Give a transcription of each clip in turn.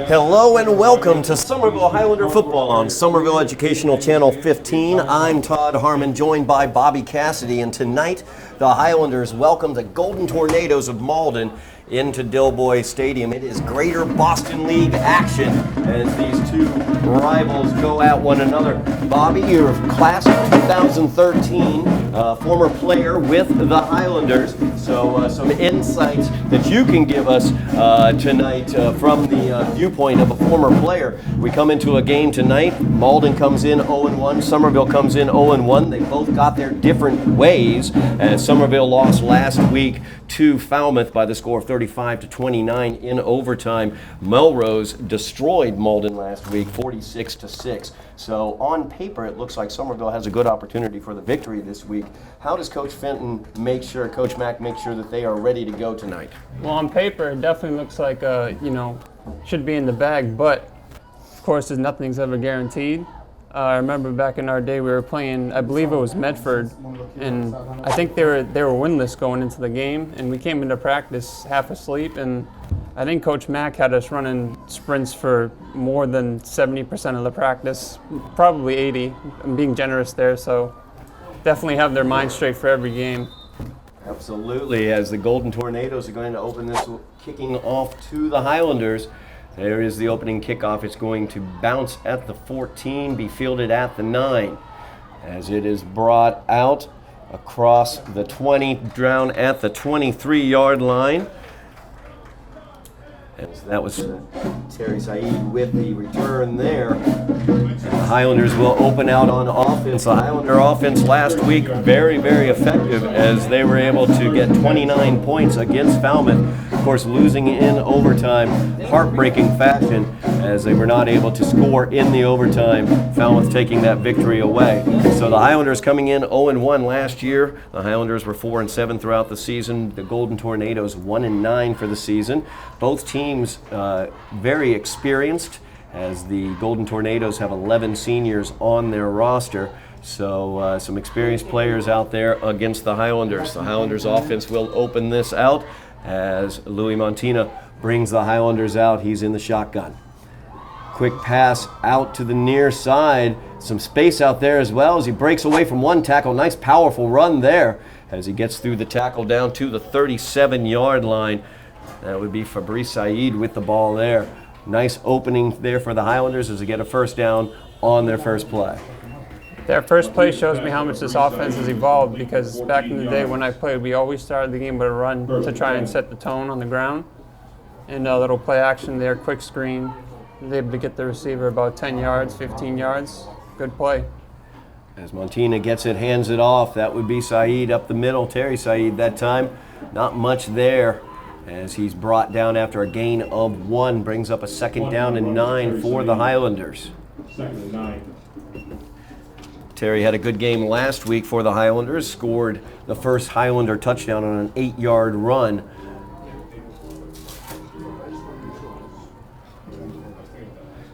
Hello and welcome to Somerville Highlander Football on Somerville Educational Channel 15. I'm Todd Harmon, joined by Bobby Cassidy, and tonight the Highlanders welcome the Golden Tornadoes of Malden into Dilboy Stadium. It is Greater Boston League action as these two rivals go at one another. Bobby, you're class of 2013, former player with the Highlanders, so some insights that you can give us tonight from the viewpoint of a former player. We come into a game tonight. Malden comes in 0-1. Somerville comes in 0-1. They both got their different ways, as Somerville lost last week to Falmouth by the score of 35-29 in overtime. Melrose destroyed Malden last week 46-6. So on paper, it looks like Somerville has a good opportunity for the victory this week. How does Coach Fenton Coach Mack make sure that they are ready to go tonight? Well, on paper, it definitely looks like, should be in the bag, but of course, nothing's ever guaranteed. I remember back in our day, we were playing, I believe it was Medford, and I think they were winless going into the game, and we came into practice half asleep, and I think Coach Mack had us running sprints for more than 70% of the practice, probably 80. I'm being generous there, so definitely have their mind straight for every game. Absolutely, as the Golden Tornadoes are going to open this, kicking off to the Highlanders. There is the opening kickoff. It's going to bounce at the 14, be fielded at the 9. As it is brought out across the 20, down at the 23-yard line. As that was Terry Saeed with the return there. The Highlanders will open out on offense. The Highlander offense last week very, very effective as they were able to get 29 points against Falmouth. Of course, losing in overtime, heartbreaking fashion, as they were not able to score in the overtime. Falmouth taking that victory away. So the Highlanders coming in 0-1 last year. The Highlanders were 4-7 throughout the season. The Golden Tornadoes 1-9 for the season. Both teams very experienced, as the Golden Tornadoes have 11 seniors on their roster. So some experienced players out there against the Highlanders. The Highlanders offense will open this out as Louis Montina brings the Highlanders out. He's in the shotgun. Quick pass out to the near side. Some space out there as well as he breaks away from one tackle. Nice powerful run there as he gets through the tackle down to the 37-yard line. That would be Fabrice Saeed with the ball there. Nice opening there for the Highlanders as they get a first down on their first play. Their first play shows me how much this offense has evolved, because back in the day when I played, we always started the game with a run to try and set the tone on the ground. And a little play action there, quick screen. They're able to get the receiver about 10 yards, 15 yards. Good play. As Montina gets it, hands it off. That would be Saeed up the middle. Terry Saeed that time. Not much there as he's brought down after a gain of 1. Brings up a second down and 9 for the Highlanders. Second and 9. Terry had a good game last week for the Highlanders, scored the first Highlander touchdown on an 8-yard run.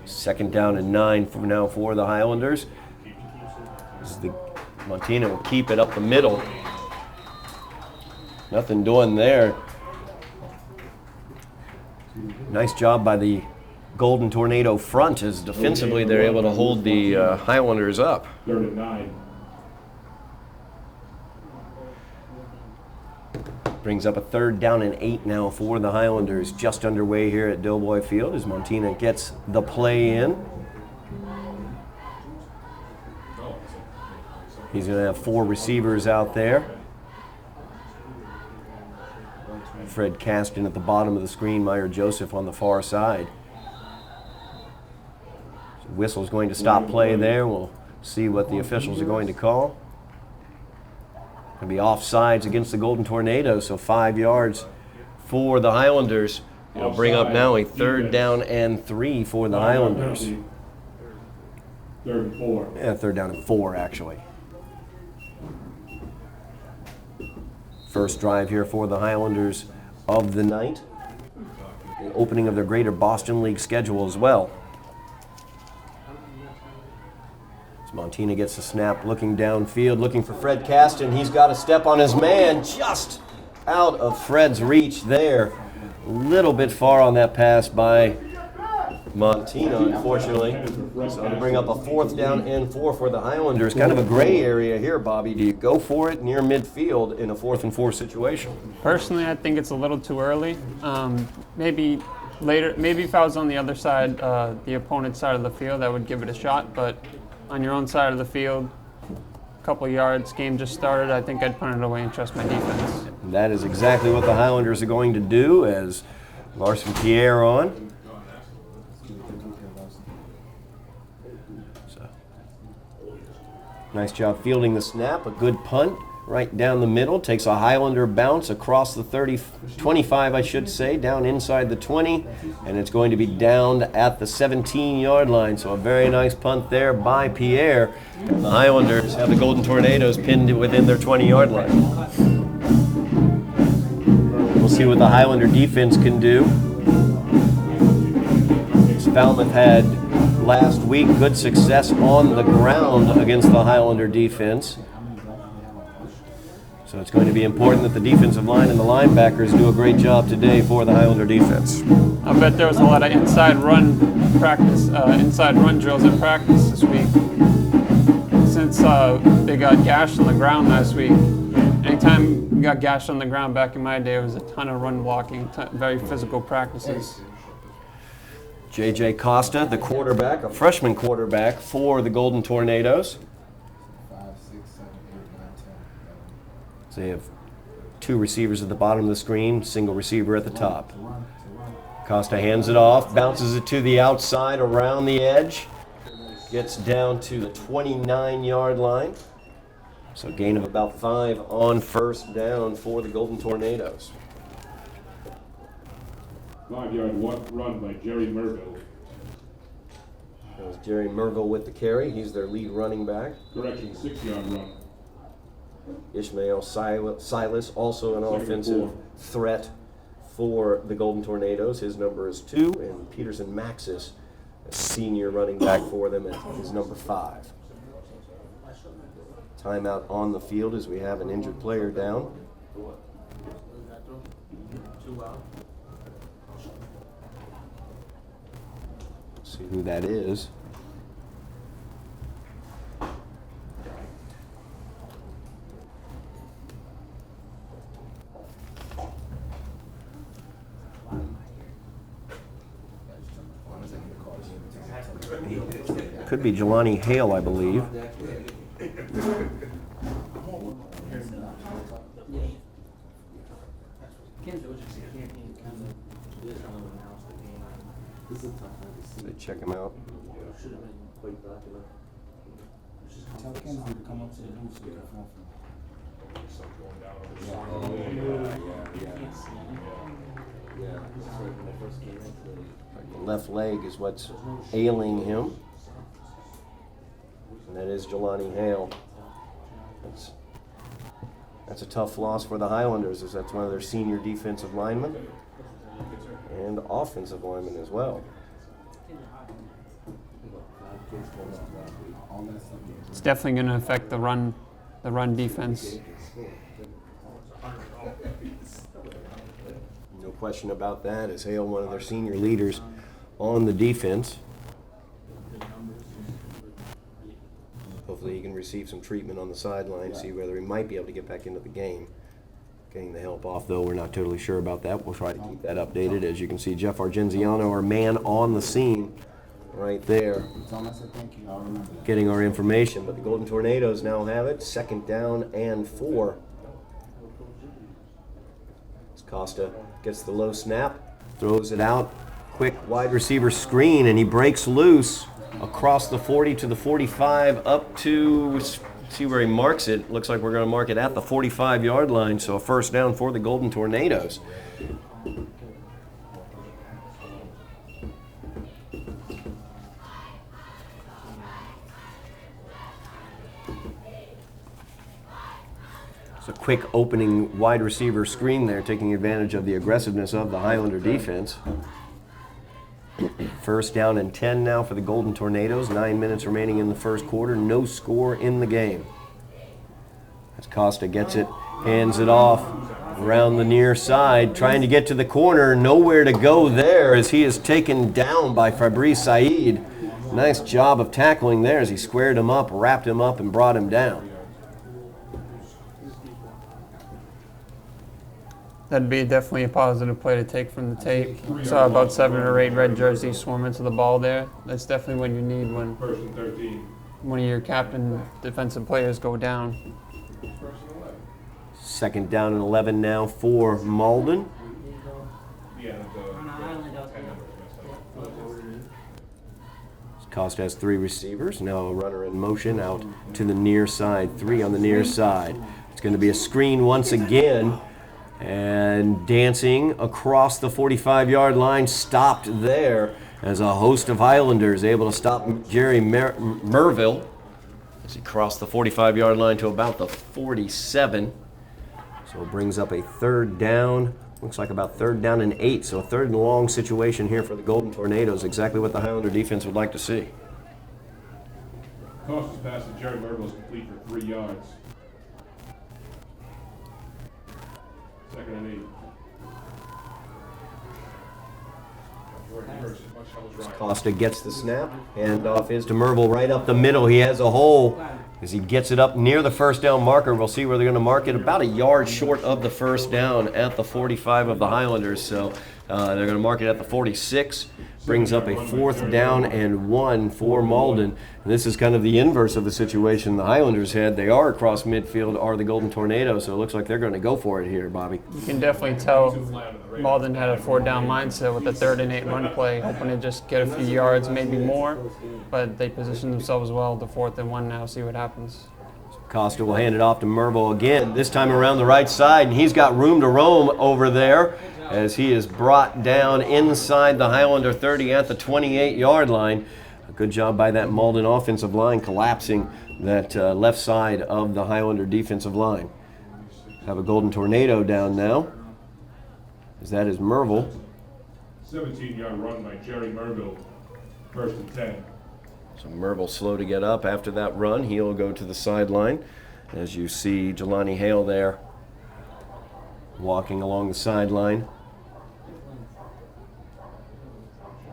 Second down and 9 for the Highlanders. Montina will keep it up the middle. Nothing doing there. Nice job by the Golden Tornado front, as defensively they're able to hold the Highlanders up. Third and 9. Brings up a third down and 8 now for the Highlanders. Just underway here at Dilboy Field as Montina gets the play in. He's going to have 4 receivers out there. Fred Caston at the bottom of the screen, Meyer Joseph on the far side. Whistle's going to stop play there. We'll see what the officials are going to call. Going to be offsides against the Golden Tornadoes, so 5 yards for the Highlanders. It'll bring up now a third down and 3 for the Highlanders. Third and 4. Yeah, third down and 4 actually. First drive here for the Highlanders of the night. The opening of their Greater Boston League schedule as well. Montina gets the snap, looking downfield, looking for Fred Caston. He's got a step on his man, just out of Fred's reach there. A little bit far on that pass by Montina, unfortunately. So to bring up a 4th down and 4 for the Highlanders. Kind of a gray area here, Bobby. Do you go for it near midfield in a 4th and 4 situation? Personally, I think it's a little too early. Maybe later. Maybe if I was on the other side, the opponent's side of the field, I would give it a shot. But on your own side of the field, a couple yards, game just started, I think I'd punt it away and trust my defense. And that is exactly what the Highlanders are going to do as Larson Pierre on. So, nice job fielding the snap. A good punt right down the middle. Takes a Highlander bounce across the 25, I should say, down inside the 20. And it's going to be downed at the 17-yard line. So a very nice punt there by Pierre. And the Highlanders have the Golden Tornadoes pinned within their 20-yard line. We'll see what the Highlander defense can do. Falmouth had last week good success on the ground against the Highlander defense. So it's going to be important that the defensive line and the linebackers do a great job today for the Highlander defense. I bet there was a lot of inside run practice, inside run drills at practice this week. Since they got gashed on the ground last week. Anytime we got gashed on the ground back in my day, it was a ton of run blocking, very physical practices. J.J. Costa, the quarterback, a freshman quarterback for the Golden Tornadoes. So they have 2 receivers at the bottom of the screen, single receiver at the top. Costa hands it off, bounces it to the outside around the edge, gets down to the 29-yard line. So gain of about 5 on first down for the Golden Tornadoes. 5-yard run by Jerry Merville. That was Jerry Merville with the carry. He's their lead running back. Correction, 6-yard run. Ishmael Silas, also an offensive threat for the Golden Tornadoes. His number is 2, and Peterson Maxis, a senior running back for them, is number 5. Timeout on the field as we have an injured player down. See who that is. Could be Jelani Hale, I believe. They check him out. Tell Kenzie to come up to the booth so we can film The left leg is what's ailing him. And that is Jelani Hale. That's a tough loss for the Highlanders, as that's one of their senior defensive linemen and offensive linemen as well. It's definitely going to affect the run defense. No question about that, as Hale, one of their senior leaders on the defense. Hopefully he can receive some treatment on the sideline, see whether he might be able to get back into the game. Getting the help off, though, we're not totally sure about that. We'll try to keep that updated. As you can see, Jeff Argenziano, our man on the scene, right there, getting our information. But the Golden Tornadoes now have it. 2nd down and 4. As Costa gets the low snap, throws it out. Quick wide receiver screen, and he breaks loose across the 40 to the 45 up to, see where he marks it. Looks like we're going to mark it at the 45-yard line, so a first down for the Golden Tornadoes. It's a quick opening wide receiver screen there, taking advantage of the aggressiveness of the Highlander defense. First down and 10 now for the Golden Tornadoes. 9 minutes remaining in the first quarter. No score in the game. As Costa gets it, hands it off, around the near side, trying to get to the corner. Nowhere to go there as he is taken down by Fabrice Said. Nice job of tackling there as he squared him up, wrapped him up, and brought him down. That'd be definitely a positive play to take from the tape. Saw about 7 or 8 red jerseys swarm into the ball there. That's definitely what you need when First and 13. one of your captain defensive players go down. Second down and 11 now for Malden. Yeah, Costa has 3 receivers. Now a runner in motion out to the near side. 3 on the near side. It's going to be a screen once again. And dancing across the 45-yard line, stopped there as a host of Highlanders able to stop Jerry Merville as he crossed the 45-yard line to about the 47. So it brings up a third down. Looks like about third down and 8. So a third and long situation here for the Golden Tornadoes. Exactly what the Highlander defense would like to see. Costa's pass to Jerry Merville is complete for 3 yards. Second and 8. Costa gets the snap. Handoff is to Merville right up the middle. He has a hole as he gets it up near the first down marker. We'll see where they're going to mark it. About a yard short of the first down at the 45 of the Highlanders. So they're going to mark it at the 46. Brings up a fourth down and 1 for Malden. And this is kind of the inverse of the situation the Highlanders had. They are across midfield, are the Golden Tornadoes, so it looks like they're going to go for it here, Bobby. You can definitely tell Malden had a 4-down mindset with the 3rd and 8 run play, hoping to just get a few yards, maybe more. But they positioned themselves well, the 4th and 1 now, see what happens. Costa will hand it off to Merville again, this time around the right side, and he's got room to roam over there as he is brought down inside the Highlander 30 at the 28-yard line. A good job by that Malden offensive line collapsing that left side of the Highlander defensive line. Have a Golden Tornado down now, as that is Merville. 17-yard run by Jerry Merville. First and 10. So Merville slow to get up after that run. He'll go to the sideline. As you see Jelani Hale there walking along the sideline.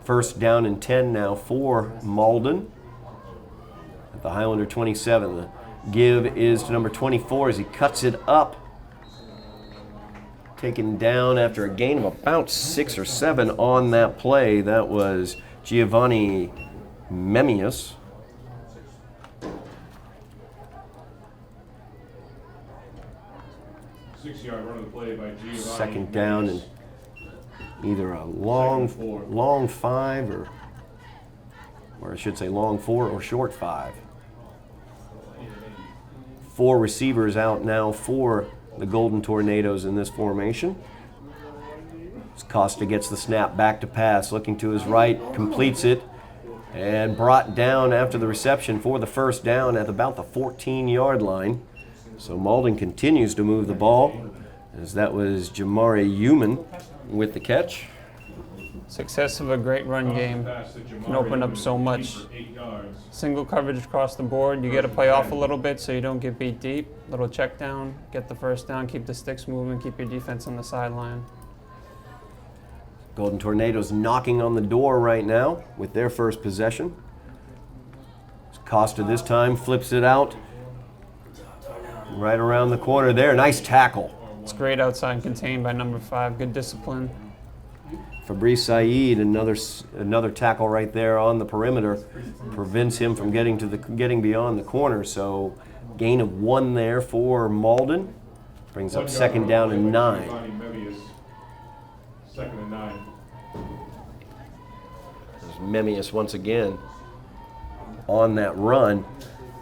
First down and 10 now for Malden at the Highlander 27. The give is to number 24 as he cuts it up. Taken down after a gain of about 6 or 7 on that play. That was Giovanni Memmius. Six-yard run of the play by Giovanni. Second down and either a long 5 or I should say long 4 or short 5. 4 receivers out now for the Golden Tornadoes in this formation. As Costa gets the snap back to pass, looking to his right, completes it, and brought down after the reception for the first down at about the 14-yard line. So Malden continues to move the ball, as that was Jamari Human with the catch. Success of a great run game can open up so much. Single coverage across the board. You got to play off a little bit so you don't get beat deep. Little check down, get the first down, keep the sticks moving, keep your defense on the sideline. Golden Tornadoes knocking on the door right now with their first possession. Costa this time flips it out right around the corner there. Nice tackle. It's great outside and contained by number 5. Good discipline. Fabrice Said, another tackle right there on the perimeter, prevents him from getting beyond the corner. So gain of 1 there for Malden. Brings up second down and 9. Second and 9. There's Memmius once again on that run,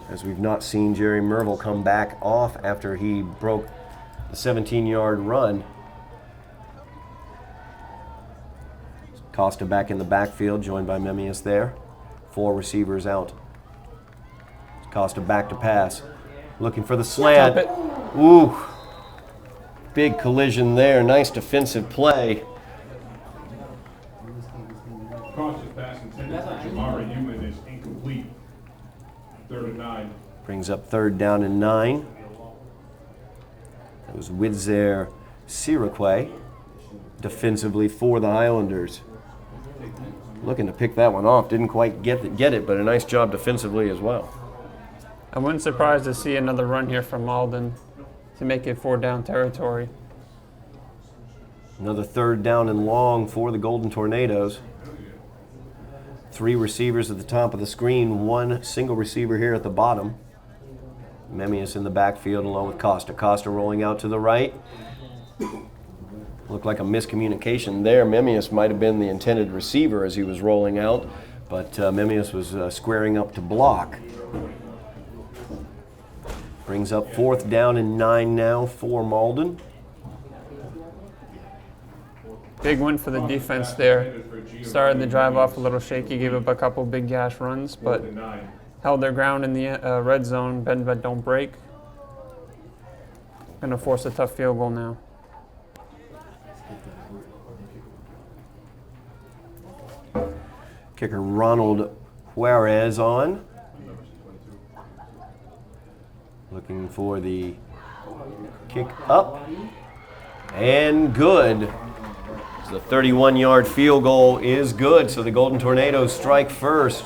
as we've not seen Jerry Merville come back off after he broke the 17-yard run. Costa back in the backfield, joined by Memmius there. 4 receivers out. Costa back to pass, looking for the slant. Ooh, big collision there. Nice defensive play. Costa's pass intended for Jamari Human is incomplete. Third and 9. Brings up third down and 9. It was Widzer Siraquay defensively for the Highlanders. Looking to pick that one off. Didn't quite get it, but a nice job defensively as well. I wouldn't surprise to see another run here from Malden to make it 4-down territory. Another 3rd down and long for the Golden Tornadoes. 3 receivers at the top of the screen, 1 single receiver here at the bottom. Memmius in the backfield along with Costa. Costa rolling out to the right. Looked like a miscommunication there. Memmius might have been the intended receiver as he was rolling out, but Memmius was squaring up to block. Brings up 4th down and 9 now for Malden. Big win for the defense there. Started the drive off a little shaky, gave up a couple big gash runs, but held their ground in the red zone. Bend but don't break. Going to force a tough field goal now. Kicker Ronald Juarez on. Looking for the kick up. And good. The 31-yard field goal is good, so the Golden Tornadoes strike first.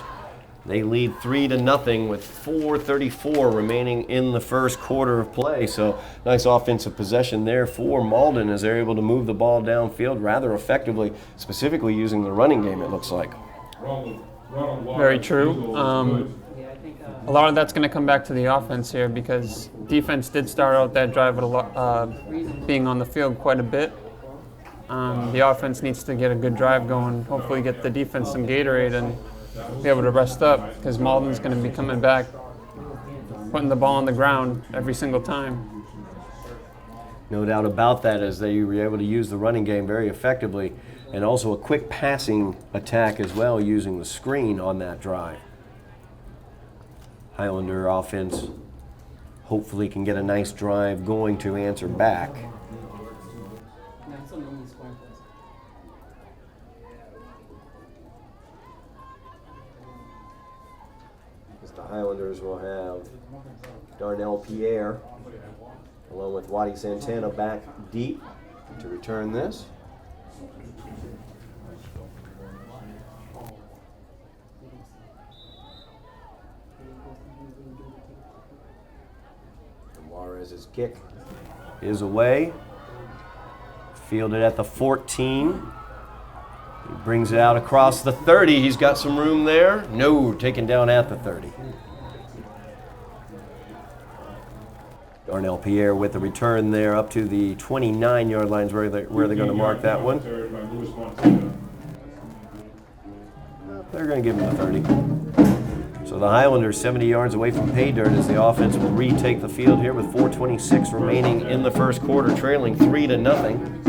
They lead 3-0 with 4:34 remaining in the first quarter of play. So nice offensive possession there for Malden as they're able to move the ball downfield rather effectively, specifically using the running game, it looks like. Very true. A lot of that's going to come back to the offense here because defense did start out that drive with being on the field quite a bit. The offense needs to get a good drive going, hopefully get the defense some Gatorade and be able to rest up because Malden's going to be coming back, putting the ball on the ground every single time. No doubt about that as they were able to use the running game very effectively and also a quick passing attack as well using the screen on that drive. Highlander offense hopefully can get a nice drive going to answer back. The Highlanders will have Darnell Pierre along with Waddy Santana back deep to return this. And Juarez's kick is away. Fielded at the 14. He brings it out across the 30. He's got some room there. No, taken down at the 30. Darnell Pierre with the return there up to the 29-yard lines where they're going to mark that one. They're going to give him the 30. So the Highlanders 70 yards away from pay dirt as the offense will retake the field here with 4:26 remaining in the first quarter, trailing 3-0.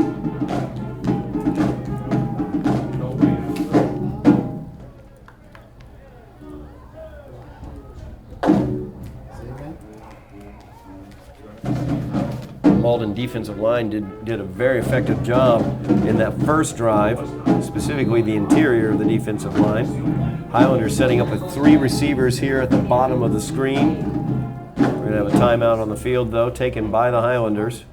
Malden defensive line did a very effective job in that first drive, specifically the interior of the defensive line. Highlanders setting up with 3 receivers here at the bottom of the screen. We're going to have a timeout on the field, though, taken by the Highlanders.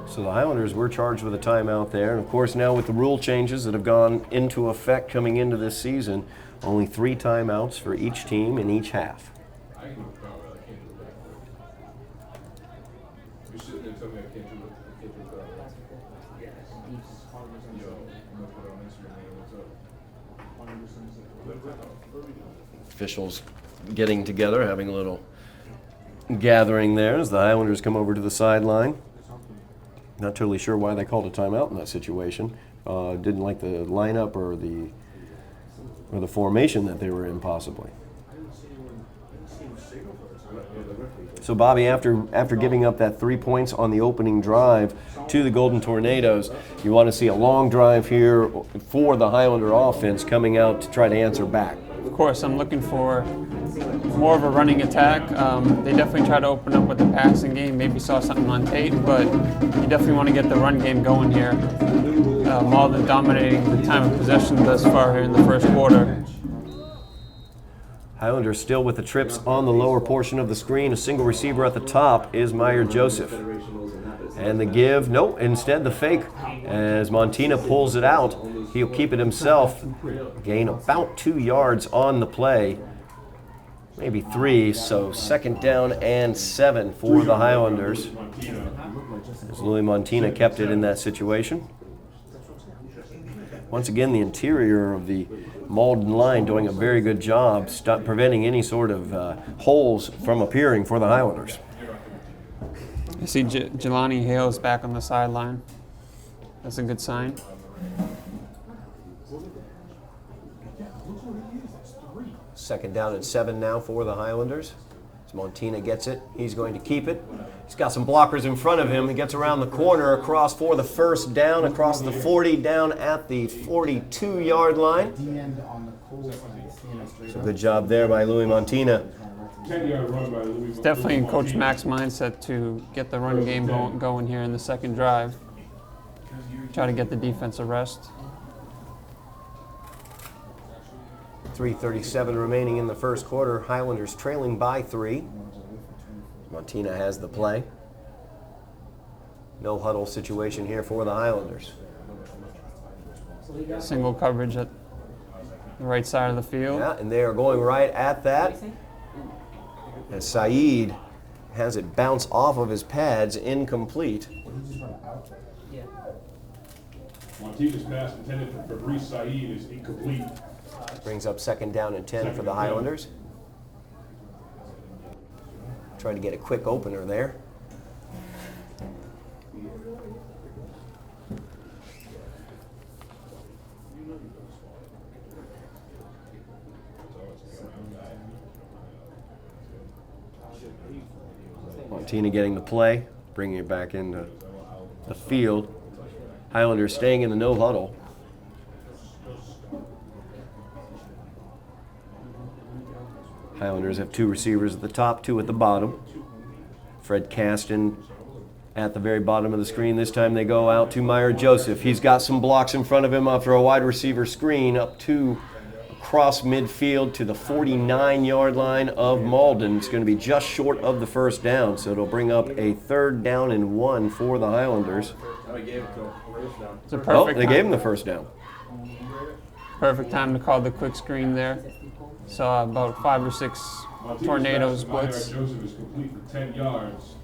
So the Highlanders were charged with a timeout there. And of course now with the rule changes that have gone into effect coming into this season, only 3 timeouts for each team in each half. Officials getting together, having a little gathering there as the Highlanders come over to the sideline. Not totally sure why they called a timeout in that situation. Didn't like the lineup or the formation that they were in, possibly. So Bobby, after giving up that 3 points on the opening drive to the Golden Tornadoes, you want to see a long drive here for the Highlander offense coming out to try to answer back. Of course, I'm looking for more of a running attack. They definitely try to open up with the passing game. Maybe saw something on tape, but you definitely want to get the run game going here. Malden dominating the time of possession thus far here in the first quarter. Highlanders still with the trips on the lower portion of the screen. A single receiver at the top is Meyer Joseph. And the give, no, instead the fake. As Montina pulls it out, he'll keep it himself. Gain about 2 yards on the play. Maybe 3, so 2nd down and 7 for the Highlanders. As Louis Montina kept it in that situation. Once again, the interior of the Malden line doing a very good job preventing any sort of holes from appearing for the Highlanders. I see Jelani Hale's back on the sideline. That's a good sign. Second down and 7 now for the Highlanders. As Montina gets it, he's going to keep it. He's got some blockers in front of him. He gets around the corner across for the first down, across the 40, down at the 42-yard line. So good job there by Louis Montina. It's definitely in Coach Mack's mindset to get the run game going here in the second drive. Try to get the defense a rest. 3:37 remaining in the first quarter. Highlanders trailing by 3. Montina has the play. No huddle situation here for the Highlanders. Single coverage at the right side of the field. Yeah, and they are going right at that. As Saeed has it bounce off of his pads, incomplete. Montina's pass intended for Fabrice Saeed is incomplete. Brings up 2nd down and 10 for the Highlanders. Trying to get a quick opener there. Montina getting the play, bringing it back into the field. Highlanders staying in the no huddle. Highlanders have 2 receivers at the top, 2 at the bottom. Fred Caston at the very bottom of the screen. This time they go out to Meyer Joseph. He's got some blocks in front of him after a wide receiver screen up to across midfield to the 49-yard line of Malden. It's going to be just short of the first down, so it'll bring up a 3rd down and 1 for the Highlanders. It's a perfect they gave him the first down. Perfect time to call the quick screen there. Saw about 5 or 6 tornadoes blitz. Joseph is complete for 10 yards.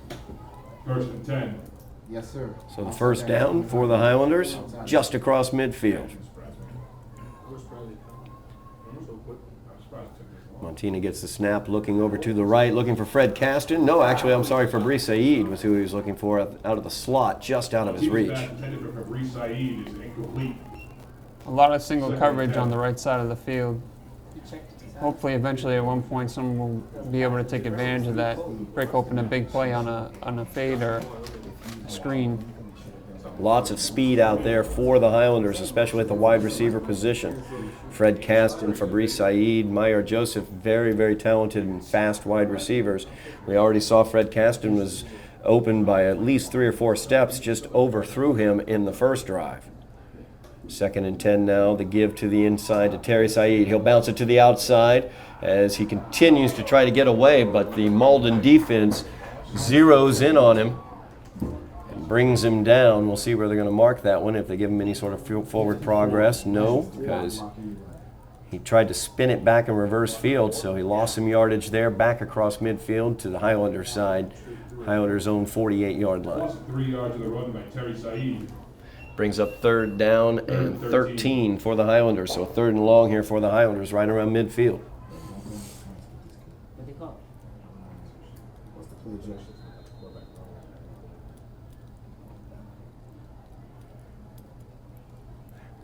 1st and 10. Yes, sir. So the first down for the Highlanders, just across midfield. Montina gets the snap, looking over to the right, looking for Fred Caston. No, actually, I'm sorry, Fabrice Saeed was who he was looking for out of the slot, just out of his reach. Intended for Fabrice Saeed is incomplete. A lot of single coverage on the right side of the field. Hopefully, eventually, at one point, someone will be able to take advantage of that, break open a big play on a fade or a screen. Lots of speed out there for the Highlanders, especially at the wide receiver position. Fred Caston, Fabrice Saeed, Meyer Joseph, very, very talented and fast wide receivers. We already saw Fred Caston was open by at least 3 or 4 steps, just overthrew him in the first drive. 2nd and 10 now, the give to the inside to Terry Saeed. He'll bounce it to the outside as he continues to try to get away, but the Malden defense zeroes in on him and brings him down. We'll see where they're going to mark that one, if they give him any sort of forward progress. No, because he tried to spin it back in reverse field, so he lost some yardage there, back across midfield to the Highlanders side. Highlanders' own 48-yard line. Plus 3 yards of the run by Terry Saeed. Brings up 3rd down and 13 for the Highlanders. So 3rd and long here for the Highlanders, right around midfield.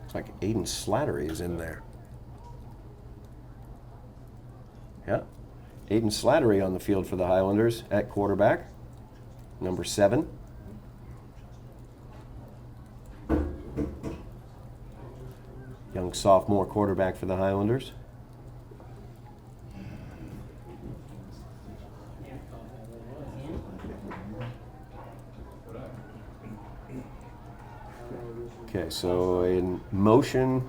Looks like Aiden Slattery is in there. Yeah, Aiden Slattery on the field for the Highlanders at quarterback, number 7. Young sophomore quarterback for the Highlanders. Okay, so in motion,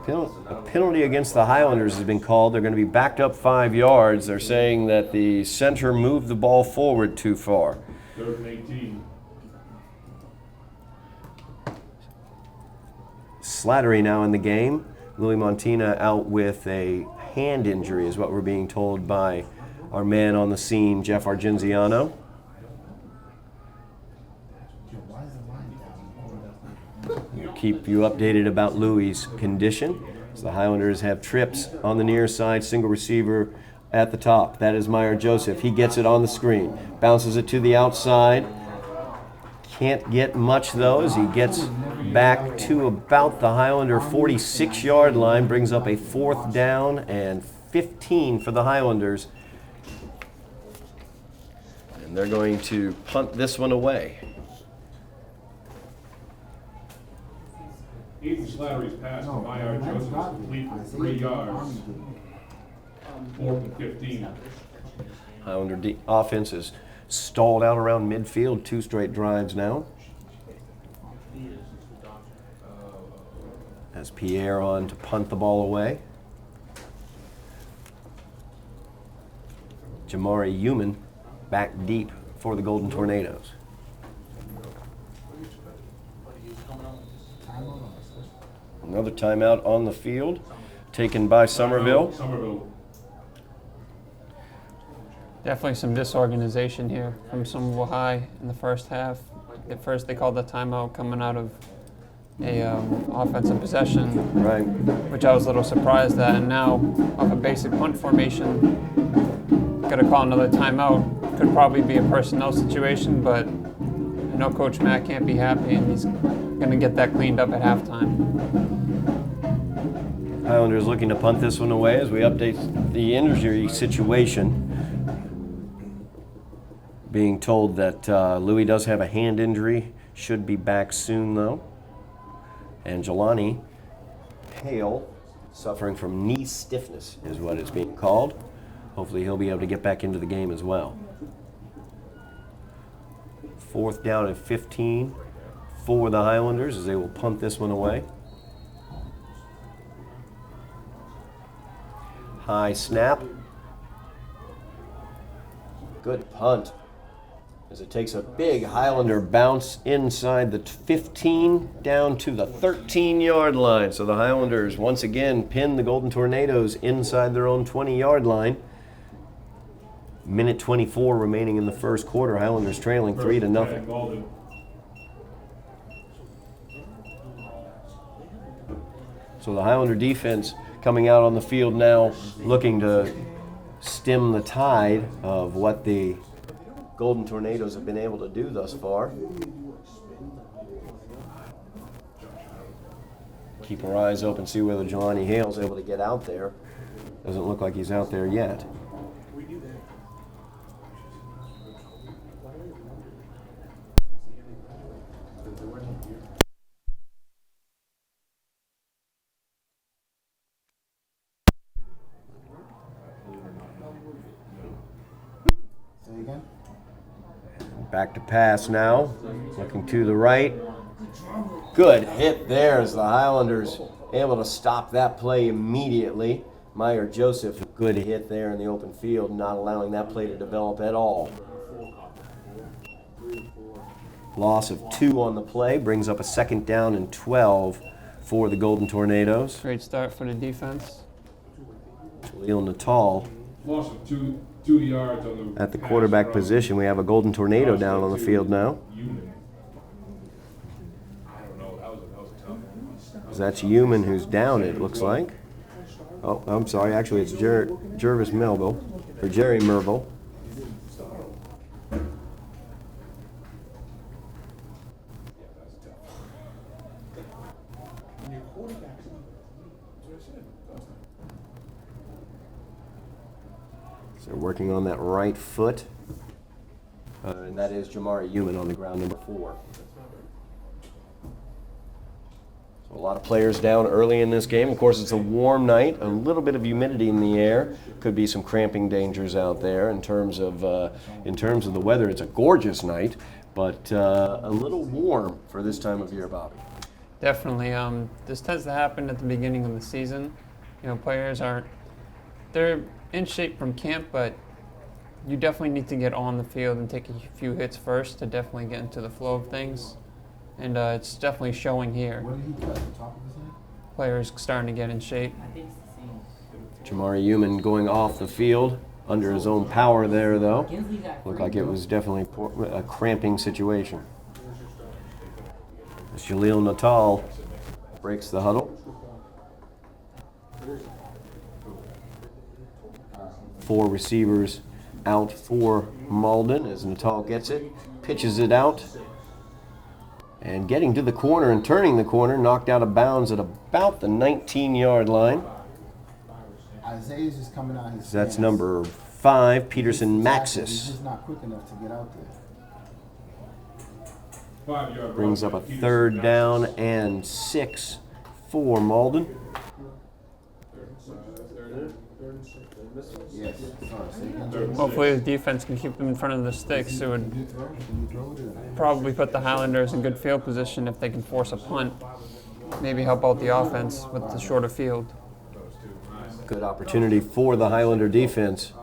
a penalty against the Highlanders has been called. They're going to be backed up 5 yards. They're saying that the center moved the ball forward too far. 3rd and 18. Slattery now in the game. Louis Montina out with a hand injury is what we're being told by our man on the scene, Jeff Argenziano. We'll keep you updated about Louis' condition. So the Highlanders have trips on the near side, single receiver at the top. That is Meyer Joseph. He gets it on the screen, bounces it to the outside. Can't get much though as he gets back to about the Highlander 46-yard line, brings up a 4th down and 15 for the Highlanders. And they're going to punt this one away. Ethan Slattery's pass to Meyer Joseph is complete for 3 yards. 4th and 15. Highlander offense is stalled out around midfield, 2 straight drives now. As Pierre on to punt the ball away. Jamari Human back deep for the Golden Tornadoes. Another timeout on the field, taken by Somerville. Somerville. Definitely some disorganization here from Somerville High in the first half. At first they called the timeout coming out of a offensive possession, Right. which I was a little surprised at. And now, off a basic punt formation, got to call another timeout. Could probably be a personnel situation, but I know Coach Matt can't be happy, and he's going to get that cleaned up at halftime. Highlanders looking to punt this one away as we update the injury situation. Being told that Louis does have a hand injury, should be back soon though. And Jelani Hale, suffering from knee stiffness is what it's being called. Hopefully he'll be able to get back into the game as well. 4th down and 15 for the Highlanders as they will punt this one away. High snap. Good punt as it takes a big Highlander bounce inside the 15 down to the 13-yard line. So the Highlanders once again pin the Golden Tornadoes inside their own 20-yard line. Minute 24 remaining in the first quarter. Highlanders trailing 3-0. Malden. So the Highlander defense coming out on the field now, looking to stem the tide of what the Golden Tornadoes have been able to do thus far. Keep our eyes open, see whether Jelani Hale's able to get out there. Doesn't look like he's out there yet. Say again? Back to pass now, looking to the right. Good hit there as the Highlanders able to stop that play immediately. Meyer Joseph, good hit there in the open field, not allowing that play to develop at all. Loss of 2 on the play brings up a 2nd down and 12 for the Golden Tornadoes. Great start for the defense. Jaleel Natal Loss of 2 yards on the at the quarterback pass position. We have a Golden Tornado down on the field now. Human. I don't know. That was a tough one. That's Human who's down, it looks like. Oh, I'm sorry. Actually, it's Jervis Melville, or Jerry Merville. So they're working on that right foot. And that is Jamari Human on the ground, number 4. So a lot of players down early in this game. Of course, it's a warm night, a little bit of humidity in the air. Could be some cramping dangers out there in terms of the weather. It's a gorgeous night, but a little warm for this time of year, Bobby. Definitely. This tends to happen at the beginning of the season. You know, players they're in shape from camp, but you definitely need to get on the field and take a few hits first to definitely get into the flow of things. And it's definitely showing here. What did he cut? The top of his head? Players starting to get in shape. Jamari Human going off the field under his own power there, though. Looked like it was definitely a cramping situation. As Jaleel Natal breaks the huddle. 4 receivers out for Malden as Natal gets it, pitches it out, and getting to the corner and turning the corner, knocked out of bounds at about the 19-yard line. Isaiah's just coming out his That's stance. number 5, Peterson He's Maxis. just not quick enough to get out there. 5-yard Brings run up a by Peterson. 3rd down and 6 for Malden. Yes. Sorry, say again. Hopefully the defense can keep them in front of the sticks. It would Did you throw it or? probably put the Highlanders in good field position if they can force a punt. Maybe help out the offense with the shorter field. Good opportunity for the Highlander defense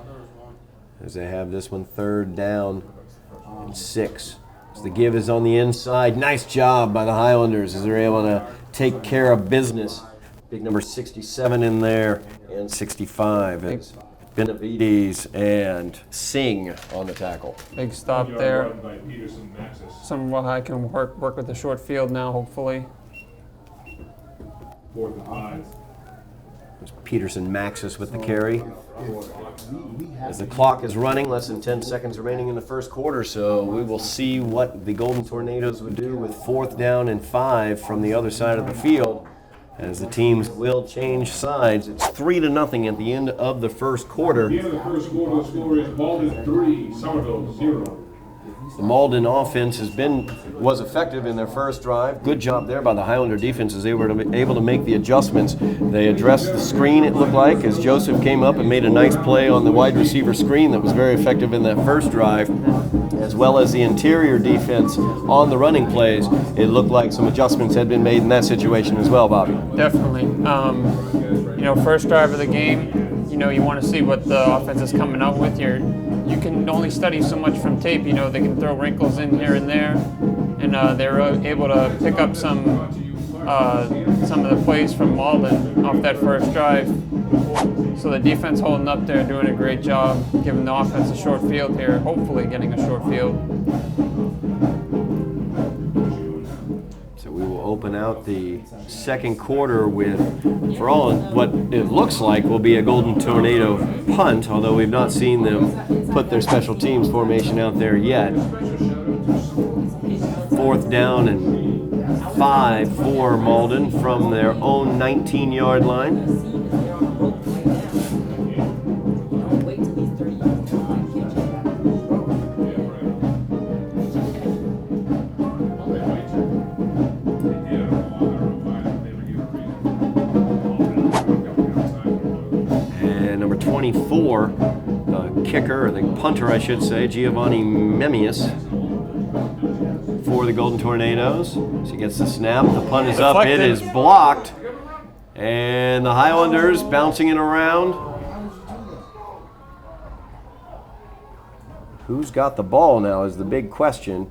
as they have this one 3rd down and 6. As the give is on the inside. Nice job by the Highlanders as they're able to take care of business. Big number 67 in there and 65 as Benavides and Singh on the tackle. Big stop 1-yard there. run by Peterson Maxis. Somerville High can work with the short field now, hopefully. 4th and 5. There's Peterson Maxis with the carry. We have As the clock is running, less than 10 seconds remaining in the first quarter, so we will see what the Golden Tornadoes would do with 4th down and 5 from the other side of the field. As the teams will change sides. It's 3-0 at the end of the first quarter. At the end of the first quarter, the score is Malden 3, Somerville 0. The Malden offense was effective in their first drive. Good job there by the Highlander defense as they were able to make the adjustments. They addressed the screen, it looked like, as Joseph came up and made a nice play on the wide receiver screen that was very effective in that first drive, as well as the interior defense on the running plays. It looked like some adjustments had been made in that situation as well, Bobby. Definitely. You know, first drive of the game, you know, you want to see what the offense is coming up with. You can only study so much from tape. You know, they can throw wrinkles in here and there, and they were able to pick up some of the plays from Malden off that first drive. So the defense holding up there, doing a great job, giving the offense a short field here, hopefully getting a short field. So we will open out the second quarter with, for all what it looks like, will be a Golden Tornado punt, although we've not seen them put their special teams formation out there yet. 4th down and 5 for Malden from their own 19-yard line. And number 24, the kicker, or the punter, I should say, Giovanni Memmius for the Golden Tornadoes. So he gets the snap. The punt is up. It is blocked. And the Highlanders bouncing it around. Who's got the ball now is the big question.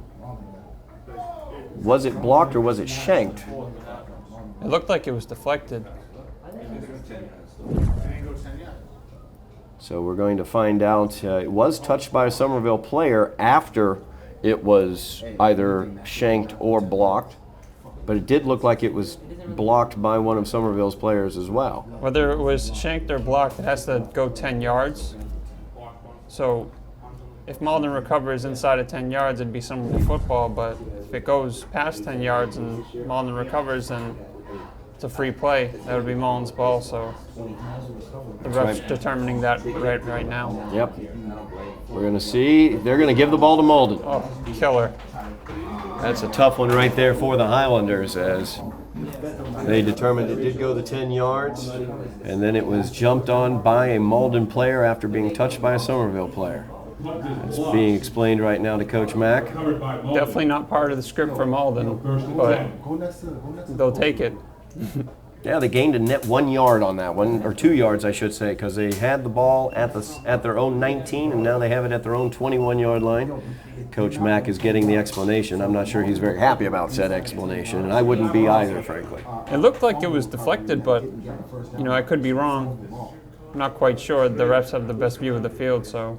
Was it blocked or was it shanked? It looked like it was deflected. So we're going to find out. It was touched by a Somerville player after it was either shanked or blocked, but it did look like it was blocked by one of Somerville's players as well. Whether it was shanked or blocked, it has to go 10 yards. So if Malden recovers inside of 10 yards, it'd be Somerville football, but if it goes past 10 yards and Malden recovers, then it's a free play. That would be Malden's ball, so the ref's determining that right now. Yep. We're going to see. They're going to give the ball to Malden. Oh, killer. That's a tough one right there for the Highlanders as they determined it did go the 10 yards, and then it was jumped on by a Malden player after being touched by a Somerville player. Punt is It's blocked. being explained right now to Coach Mack. Covered by Malden. Definitely not part of the script for Malden, First and but 10. they'll take it. Yeah, they gained a net 1 yard on that one, or 2 yards, I should say, because they had the ball at their own 19, and now they have it at their own 21-yard line. Coach Mack is getting the explanation. I'm not sure he's very happy about said explanation, and I wouldn't be either, frankly. It looked like it was deflected, but I could be wrong. I'm not quite sure. The refs have the best view of the field, so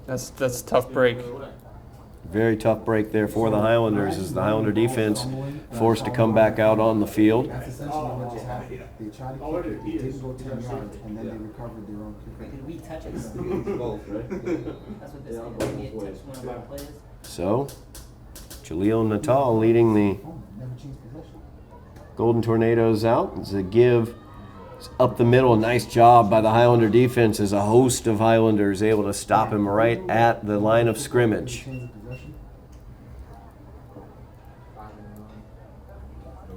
that's a tough break. Very tough break there for the Highlanders as the Highlander defense forced to come back out on the field. That's essentially what just happened. They tried to kick it, it didn't go 10 yards, and then they recovered their own kick. Did we touch it? That's what this is. Did we touch one of our players? So, Jaleel Natal leading the Never changed possession. Golden Tornadoes out. It's a give up the middle. Nice job by the Highlander defense as a host of Highlanders able to stop him right at the line of scrimmage. Change the possession.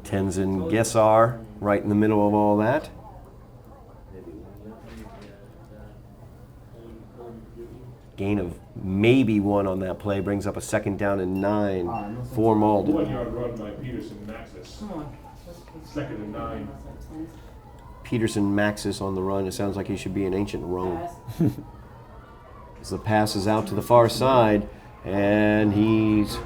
Tenzin Gessar right in the middle of all that. Gain of maybe 1 on that play brings up a 2nd down and 9 for Malden. 1 yard run by Peterson Maxis. Come on. 2nd and 9. Peterson Maxis on the run. It sounds like he should be in ancient Rome. Pass. As the pass is out to the far side, and he's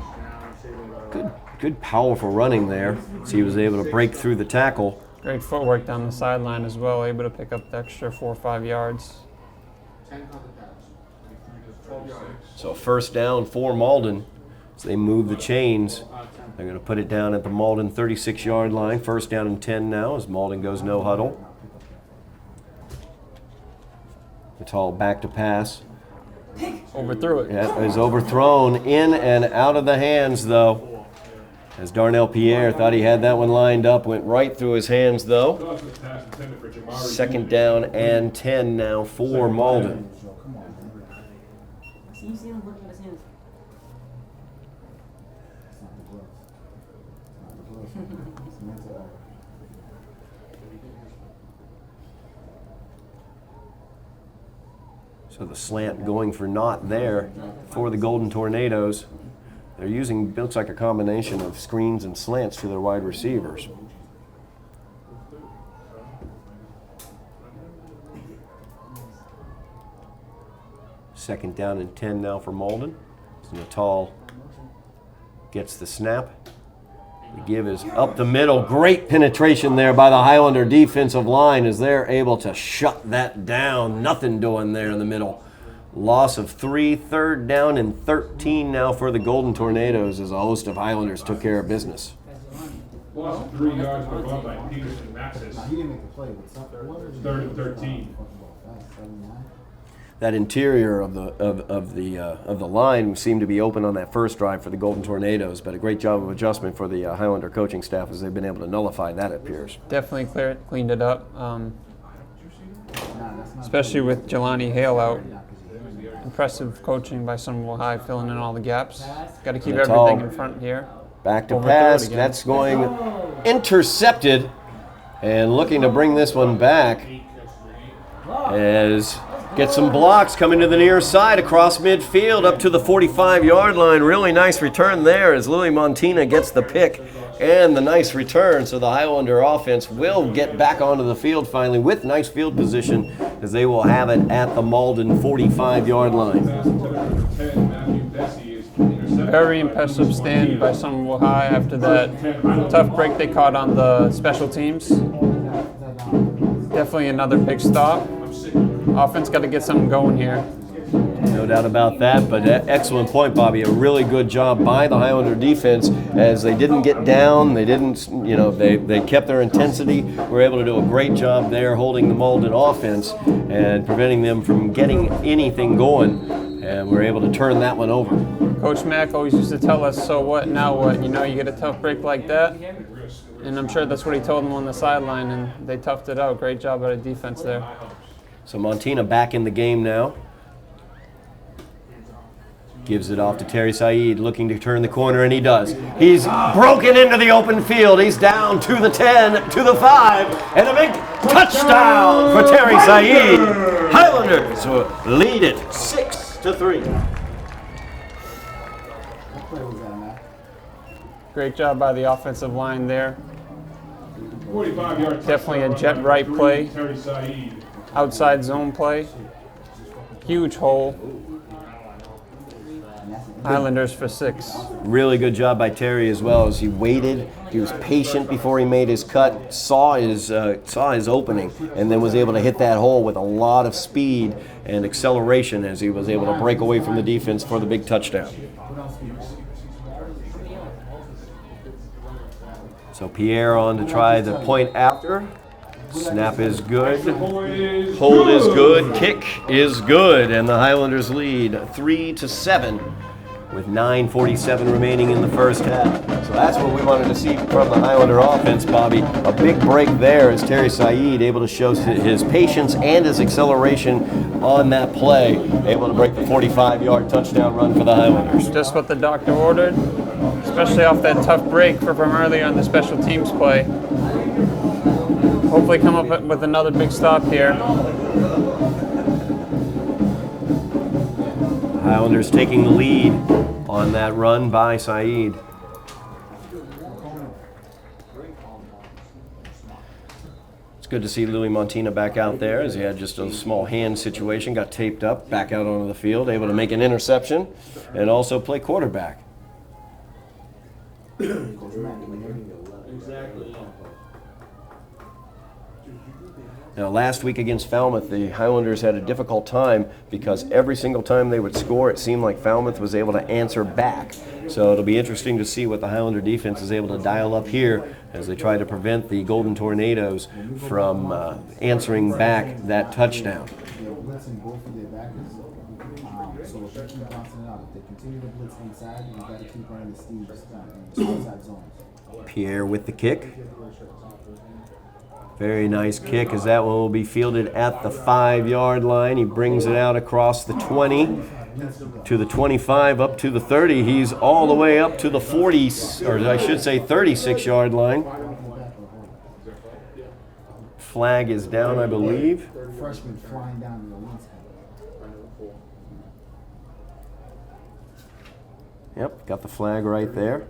good powerful running there. So he was able to break through the tackle. Great footwork down the sideline as well, able to pick up the extra 4 or 5 yards. So 1st down for Malden. As they move the chains, they're going to put it down at the Malden 36-yard line. 1st down and 10 now as Malden goes no huddle. Natal back to pass. Overthrew it. Yeah, is overthrown in and out of the hands, though. As Darnell Pierre thought he had that one lined up, went right through his hands, though. Pass intended for Jamari 2nd down and 10 now for Malden. You see him looking at his hands. It's not the gloves. It's not the gloves. It's mental error. So the slant going for naught there for the Golden Tornadoes. They're using, looks like a combination of screens and slants for their wide receivers. Second down and 10 now for Malden. So Natal gets the snap. The give is up the middle. Great penetration there by the Highlander defensive line as they're able to shut that down. Nothing doing there in the middle. Loss of 3, 3rd down and 13 now for the Golden Tornadoes as a host of Highlanders took care of business. Loss of 3 yards for run by Peterson Maxis. He didn't make the play, but something. 3rd and 13. That interior of the line seemed to be open on that first drive for the Golden Tornadoes, but a great job of adjustment for the Highlander coaching staff as they've been able to nullify that, it appears. Definitely cleaned it up, especially with Jelani Hale out. Impressive coaching by Somerville High, filling in all the gaps. Got to keep That's everything all. in front here. Back to Overthrow it pass. again. That's going intercepted, and looking to bring this one back as get some blocks coming to the near side across midfield up to the 45-yard line. Really nice return there as Louis Montina gets the pick and the nice return. So the Highlander offense will get back onto the field finally with nice field position as they will have it at the Malden 45-yard line. Pass intended for 10. Matthew Bessie is intercepted. Very impressive stand by Somerville High after that tough break they caught on the special teams. Definitely another big stop. Offense got to get something going here. No doubt about that, but excellent point, Bobby. A really good job by the Highlander defense as they didn't get down. They didn't, they kept their intensity. Were able to do a great job there holding the Malden offense and preventing them from getting anything going. And we're able to turn that one over. Coach Mack always used to tell us, so what, now what? You get a tough break like that. And I'm sure that's what he told them on the sideline, and they toughed it out. Great job out of defense there. So Montina back in the game now. Gives it off to Terry Said, looking to turn the corner, and he does. He's broken into the open field. He's down to the 10, to the 5, and a big touchdown for Terry Said. Highlanders lead it 6-3. What play was that, Matt? Great job by the offensive line there. 45-yard Definitely a jet right play. Terry Said. Outside zone play. Huge hole. Highlanders for 6. Really good job by Terry as well as he waited. He was patient before he made his cut, saw his opening, and then was able to hit that hole with a lot of speed and acceleration as he was able to break away from the defense for the big touchdown. So Pierre on to try the point after. Snap is good. Hold is good. Kick is good. And the Highlanders lead 3-7 with 9:47 remaining in the first half. So that's what we wanted to see from the Highlander offense, Bobby. A big break there as Terry Said able to show his patience and his acceleration on that play. Able to break the 45-yard touchdown run for the Highlanders. Just what the doctor ordered, especially off that tough break from earlier on the special teams play. Hopefully come up with another big stop here. Highlanders taking the lead on that run by Said. It's good to see Louis Montina back out there as he had just a small hand situation, got taped up, back out onto the field, able to make an interception and also play quarterback. Now, last week against Falmouth, the Highlanders had a difficult time because every single time they would score, it seemed like Falmouth was able to answer back. So it'll be interesting to see what the Highlander defense is able to dial up here as they try to prevent the Golden Tornadoes from answering back that touchdown. They're blitzing both of their backers. So if they keep bouncing it out, if they continue to blitz inside, you got to keep running the Steve's outside zones. Pierre with the kick. Very nice kick as that one will be fielded at the 5-yard line. He brings it out across the 20 to the 25, up to the 30. He's all the way up to the 40, or I should say 36-yard line. Flag is down, I believe. Freshman flying down the elite. Yep, got the flag right there.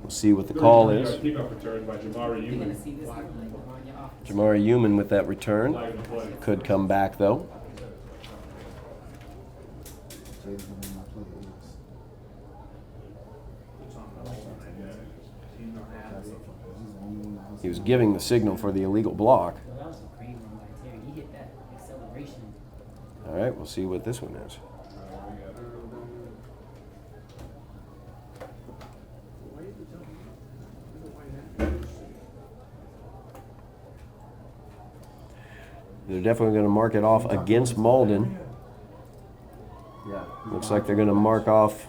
We'll see what the call is. Kickoff return by Jamari Newman. Jamari Human with that return. Could come back, though. He was giving the signal for the illegal block. All right, we'll see what this one is. They're definitely going to mark it off against Malden. Looks like they're going to mark off,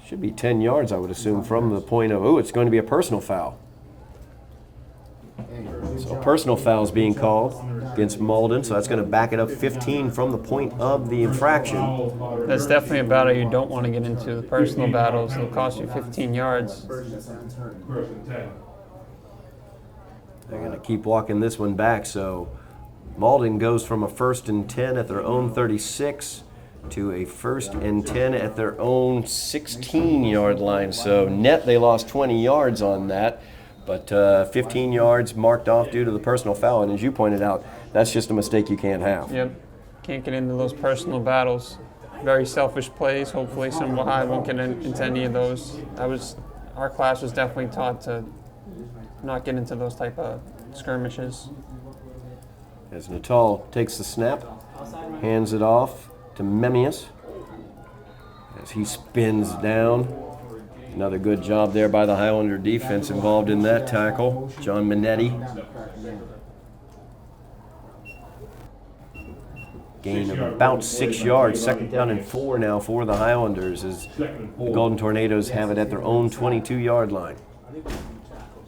should be 10 yards, I would assume, from the point of, it's going to be a personal foul. So a personal foul is being called against Malden, so that's going to back it up 15 from the point of the infraction. That's definitely a battle you don't want to get into, the personal battles. It'll cost you 15 yards. First and 10. They're going to keep walking this one back, so Malden goes from a 1st and 10 at their own 36 to a 1st and 10 at their own 16-yard line. So net, they lost 20 yards on that, but 15 yards marked off due to the personal foul. And as you pointed out, that's just a mistake you can't have. Yep, can't get into those personal battles. Very selfish plays. Hopefully I won't get into any of those. Our class was definitely taught to not get into those type of skirmishes. As Natal takes the snap, hands it off to Memmius as he spins down. Another good job there by the Highlander defense involved in that tackle. John Minetti. Gain of about 6 yards. 2nd down and 4 now for the Highlanders as the Golden Tornadoes have it at their own 22-yard line.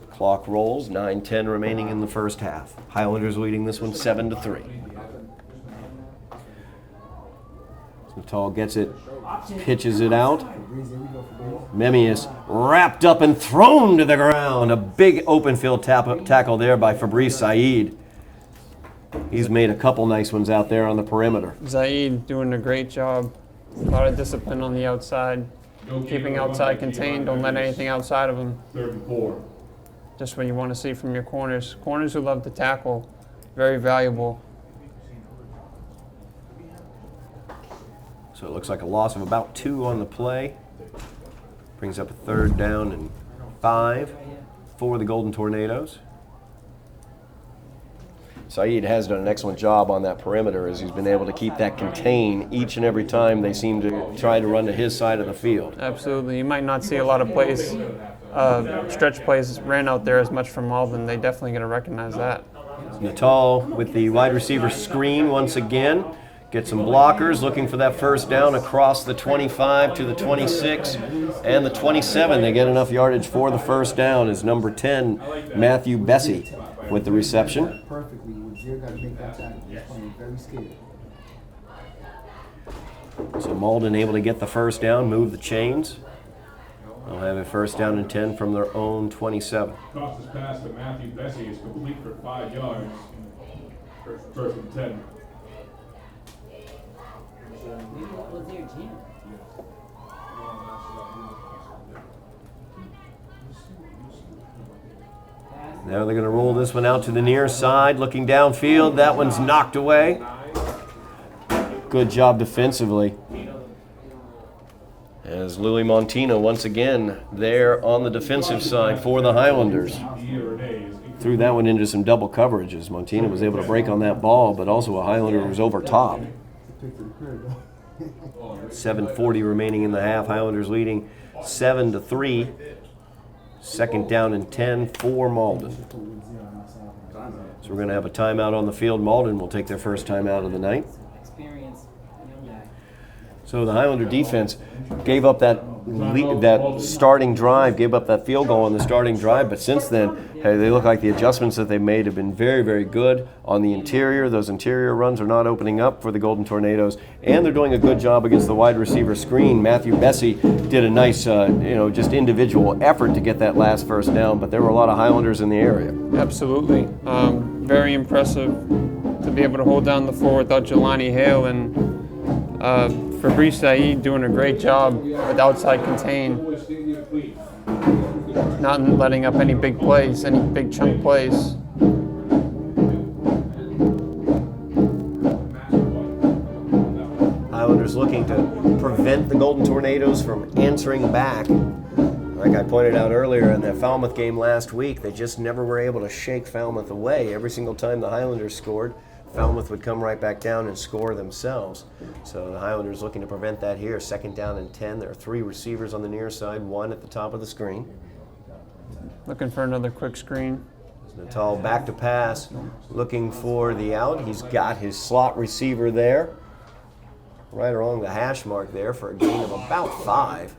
Clock rolls, 9:10 remaining in the first half. Highlanders leading this one 7-3. Natal gets it, pitches it out. Memmius wrapped up and thrown to the ground. A big open field tackle there by Fabrice Said. He's made a couple nice ones out there on the perimeter. Zaid doing a great job. A lot of discipline on the outside. No gain Keeping on outside the contained. Don't let anything outside of him. 3rd and 4. Just what you want to see from your corners. Corners who love to tackle. Very valuable. So it looks like a loss of about 2 on the play. Brings up a 3rd down and 5 for the Golden Tornadoes. Saeed has done an excellent job on that perimeter as he's been able to keep that contained each and every time they seem to try to run to his side of the field. Absolutely. You might not see a lot of plays, stretch plays ran out there as much from Malden. They definitely going to recognize that. Natal with the wide receiver screen once again. Get some blockers, looking for that first down across the 25 to the 26 and the 27. They get enough yardage for the first down as number 10, Matthew Bessie, with the reception. Perfectly. You're got to make that tackle. He's playing very scared. So Malden able to get the first down, move the chains. They'll have a first down and 10 from their own 27. Costas pass to Matthew Bessie is complete for 5 yards. 1st and 10. What was their gym? Now they're going to roll this one out to the near side, looking downfield. That one's knocked away. Good job defensively. As Louis Montino once again there on the defensive side for the Highlanders. Threw that one into some double coverages. Montino was able to break on that ball, but also a Highlander was over top. 7:40 remaining in the half. Highlanders leading 7-3. 2nd down and 10 for Malden. So we're going to have a timeout on the field. Malden will take their first timeout of the night. Experience, young guy. So the Highlander defense gave up that starting drive, gave up that field goal on the starting drive, but since then, hey, they look like the adjustments that they made have been very, very good on the interior. Those interior runs are not opening up for the Golden Tornadoes, and they're doing a good job against the wide receiver screen. Matthew Bessie did a nice, just individual effort to get that last first down, but there were a lot of Highlanders in the area. Absolutely. Very impressive to be able to hold down the floor without Jelani Hale, and Fabrice Saeed doing a great job with outside contain, not letting up any big plays, any big chunk plays. Highlanders looking to prevent the Golden Tornadoes from answering back. Like I pointed out earlier in that Falmouth game last week, they just never were able to shake Falmouth away. Every single time the Highlanders scored, Falmouth would come right back down and score themselves. So the Highlanders looking to prevent that here. 2nd down and 10. There are 3 receivers on the near side, 1 at the top of the screen. Looking for another quick screen. Natal back to pass, looking for the out. He's got his slot receiver there, right along the hash mark there for a gain of about 5.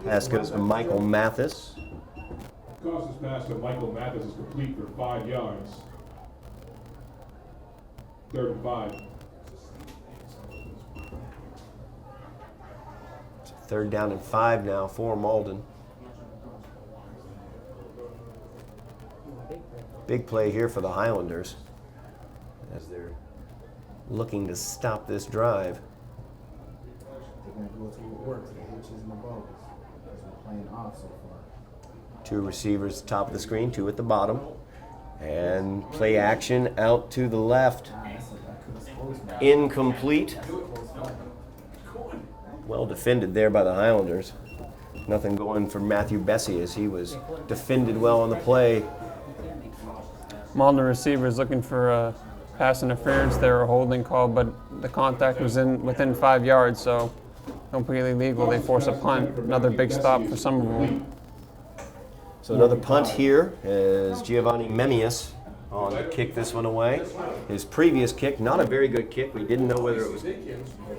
Pass goes to Michael Mathis. Costas pass to Michael Mathis is complete for 5 yards. 3rd and 5. 3rd down and 5 now for Malden. Big play here for the Highlanders as they're looking to stop this drive. They're going to go through what works, the hitches and the bubbles, because we're playing off so far. 2 receivers top of the screen, 2 at the bottom. And play action out to the left. Incomplete. Well defended there by the Highlanders. Nothing going for Matthew Bessie as he was defended well on the play. Malden receivers looking for a pass interference there, a holding call, but the contact was within 5 yards, so completely legal. They force a punt. Another big stop for Somerville. So another punt here as Giovanni Memmius on to kick this one away. His previous kick, not a very good kick. We didn't know whether it was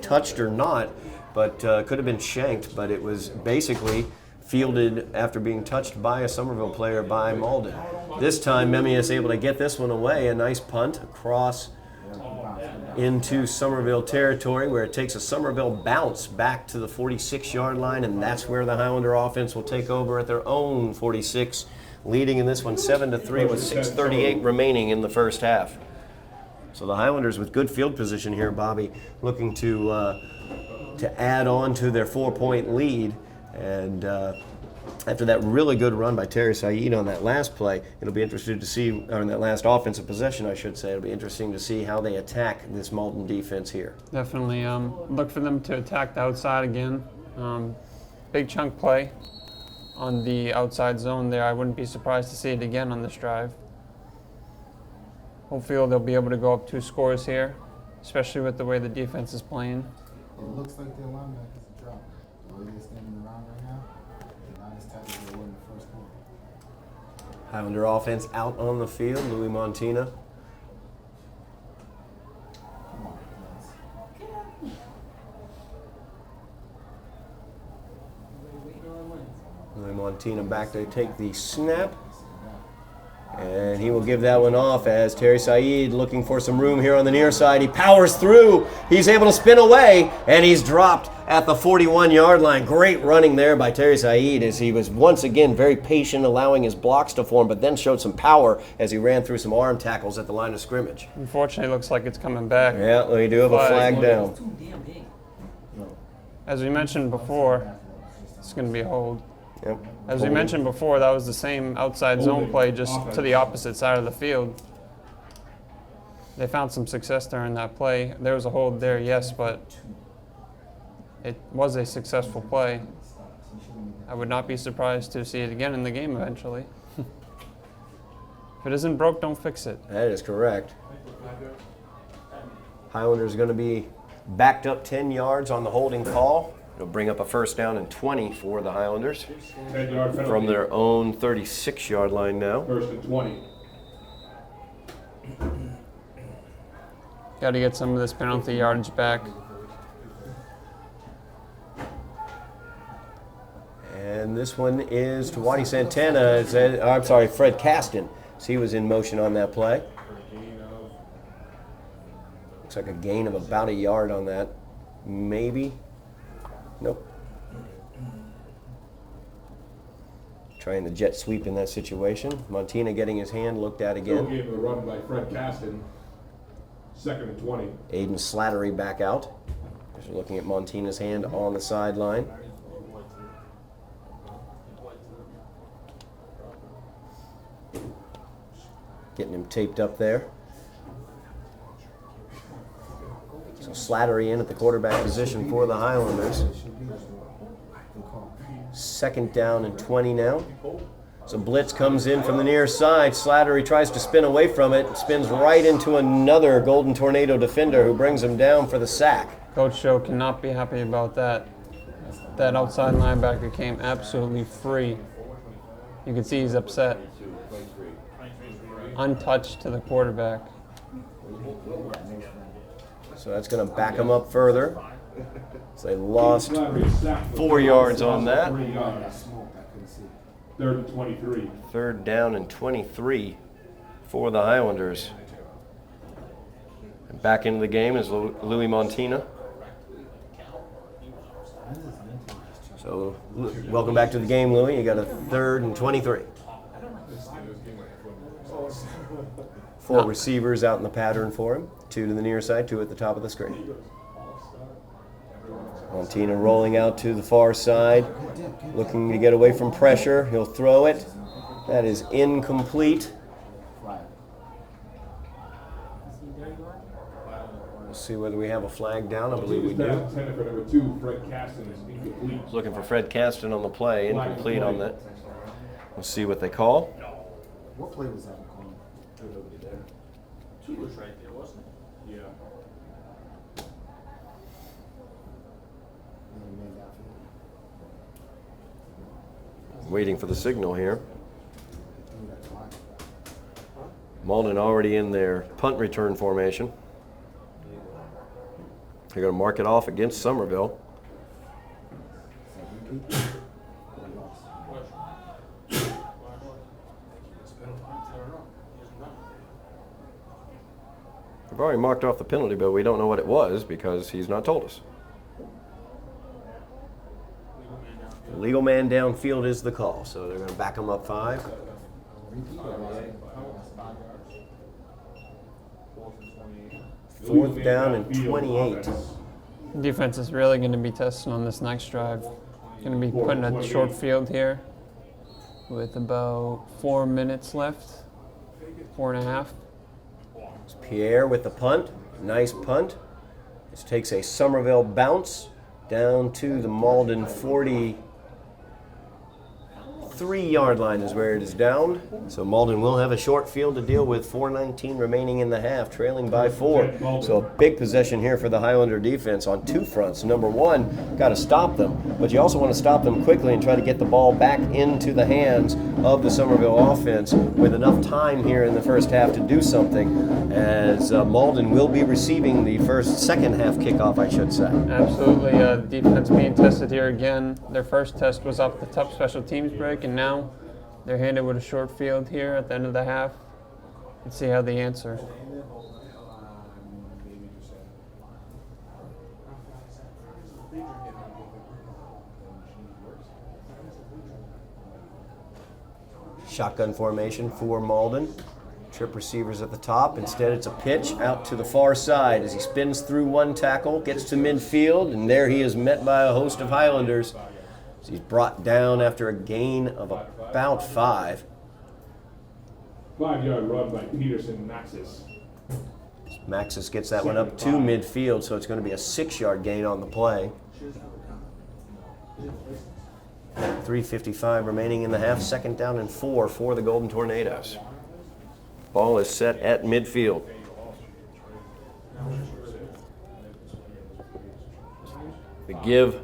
touched or not, but could have been shanked, but it was basically fielded after being touched by a Somerville player by Malden. This time Memmius able to get this one away. A nice punt across into Somerville territory where it takes a Somerville bounce back to the 46-yard line, and that's where the Highlander offense will take over at their own 46 leading in this one 7-3 with 6:38 remaining in the first half. So the Highlanders with good field position here, Bobby, looking to add on to their 4-point lead. And after that really good run by Terry Said on that last play, it'll be interesting to see, or in that last offensive possession, I should say, it'll be interesting to see how they attack this Malden defense here. Definitely look for them to attack the outside again. Big chunk play on the outside zone there. I wouldn't be surprised to see it again on this drive. Hopefully they'll be able to go up 2 scores here, especially with the way the defense is playing. It looks like their linebackers are dropped. The way they're standing around right now, they're not as tight as they were in the first quarter. Highlander offense out on the field, Louis Montina. Come on, guys. Louis Montina back to take the snap. And he will give that one off as Terry Said looking for some room here on the near side. He powers through. He's able to spin away, and he's dropped at the 41-yard line. Great running there by Terry Said as he was once again very patient, allowing his blocks to form, but then showed some power as he ran through some arm tackles at the line of scrimmage. Unfortunately, it looks like it's coming back. Yeah, we do have a flag down. Too damn big. As we mentioned before, it's going to be a hold. Yep. As we mentioned before, that was the same outside zone play, just to the opposite side of the field. They found some success during that play. There was a hold there, yes, but it was a successful play. I would not be surprised to see it again in the game eventually. If it isn't broke, don't fix it. That is correct. Highlanders going to be backed up 10 yards on the holding call. It'll bring up a first down and 20 for the Highlanders 10-yard penalty. from their own 36-yard line now. First and 20. Got to get some of this penalty yardage back. And this one is to Waddy Santana. I'm sorry, Fred Caston. So he was in motion on that play. Looks like a gain of about a yard on that. Maybe. Nope. Trying the jet sweep in that situation. Montina getting his hand looked at Still again. gave the run by Fred Caston. Second and 20. Aiden Slattery back out. Just looking at Montina's hand on the sideline. Getting him taped up there. So Slattery in at the quarterback position for the Highlanders. Second down and 20 now. So blitz comes in from the near side. Slattery tries to spin away from it. Spins right into another Golden Tornado defender who brings him down for the sack. Coach Joe cannot be happy about that. That outside linebacker came absolutely free. You can see he's upset. Untouched to the quarterback. So that's going to back him up further. So they lost Slattery sacked 4 yards on that. 3 yards. Third and 23. Third down and 23 for the Highlanders. And back into the game is Louis Montina. So welcome back to the game, Louis. You got a third and 23. 4 receivers out in the pattern for him. 2 to the near side, 2 at the top of the screen. Montina rolling out to the far side, looking to get away from pressure. He'll throw it. That is incomplete. We'll see whether we have a flag down. I believe we do. Intended for number 2, Fred Caston, is incomplete. Looking for Fred Caston on the play. Incomplete on that. We'll see what they call. What play was that? Two was right there, wasn't it? Yeah. Waiting for the signal here. Malden already in their punt return formation. They're going to mark it off against Somerville. We've already marked off the penalty, but we don't know what it was because he's not told us. Legal man downfield is the call, so they're going to back him up 5. Fourth down and 28. Defense is really going to be testing on this next drive. Going to be putting a short field here with about 4 minutes left, 4.5. It's Pierre with the punt. Nice punt. This takes a Somerville bounce down to the Malden 43-yard line is where it is down. So Malden will have a short field to deal with, 4:19 remaining in the half, trailing by 4. So a big possession here for the Highlander defense on two fronts. Number one, got to stop them, but you also want to stop them quickly and try to get the ball back into the hands of the Somerville offense with enough time here in the first half to do something, as Malden will be receiving the second half kickoff, I should say. Absolutely. Defense being tested here again. Their first test was off the tough special teams break, and now they're handed with a short field here at the end of the half. Let's see how they answer. Shotgun formation for Malden. Trip receivers at the top. Instead, it's a pitch out to the far side as he spins through one tackle, gets to midfield, and there he is met by a host of Highlanders. So he's brought down after a gain of about 5. 5-yard run by Peterson Maxis. Maxis gets that one up to midfield, so it's going to be a 6-yard gain on the play. 3:55 remaining in the half, second down and 4 for the Golden Tornadoes. Ball is set at midfield. The give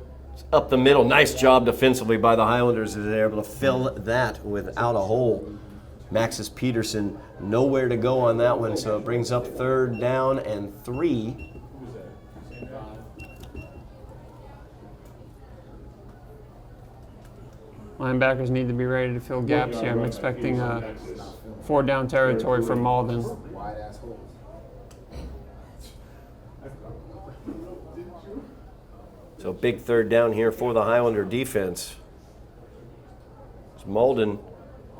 up the middle. Nice job defensively by the Highlanders as they're able to fill that without a hole. Maxis Peterson nowhere to go on that one, so it brings up third down and 3. Linebackers need to be ready to fill gaps here. I'm expecting 4-down territory for Malden. Wide ass holes. So big third down here for the Highlander defense. It's Malden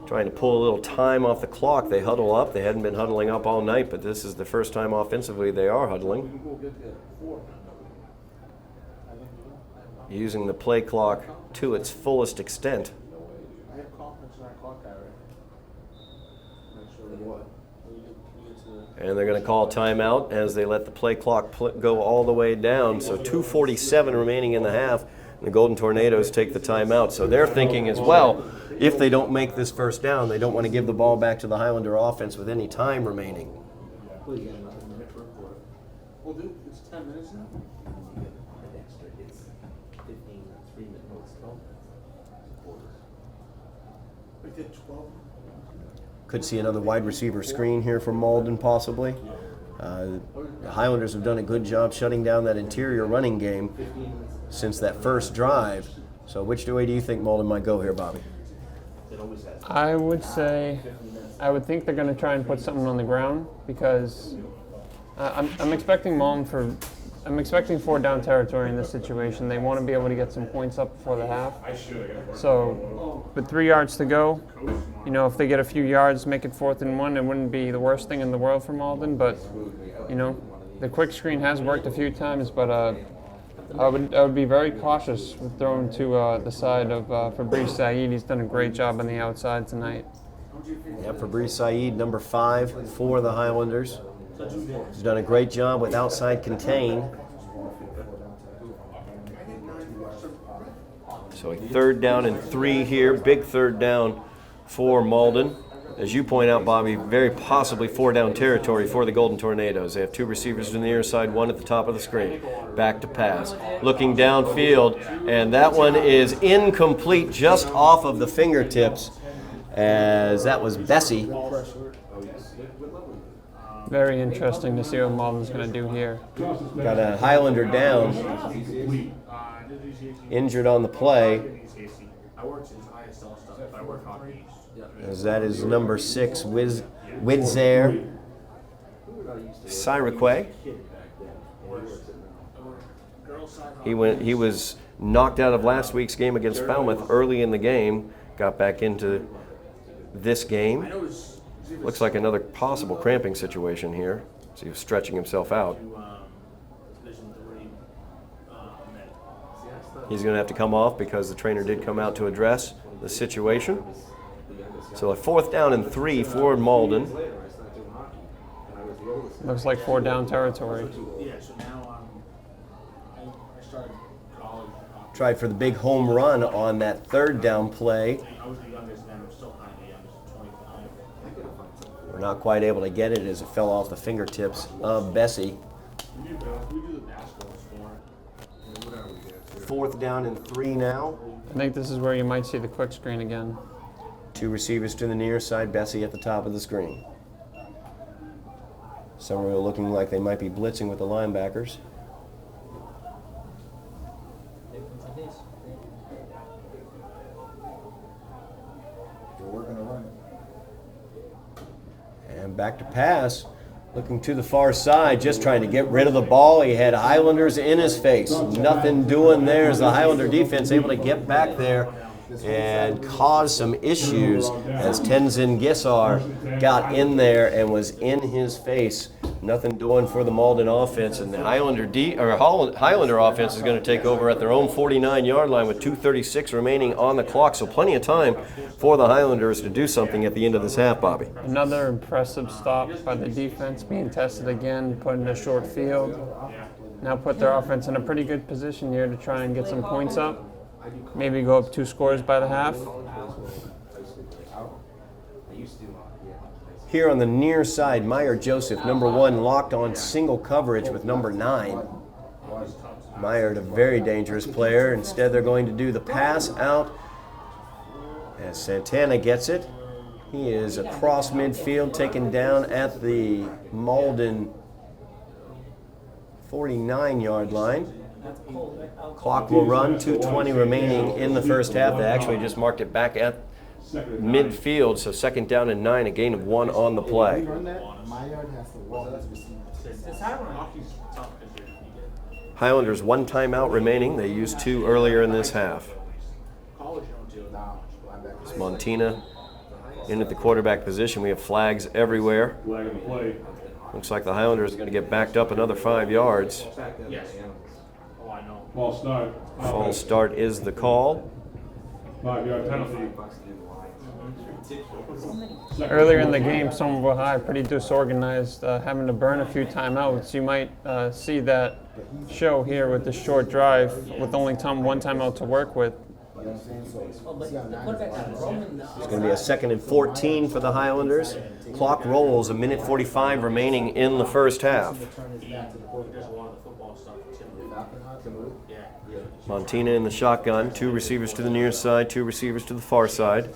trying to pull a little time off the clock. They huddle up. They hadn't been huddling up all night, but this is the first time offensively they are huddling. Using the play clock to its fullest extent. I have confidence in that clock guy, right? Make sure that what? And they're going to call timeout as they let the play clock go all the way down. So 2:47 remaining in the half. And the Golden Tornadoes take the timeout. So they're thinking as well, if they don't make this first down, they don't want to give the ball back to the Highlander offense with any time remaining. Well, dude, it's 10 minutes now. We did 12. Could see another wide receiver screen here for Malden possibly. The Highlanders have done a good job shutting down that interior running game since that first drive. So which way do you think Malden might go here, Bobby? I would think they're going to try and put something on the ground because I'm expecting Malden I'm expecting 4-down territory in this situation. They want to be able to get some points up before the half. So with 3 yards to go, if they get a few yards, make it 4th and 1, it wouldn't be the worst thing in the world for Malden. But, the quick screen has worked a few times, but I would be very cautious with throwing to the side of Fabrice Saeed. He's done a great job on the outside tonight. Yeah, Fabrice Saeed, number 5 for the Highlanders. He's done a great job with outside contain. So a 3rd down and 3 here. Big 3rd down for Malden. As you point out, Bobby, very possibly 4-down territory for the Golden Tornadoes. They have 2 receivers to the near side, 1 at the top of the screen. Back to pass. Looking downfield, and that one is incomplete, just off of the fingertips, as that was Bessie. Very interesting to see what Malden's going to do here. Got a Highlander down, injured on the play, as that is number 6, Widzair Syraqua. He was knocked out of last week's game against Falmouth early in the game, got back into this game. Looks like another possible cramping situation here. So he was stretching himself out. He's going to have to come off because the trainer did come out to address the situation. So a 4th down and 3 for Malden. Looks like 4 down territory. Tried for the big home run on that 3rd down play. We're not quite able to get it as it fell off the fingertips of Bessie. 4th down and 3 now. I think this is where you might see the quick screen again. 2 receivers to the near side, Bessie at the top of the screen. Somerville looking like they might be blitzing with the linebackers. We're going to run it. And back to pass. Looking to the far side, just trying to get rid of the ball. He had Highlanders in his face. Nothing doing there as the Highlander defense able to get back there and cause some issues as Tenzin Gissar got in there and was in his face. Nothing doing for the Malden offense, and the Highlander offense is going to take over at their own 49-yard line with 2:36 remaining on the clock. So plenty of time for the Highlanders to do something at the end of this half, Bobby. Another impressive stop by the defense, being tested again, put in a short field. Now put their offense in a pretty good position here to try and get some points up. Maybe go up 2 scores by the half. Here on the near side, Meyer Joseph, number 1, locked on single coverage with number 9. Meyer, a very dangerous player. Instead, they're going to do the pass out as Santana gets it. He is across midfield, taken down at the Malden 49-yard line. Clock will run, 2:20 remaining in the first half. They actually just marked it back at midfield, so 2nd down and 9, a gain of 1 on the play. Highlanders 1 timeout remaining. They used 2 earlier in this half. It's Montina in at the quarterback position. We have flags everywhere. Looks like the Highlanders are going to get backed up another 5 yards. False start. False start is the call. 5-yard penalty. Earlier in the game, Somerville High pretty disorganized, having to burn a few timeouts. You might see that show here with the short drive with only 1 timeout to work with. It's going to be a 2nd and 14 for the Highlanders. Clock rolls, 1:45 remaining in the first half. Montina in the shotgun, 2 receivers to the near side, 2 receivers to the far side.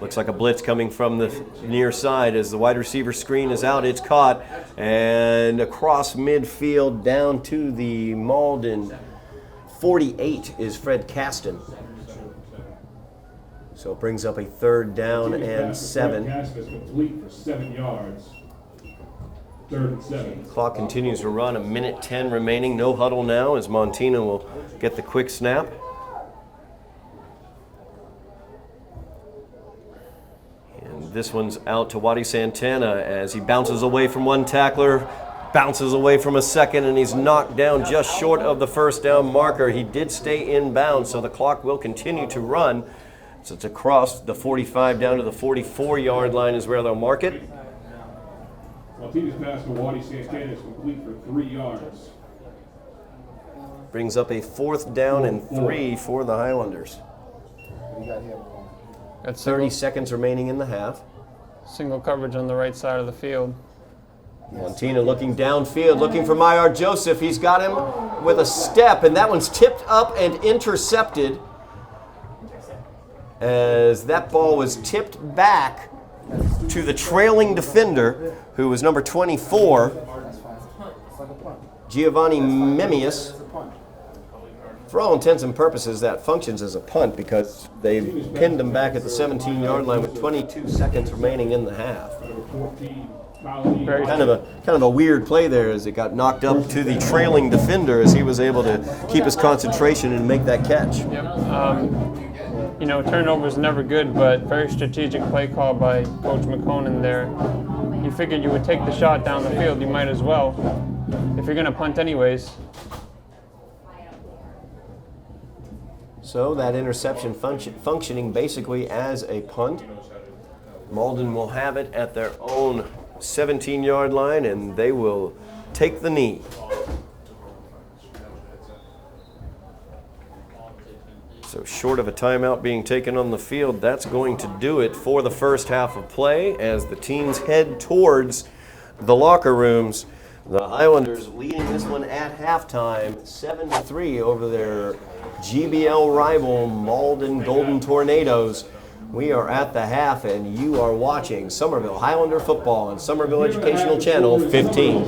Looks like a blitz coming from the near side as the wide receiver screen is out. It's caught, and across midfield down to the Malden 48 is Fred Caston. So it brings up a 3rd down and 7. Caston is complete for 7 yards. 3rd and 7. Clock continues to run, 1:10 remaining. No huddle now as Montina will get the quick snap. And this one's out to Waddy Santana as he bounces away from 1 tackler, bounces away from a 2nd, and he's knocked down just short of the 1st down marker. He did stay inbound, so the clock will continue to run. So it's across the 45 down to the 44-yard line is where they'll mark it. Martinez pass to Waddy Santana is complete for 3 yards. Brings up a 4th down and 3 for the Highlanders. That's 30 seconds remaining in the half. single coverage on the right side of the field. Montina looking downfield, looking for Meyer Joseph. He's got him with a step, and that one's tipped up and intercepted as that ball was tipped back to the trailing defender, who was number 24, Giovanni Memmius. For all intents and purposes, that functions as a punt because they've pinned him back at the 17-yard line with 22 seconds remaining in the half. Kind of a weird play there as it got knocked up to the trailing defender as he was able to keep his concentration and make that catch. Yep. you know, turnovers never good, but very strategic play call by Coach McConan there. You figured you would take the shot down the field, you might as well, if you're going to punt anyways. So that interception functioning basically as a punt. Malden will have it at their own 17-yard line, and they will take the knee. So short of a timeout being taken on the field, that's going to do it for the first half of play as the teams head towards the locker rooms. The Highlanders leading this one at halftime, 7-3 over their GBL rival Malden Golden Tornadoes. We are at the half, and you are watching Somerville Highlander football on Somerville Educational Channel 15.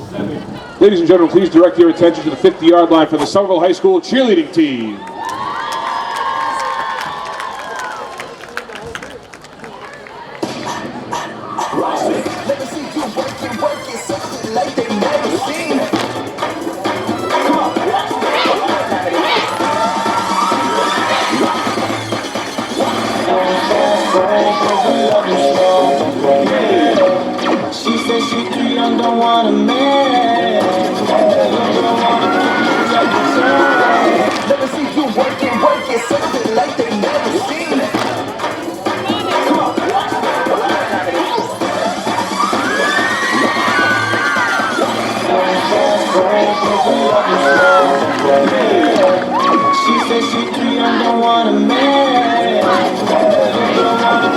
Ladies and gentlemen, please direct your attention to the 50-yard line for the Somerville High School cheerleading team. She said she too young, don't want a man. Let me see you work it, something like they never seen. Come on. She said she too young, don't want a man. Don't want a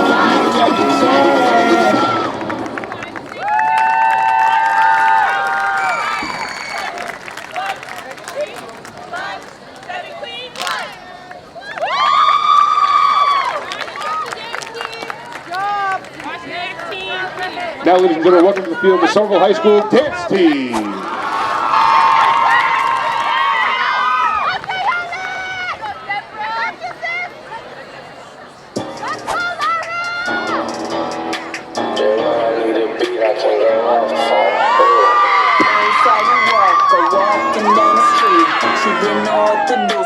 Now, ladies and gentlemen, welcome to the field, the Somerville High School dance team.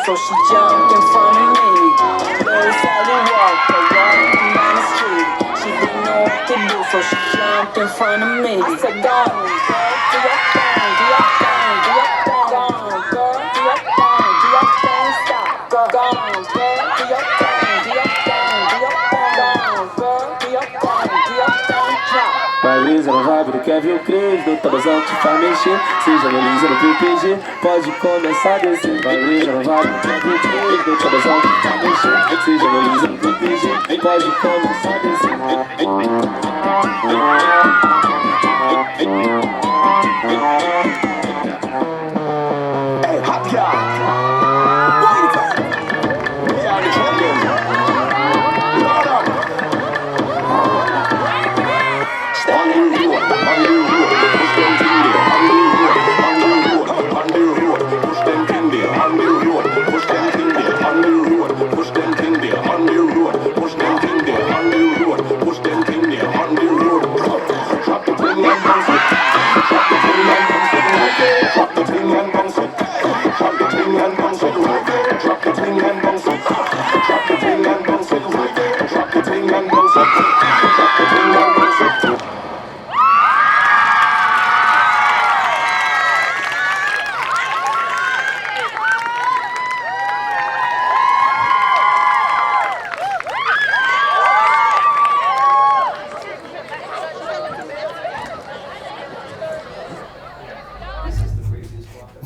So she jumped in front of me. Very silent walker, walking down the street. She didn't know what to do, so she jumped in front of me. I said, go on, girl, do your thing, do your thing, do your thing. Go on, girl, do your thing, do your thing, stop. Go on, girl, do your thing, do your thing, do your thing. Go on, girl, do your thing, do your thing, drop. Vai brisa na vibe do Kevin Cres, do tabazão te faz mexer. Seja no Lisa no PPG, pode começar a descer. Vai brisa na vibe do Kevin Cres, do tabazão te faz mexer. Seja no Lisa no PPG, pode começar a descer. Hey, hop y'all. We are the champions. Load up. On the road, push them in there. On the road, push them in there. On the road, push them in there. On the road, push them in there. On the road, push them in there. On the road, push them in there. On the road, drop the thing and bounce it. Drop the thing and bounce it. Drop the thing and bounce it. Drop the thing and bounce it. Drop the thing and bounce it. Drop the thing and bounce it. Drop the thing and bounce it. Drop the thing and bounce it.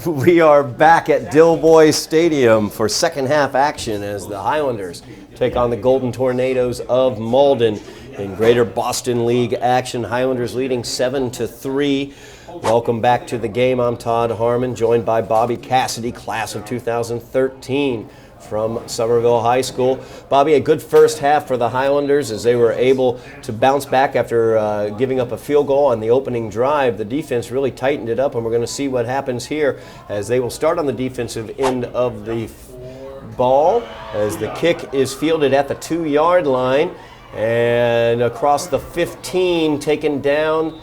We are back at Dilboy Stadium for second half action as the Highlanders take on the Golden Tornadoes of Malden in Greater Boston League action. Highlanders leading 7-3. Welcome back to the game. I'm Todd Harmon, joined by Bobby Cassidy, class of 2013 from Somerville High School. Bobby, a good first half for the Highlanders as they were able to bounce back after giving up a field goal on the opening drive. The defense really tightened it up, and we're going to see what happens here as they will start on the defensive end of the ball as the kick is fielded at the 2-yard line and across the 15, taken down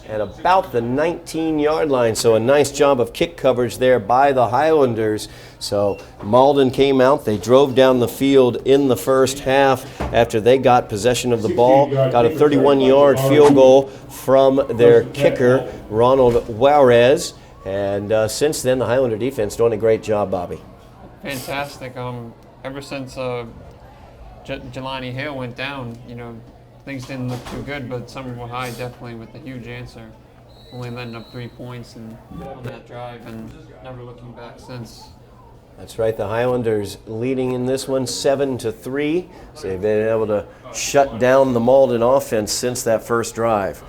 at about the 19-yard line. So a nice job of kick coverage there by the Highlanders. So Malden came out. They drove down the field in the first half after they got possession of the ball. Got a 31-yard field goal from their kicker, Ronald Juarez. And since then, the Highlander defense doing a great job, Bobby. Fantastic. Ever since Jelani Hale went down, things didn't look too good, but Somerville High definitely with a huge answer, only letting up 3 points on that drive and never looking back since. That's right, the Highlanders leading in this one 7-3. So they've been able to shut down the Malden offense since that first drive.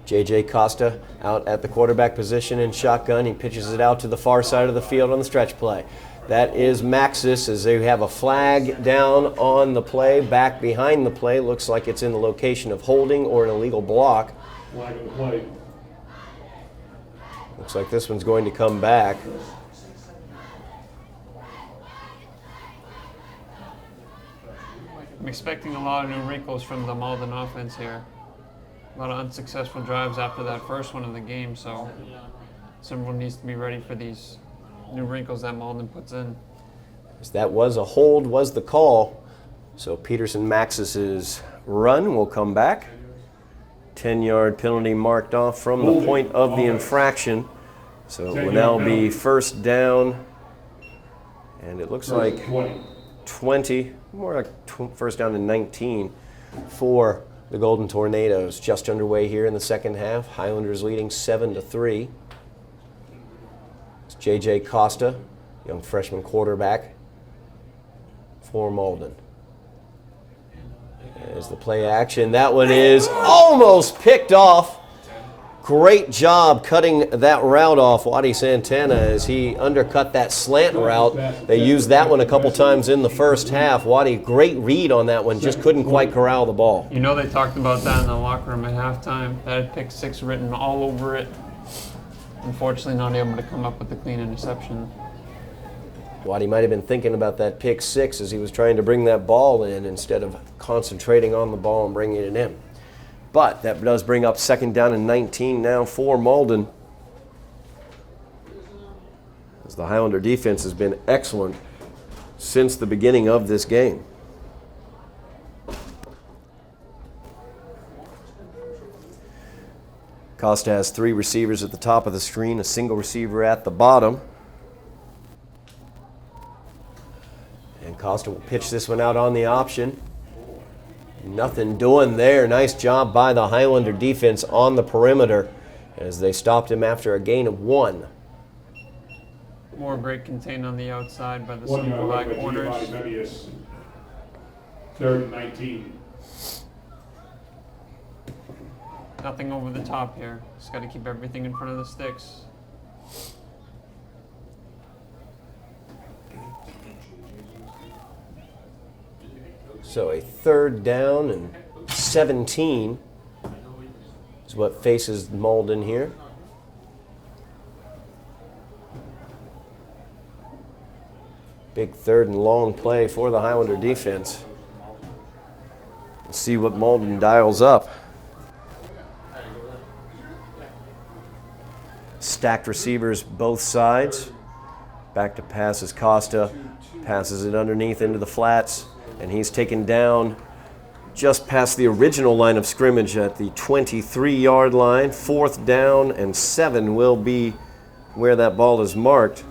J.J. Costa out at the quarterback position in shotgun. He pitches it out to the far side of the field on the stretch play. That is Maxis as they have a flag down on the play, back behind the play. Looks like it's in the location of holding or an illegal block. Flag on the play. Looks like this one's going to come back. I'm expecting a lot of new wrinkles from the Malden offense here. A lot of unsuccessful drives after that first one of the game, so someone needs to be ready for these new wrinkles that Malden puts in. That was a hold, was the call. So Peterson Maxis's run will come back. 10-yard penalty marked off from the point of the infraction. So it will now be first down. And it looks like 20, more like first down to 19 for the Golden Tornadoes. Just underway here in the second half. Highlanders leading 7-3. It's J.J. Costa, young freshman quarterback for Malden. There's the play action. That one is almost picked off. Great job cutting that route off, Waddy Santana, as he undercut that slant route. They used that one a couple times in the first half. Waddy, great read on that one, just couldn't quite corral the ball. They talked about that in the locker room at halftime. That had pick 6 written all over it. Unfortunately, not able to come up with a clean interception. Waddy might have been thinking about that pick 6 as he was trying to bring that ball in instead of concentrating on the ball and bringing it in. But that does bring up second down and 19 now for Malden. As the Highlander defense has been excellent since the beginning of this game. Costa has 3 receivers at the top of the screen, a single receiver at the bottom. And Costa will pitch this one out on the option. Nothing doing there. Nice job by the Highlander defense on the perimeter as they stopped him after a gain of 1. More great contained on the outside by the 1 Somerville yard High by corners. Mebius. 3rd and 19. Nothing over the top here. Just got to keep everything in front of the sticks. So a 3rd down and 17 is what faces Malden here. Big 3rd and long play for the Highlander defense. Let's see what Malden dials up. Stacked receivers both sides. Back to pass is Costa. Passes it underneath into the flats. And he's taken down just past the original line of scrimmage at the 23-yard line. 4th down and 7 will be where that ball is marked.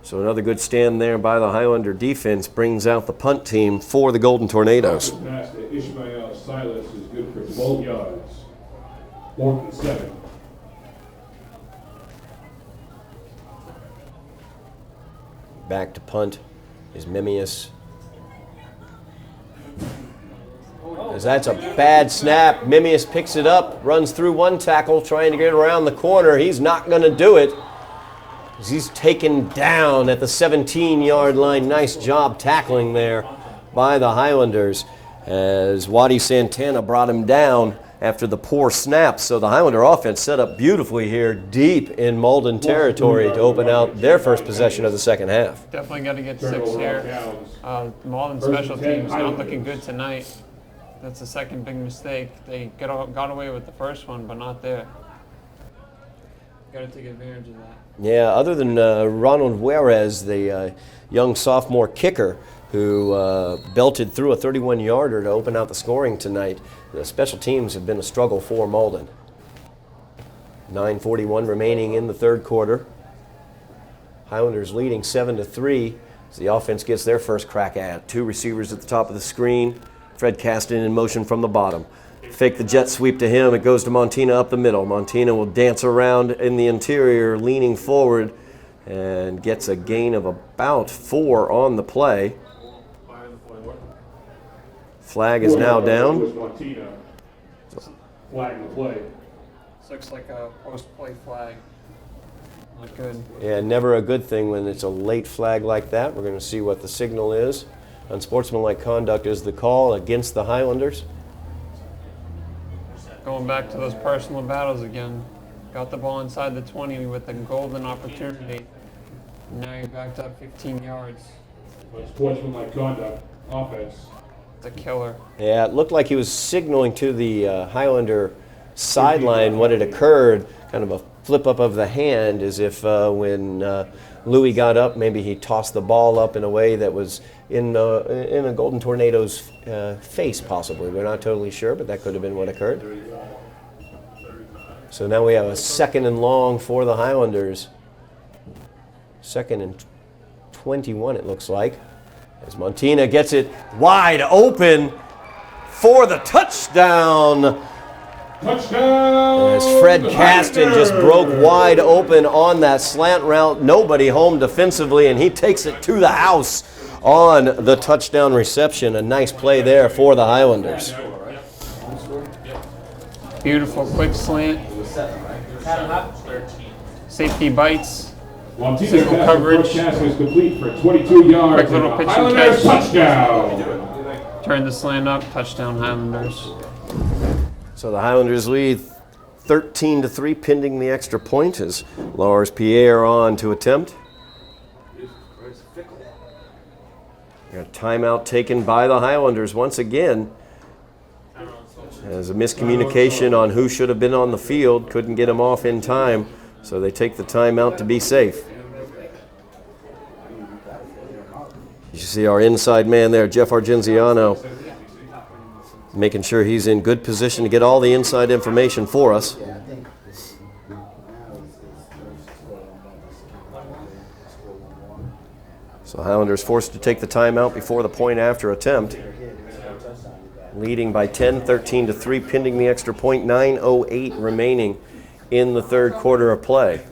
So another good stand there by the Highlander defense brings out the punt team for the Golden Tornadoes. Pass to Ishmael Silas is good for 12 yards. 4th and 7. Back to punt is Mimius. As that's a bad snap. Mimius picks it up, runs through one tackle, trying to get around the corner. He's not going to do it. He's taken down at the 17-yard line. Nice job tackling there by the Highlanders as Waddy Santana brought him down after the poor snap. So the Highlander offense set up beautifully here deep in Malden territory to open out their first possession of the second half. Definitely got to get 6 here. Malden special teams not looking good tonight. That's the second big mistake. They got away with the first one, but not there. Got to take advantage of that. Yeah, other than Ronald Juarez, the young sophomore kicker who belted through a 31-yarder to open out the scoring tonight, the special teams have been a struggle for Malden. 9:41 remaining in the third quarter. Highlanders leading 7-3 as the offense gets their first crack at. Two receivers at the top of the screen. Fred Caston in motion from the bottom. Fake the jet sweep to him. It goes to Montina up the middle. Montina will dance around in the interior, leaning forward, and gets a gain of about 4 on the play. Flag is now down. Montina. Flag the play. This looks like a post-play flag. Not good. Yeah, never a good thing when it's a late flag like that. We're going to see what the signal is. Unsportsmanlike conduct is the call against the Highlanders. Going back to those personal battles again. Got the ball inside the 20 with a golden opportunity. Now you're backed up 15 yards. But sportsmanlike conduct, offense. It's a killer. Yeah, it looked like he was signaling to the Highlander sideline what had occurred, kind of a flip up of the hand, as if when Louis got up, maybe he tossed the ball up in a way that was in a Golden Tornado's face, possibly. We're not totally sure, but that could have been what occurred. So now we have a 2nd and long for the Highlanders. 2nd and 21, it looks like, as Montina gets it wide open for the touchdown. Touchdown! As Fred Caston just broke wide open on that slant route. Nobody home defensively, and he takes it to the house on the touchdown reception. A nice play there for the Highlanders. Beautiful quick slant. Safety bites. Single coverage. Pass is complete for 22 yards. Quick little pitch and Highlanders catch. touchdown. Turn the slant up. Touchdown Highlanders. So the Highlanders lead 13-3 pending the extra point as Lars Pierre on to attempt. A timeout taken by the Highlanders once again. As a miscommunication on who should have been on the field, couldn't get him off in time, so they take the timeout to be safe. You see our inside man there, Jeff Argenziano, making sure he's in good position to get all the inside information for us. So Highlanders forced to take the timeout before the point after attempt. Leading by 10, 13-3, pending the extra point, 9:08 remaining in the third quarter of play.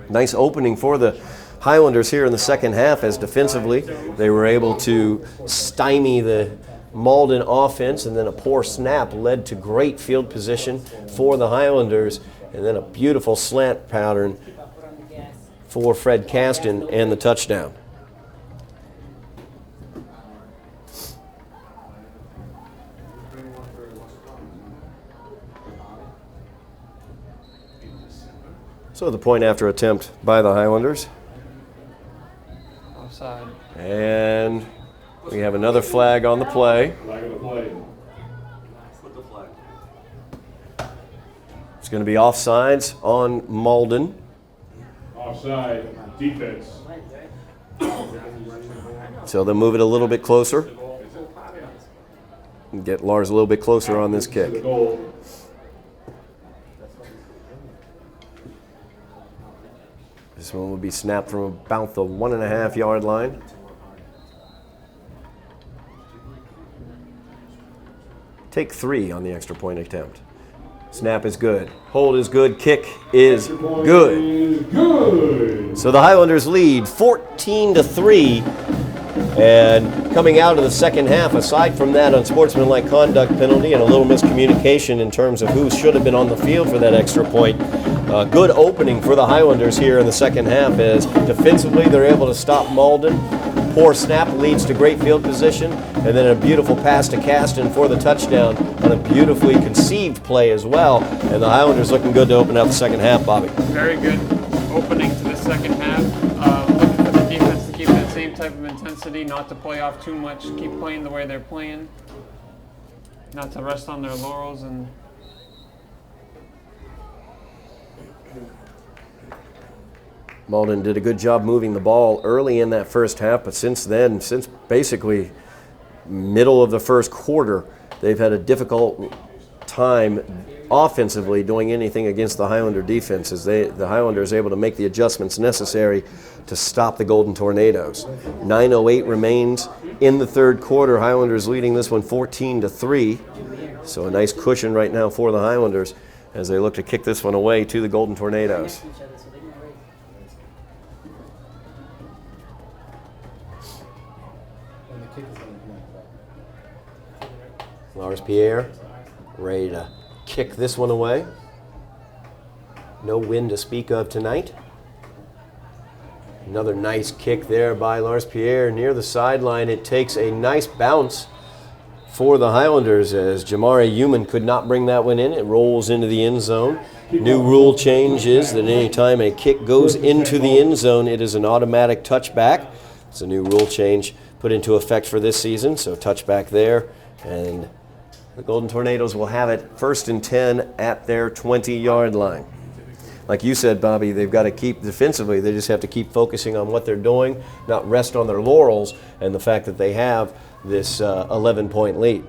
Nice opening for the Highlanders here in the second half, as defensively they were able to stymie the Malden offense, and then a poor snap led to great field position for the Highlanders, and then a beautiful slant pattern for Fred Caston and the touchdown. So the point after attempt by the Highlanders. Offside. And we have another flag on the play. Flag of the play. It's going to be offsides on Malden. Offside. Defense. So they'll move it a little bit closer. And get Lars a little bit closer on this The kick. goal. This one will be snapped from about the 1.5 yard line. Take 3 on the extra point attempt. Snap is good. Hold is good. Kick is good. Good. So the Highlanders lead 14-3. And coming out of the second half, aside from that unsportsmanlike conduct penalty and a little miscommunication in terms of who should have been on the field for that extra point, good opening for the Highlanders here in the second half, as defensively they're able to stop Malden. Poor snap leads to great field position, and then a beautiful pass to Caston for the touchdown on a beautifully conceived play as well. And the Highlanders looking good to open up the second half, Bobby. Very good opening to the second half. Looking for the defense to keep that same type of intensity, not to play off too much, keep playing the way they're playing. not to rest on their laurels and Malden did a good job moving the ball early in that first half, but since then, since basically middle of the first quarter, they've had a difficult time offensively doing anything against the Highlander defense, as the Highlanders able to make the adjustments necessary to stop the Golden Tornadoes. 9:08 remains in the third quarter. Highlanders leading this one 14-3. So a nice cushion right now for the Highlanders as they look to kick this one away to the Golden Tornadoes. Lars Pierre ready to kick this one away. No wind to speak of tonight. Another nice kick there by Lars Pierre near the sideline. It takes a nice bounce for the Highlanders as Jamari Human could not bring that one in. It rolls into the end zone. New rule change is that anytime a kick goes into the end zone, it is an automatic touchback. It's a new rule change put into effect for this season, so touchback there. And the Golden Tornadoes will have it 1st and 10 at their 20-yard line. Like you said, Bobby, they've got to keep defensively. They just have to keep focusing on what they're doing, not rest on their laurels, and the fact that they have this 11-point lead.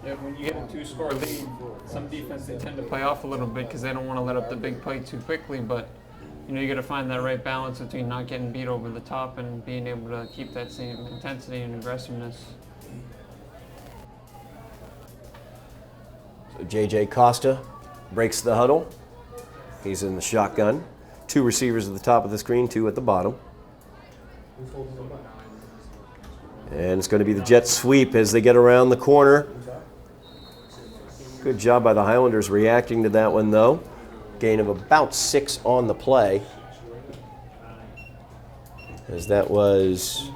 Yeah, when you get a 2-score lead, some defense they tend to play off a little bit because they don't want to let up the big play too quickly. But you got to find that right balance between not getting beat over the top and being able to keep that same intensity and aggressiveness. So J.J. Costa breaks the huddle. He's in the shotgun. 2 receivers at the top of the screen, 2 at the bottom. And it's going to be the jet sweep as they get around the corner. Good job by the Highlanders reacting to that one, though. Gain of about 6 on the play. As that was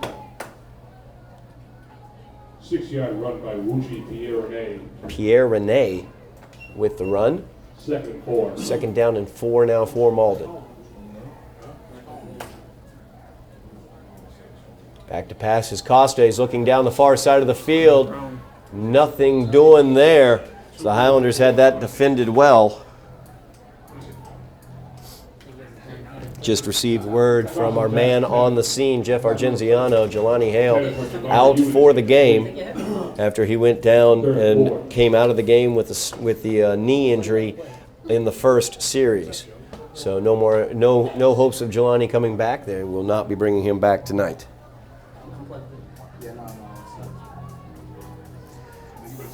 6-yard run by Wuji Pierre-Rene. Pierre-Rene with the run. 2nd and 4. 2nd down and 4 now for Malden. Back to pass is Costa. He's looking down the far side of the field. Nothing doing there. So the Highlanders had that defended well. Just received word from our man on the scene, Jeff Argenziano, Jelani Hale, out for the game after he went down and came out of the game with the knee injury in the first series. So no hopes of Jelani coming back. They will not be bringing him back tonight.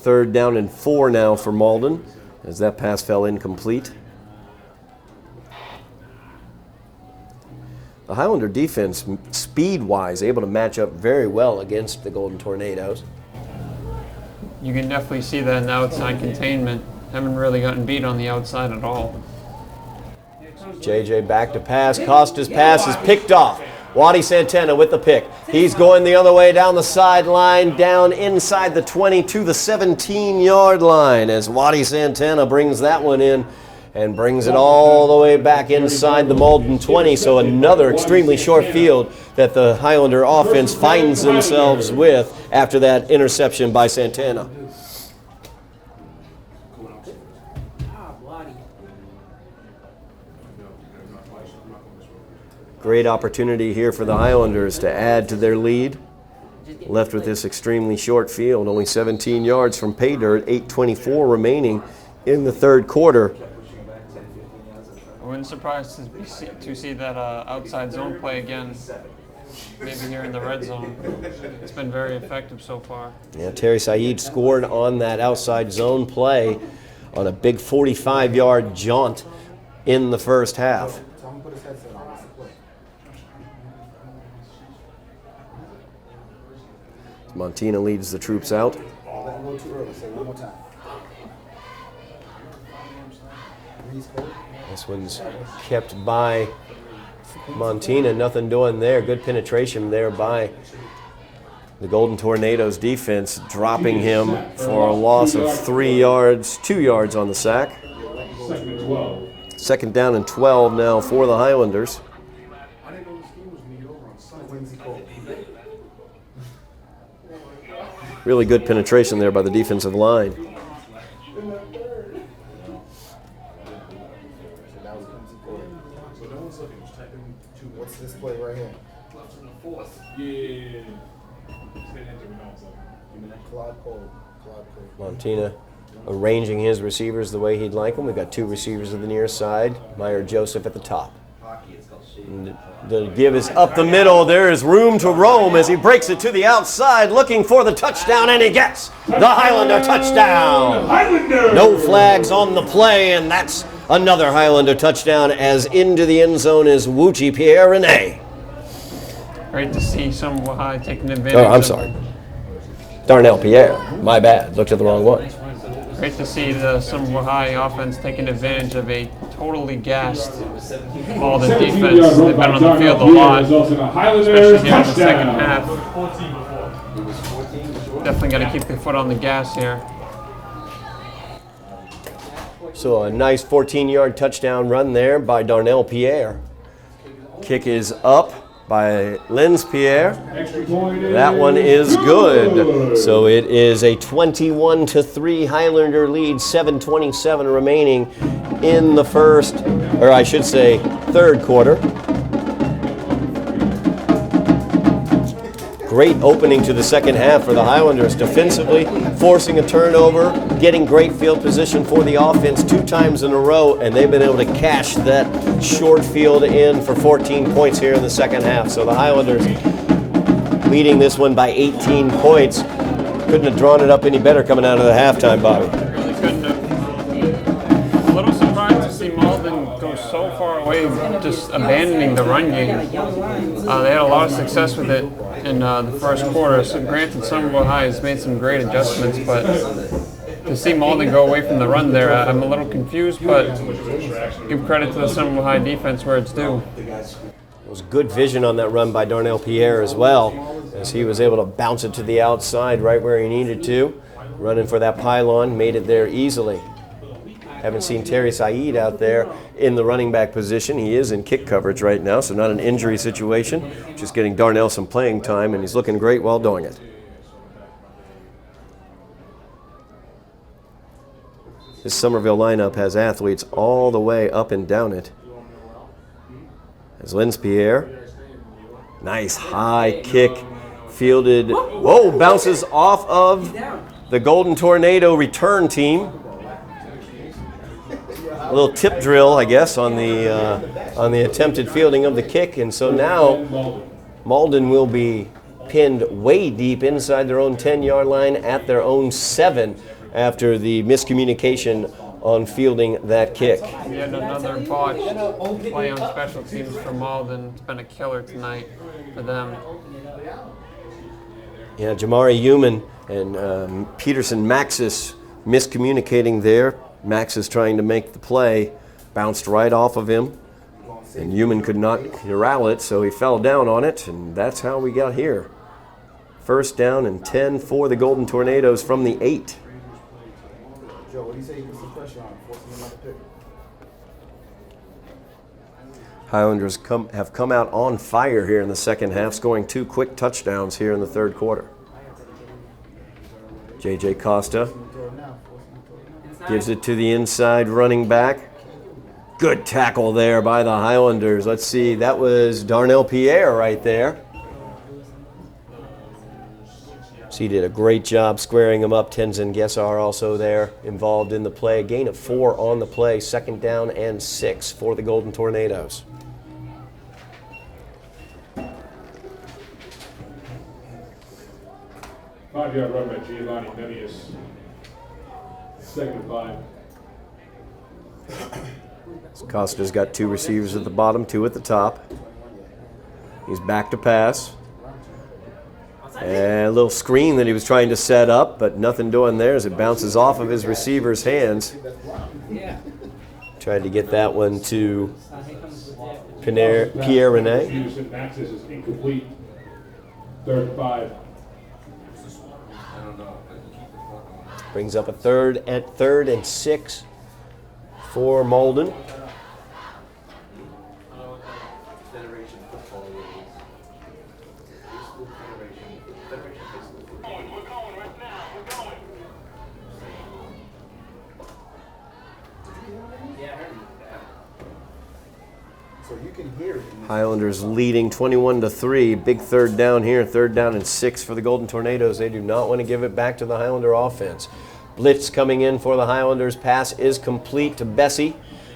3rd down and 4 now for Malden as that pass fell incomplete. The Highlander defense, speed-wise, able to match up very well against the Golden Tornadoes. You can definitely see that in the outside containment. Haven't really gotten beat on the outside at all. JJ back to pass. Costa's pass is picked off. Waddy Santana with the pick. He's going the other way down the sideline, down inside the 20 to the 17-yard line as Waddy Santana brings that one in and brings it all the way back inside the Malden 20. So another extremely short field that the Highlander offense finds themselves with after that interception by Santana. Great opportunity here for the Highlanders to add to their lead. Left with this extremely short field, only 17 yards from pay dirt, 8:24 remaining in the third quarter. I wouldn't surprised to see that outside zone play again, maybe here in the red zone. It's been very effective so far. Yeah, Terry Saeed scored on that outside zone play on a big 45-yard jaunt in the first half. Montina leads the troops out. This one's kept by Montina. Nothing doing there. Good penetration there by the Golden Tornadoes defense, dropping him for a loss of 3 yards, 2 yards on the sack. 2nd and 12. 2nd down and 12 now for the Highlanders. Really good penetration there by the defensive line. empty quarter. So no one's looking, just type in 2 minutes. What's this play right here? Yeah. Just hit enter when no one's looking. Claude Cole. Montina arranging his receivers the way he'd like them. We've got 2 receivers at the near side. Meyer Joseph at the top. And the give is up the middle. There is room to roam as he breaks it to the outside, looking for the touchdown, and he gets the Highlander touchdown. No flags on the play, and that's another Highlander touchdown as into the end zone is Wuchi Pierre-Rene. Great to see Somerville High taking advantage. Oh, I'm sorry. Darnell Pierre. My bad. Looked at the wrong one. Great to see the Somerville High offense taking advantage of a totally gassed Malden defense. They've been on the field a lot, especially here in the second half. Definitely got to keep their foot on the gas here. So a nice 14-yard touchdown run there by Darnell Pierre. Kick is up by Lenz Pierre. That one is good. So it is a 21-3 Highlander lead, 7:27 remaining in the first, or I should say, third quarter. Great opening to the second half for the Highlanders defensively, forcing a turnover, getting great field position for the offense 2 times in a row, and they've been able to cash that short field in for 14 points here in the second half. So the Highlanders leading this one by 18 points. Couldn't have drawn it up any better coming out of the halftime, Bobby. Really couldn't have. A little surprised to see Malden go so far away, just abandoning the run game. They had a lot of success with it in the first quarter. So granted, Somerville High has made some great adjustments, but to see Malden go away from the run there, I'm a little confused, but give credit to the Somerville High defense where it's due. It was good vision on that run by Darnell Pierre as well, as he was able to bounce it to the outside right where he needed to. Running for that pylon, made it there easily. Haven't seen Terry Saeed out there in the running back position. He is in kick coverage right now, so not an injury situation. Just getting Darnell some playing time, and he's looking great while doing it. This Somerville lineup has athletes all the way up and down it. As Lenz Pierre, nice high kick, fielded, whoa, bounces off of the Golden Tornado return team. A little tip drill, I guess, on the attempted fielding of the kick, and so now Malden will be pinned way deep inside their own 10-yard line at their own 7 after the miscommunication on fielding that kick. Yet another botched play on special teams for Malden. It's been a killer tonight for them. Yeah, Jamari Human and Peterson Maxis miscommunicating there. Max is trying to make the play, bounced right off of him, and Human could not corral it, so he fell down on it, and that's how we got here. First down and 10 for the Golden Tornadoes from the 8. Joe, what do you say you put some pressure on, forcing them out to pick? Highlanders have come out on fire here in the second half, scoring 2 quick touchdowns here in the third quarter. J.J. Costa gives it to the inside running back. Good tackle there by the Highlanders. Let's see, that was Darnell Pierre right there. So he did a great job squaring him up. Tenzin Gesar also there involved in the play. A gain of 4 on the play, 2nd down and 6 for the Golden Tornadoes. Five-yard run by Giovanni Nevius. 2nd and 5. Costa's got 2 receivers at the bottom, 2 at the top. He's back to pass. And a little screen that he was trying to set up, but nothing doing there as it bounces off of his receiver's hands. Tried to get that one to Pierre-Rene. Peterson Maxis is incomplete. 3rd and 5. Brings up a 3rd and 6 for Malden. So you can hear it. Highlanders leading 21-3. Big third down here. 3rd down and 6 for the Golden Tornadoes. They do not want to give it back to the Highlander offense. Blitz coming in for the Highlanders. Pass is complete to Bessie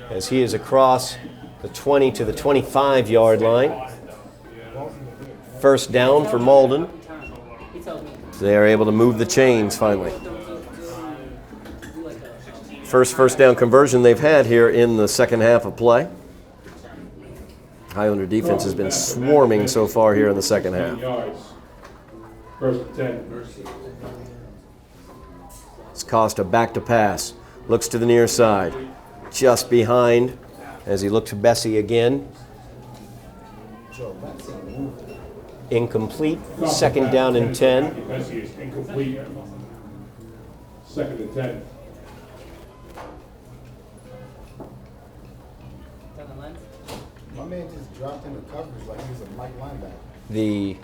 as he is across the 20 to the 25-yard line. 1st down for Malden. They are able to move the chains finally. First down conversion they've had here in the second half of play. Highlander defense has been swarming so far here in the second half. 1st and 10. It's Costa back to pass. Looks to the near side. Just behind as he looks to Bessie again. Incomplete. 2nd down and 10. Bessie is incomplete. 2nd and 10. My man just dropped into coverage like he was a Mike linebacker. The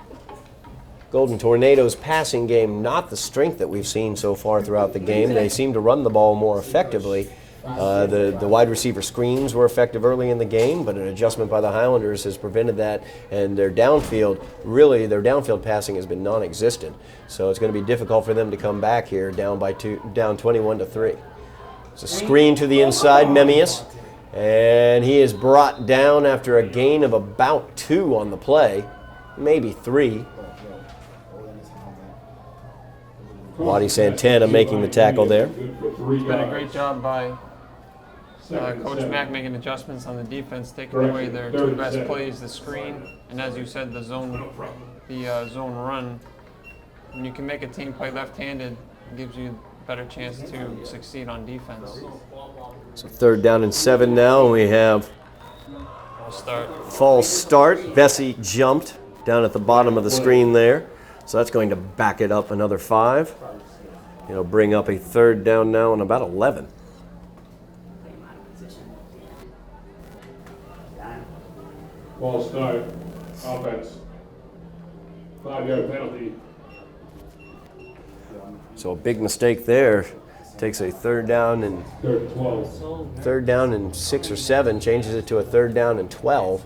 Golden Tornadoes passing game, not the strength that we've seen so far throughout the game. They seem to run the ball more effectively. The wide receiver screens were effective early in the game, but an adjustment by the Highlanders has prevented that, and their downfield passing has been non-existent. So it's going to be difficult for them to come back here down 21-3. It's a screen to the inside, Memmius, and he is brought down after a gain of about 2 on the play, maybe 3. Wadi Santana making the tackle there. It's been a great job by Coach Mack making adjustments on the defense, taking away their 2 best plays, the screen, and as you said, the zone run. When you can make a team play left-handed, it gives you a better chance to succeed on defense. So 3rd down and 7 now, and we have false start. Bessie jumped down at the bottom of the screen there. So that's going to back it up another 5. It'll bring up a 3rd down now and about 11. Ball start. Offense. 5-yard penalty. So a big mistake there. Takes a 3rd down and 3rd and 12. 6 or 7, changes it to a 3rd down and 12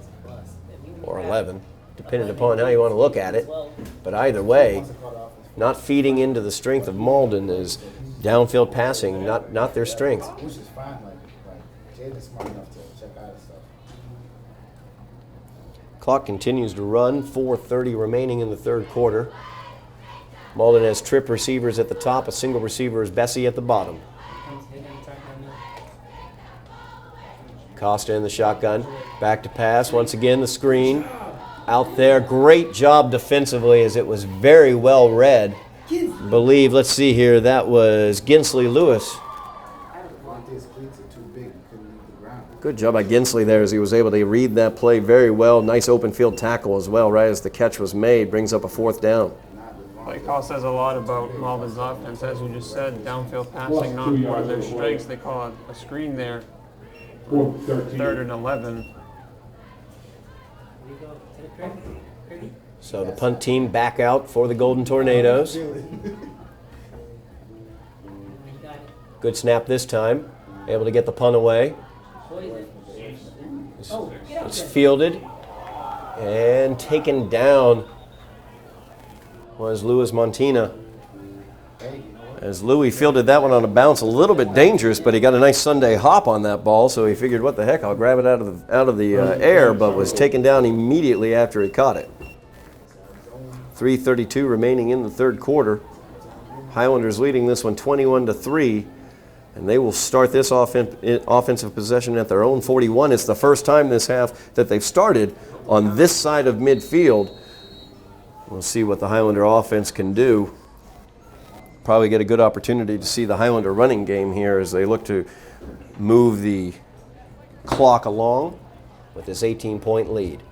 or 11. Depending upon how you want to look at it. But either way, not feeding into the strength of Malden is downfield passing, not their strength. Which is fine, like Jaden's smart enough to check out and stuff. Clock continues to run, 4:30 remaining in the 3rd quarter. Malden has trip receivers at the top, a single receiver is Bessie at the bottom. Costa in the shotgun, back to pass, once again the screen. Out there, great job defensively as it was very well read. Believe, let's see here, that was Ginsley Lewis. Good job by Ginsley there as he was able to read that play very well. Nice open field tackle as well, right as the catch was made. Brings up a 4th down. Play call says a lot about Malden's offense. As you just said, downfield passing, not one of their strengths. They call it a screen there. 3rd and 11. So the punt team back out for the Golden Tornadoes. Good snap this time. Able to get the punt away. It's fielded and taken down was Louis Montina. As Louis fielded that one on a bounce, a little bit dangerous, but he got a nice Sunday hop on that ball, so he figured, what the heck, I'll grab it out of the air, but was taken down immediately after he caught it. 3:32 remaining in the 3rd quarter. Highlanders leading this one 21-3, and they will start this offensive possession at their own 41. It's the first time this half that they've started on this side of midfield. We'll see what the Highlander offense can do. Probably get a good opportunity to see the Highlander running game here as they look to move the clock along with this 18-point lead.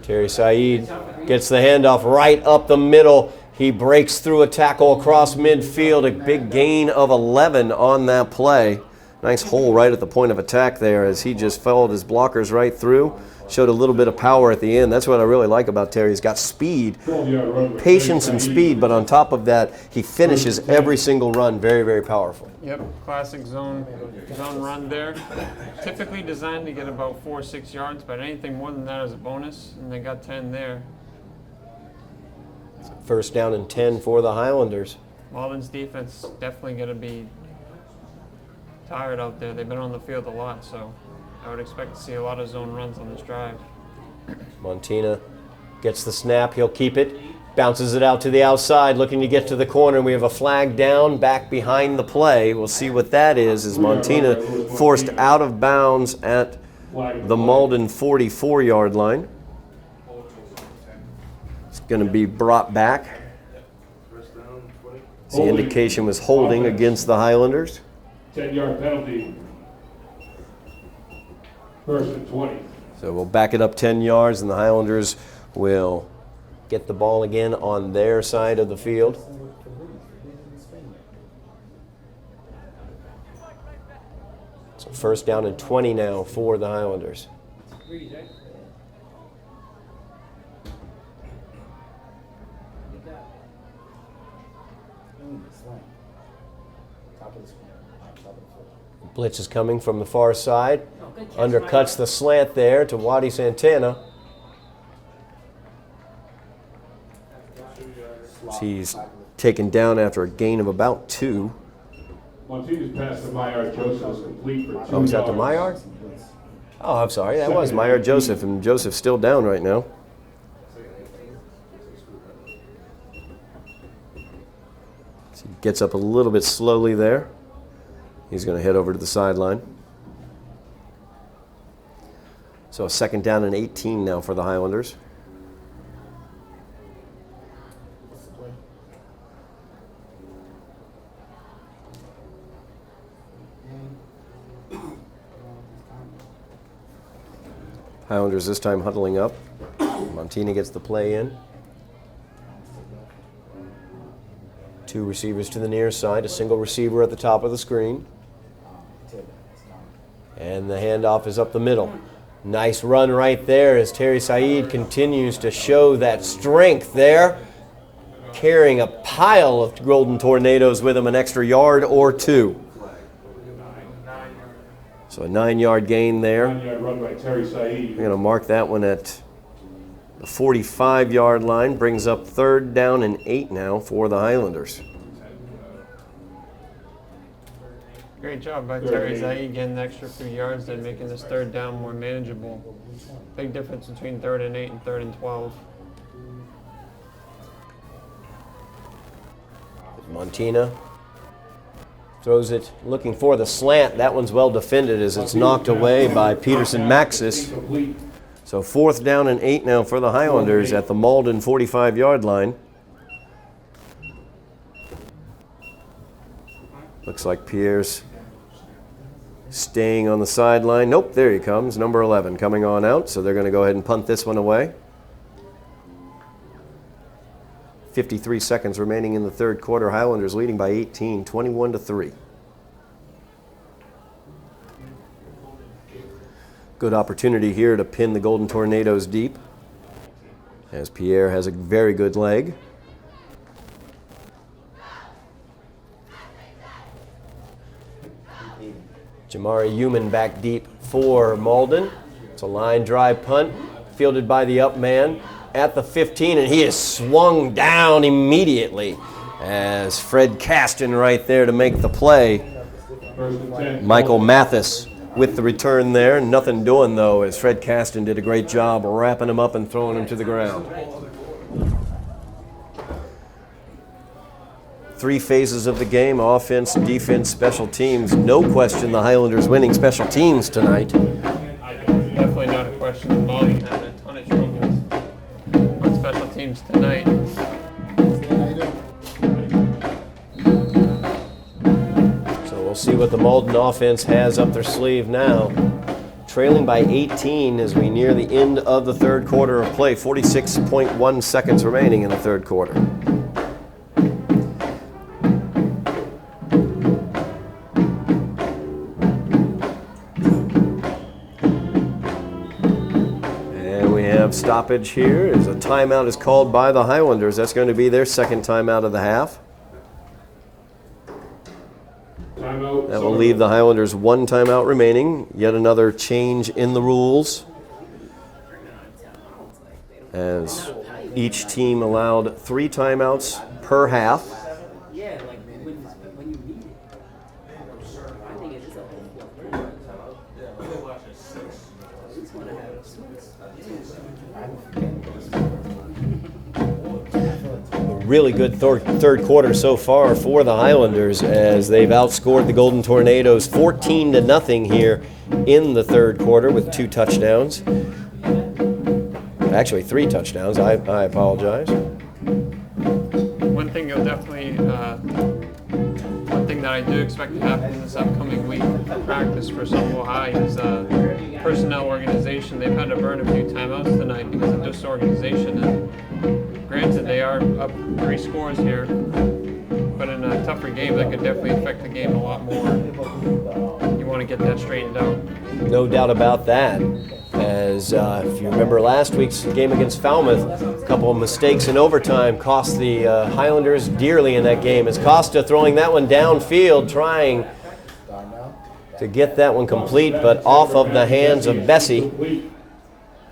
Terry Saeed gets the handoff right up the middle. He breaks through a tackle across midfield, a big gain of 11 on that play. Nice hole right at the point of attack there as he just followed his blockers right through. Showed a little bit of power at the end. That's what I really like about Terry. He's got speed, 12-yard run by patience Terry and Saeed. speed, but on top of that, he finishes every single run very, very powerful. Yep, classic zone run there. Typically designed to get about 4 or 6 yards, but anything more than that is a bonus, and they got 10 there. First down and 10 for the Highlanders. Malden's defense definitely going to be tired out there. They've been on the field a lot, so I would expect to see a lot of zone runs on this drive. Montina gets the snap. He'll keep it. Bounces it out to the outside, looking to get to the corner. We have a flag down back behind the play. We'll see what that is as Montina forced out of bounds at the Malden 44-yard line. It's going to be brought back. The indication was holding against the Highlanders. 10-yard penalty. First and 20. So we'll back it up 10 yards, and the Highlanders will get the ball again on their side of the field. So first down and 20 now for the Highlanders. Blitz is coming from the far side. Undercuts the slant there to Wadi Santana. He's taken down after a gain of about 2. Montina's pass to Maillard Joseph is complete for 2 yards. Oh, was that to Maillard? Oh, I'm sorry. That was Maillard Joseph, and Joseph's still down right now. So he gets up a little bit slowly there. He's going to head over to the sideline. So a second down and 18 now for the Highlanders. Highlanders this time huddling up. Montina gets the play in. 2 receivers to the near side, a single receiver at the top of the screen. And the handoff is up the middle. Nice run right there as Terry Saeed continues to show that strength there, carrying a pile of Golden Tornadoes with him, an extra yard or 2. So a 9-yard gain there. 9-yard run by Terry Saeed. We're going to mark that one at the 45-yard line. Brings up third down and 8 now for the Highlanders. Great job by Terry Saeed getting the extra few yards and making this third down more manageable. Big difference between 3rd and 8 and 3rd and 12. Montina throws it looking for the slant. That one's well defended as it's knocked away by Peterson Maxis. Complete. So 4th down and 8 now for the Highlanders at the Malden 45-yard line. Looks like Pierre's staying on the sideline. Nope, there he comes, number 11 coming on out. So they're going to go ahead and punt this one away. 53 seconds remaining in the third quarter. Highlanders leading by 18, 21-3. Good opportunity here to pin the Golden Tornadoes deep, as Pierre has a very good leg. Jamari Human back deep for Malden. It's a line drive punt, fielded by the up man at the 15, and he is swung down immediately as Fred Caston right there to make the play. First and 10. Michael Mathis with the return there. Nothing doing, though, as Fred Caston did a great job wrapping him up and throwing him to the ground. 3 phases of the game: offense, defense, special teams. No question the Highlanders winning special teams tonight. Definitely not a question. Malden had a ton of troubles on special teams tonight. So we'll see what the Malden offense has up their sleeve now. Trailing by 18 as we near the end of the third quarter of play. 46.1 seconds remaining in the third quarter. stoppage here as a timeout is called by the Highlanders. That's going to be their second timeout of the half. Timeout. That will leave the Highlanders one timeout remaining. Yet another change in the rules, as each team allowed 3 timeouts per half. Yeah, like when you need it. I think it's a Really good third quarter so far for the Highlanders, as they've outscored the Golden Tornadoes 14-0 here in the third quarter with 2 touchdowns. Actually, 3 touchdowns. I apologize. One thing you'll definitely, one thing that I do expect to happen this upcoming week for practice for Somerville High is personnel organization. They've had to burn a few timeouts tonight because of disorganization. And granted, they are up 3 scores here, but in a tougher game, that could definitely affect the game a lot more. You want to get that straightened out. No doubt about that. As if you remember last week's game against Falmouth, a couple of mistakes in overtime cost the Highlanders dearly in that game. As Costa throwing that one downfield, trying to get that one complete, but off of the hands of Bessie,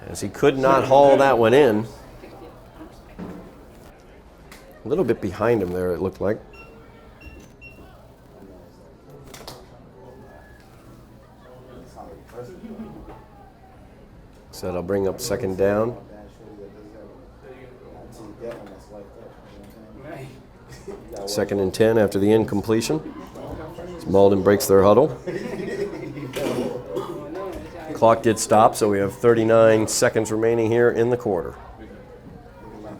as he could not haul that one in. A little bit behind him there, it looked like. So that'll bring up second down. Second and 10 after the incompletion. As Malden breaks their huddle. Clock did stop, so we have 39 seconds remaining here in the quarter.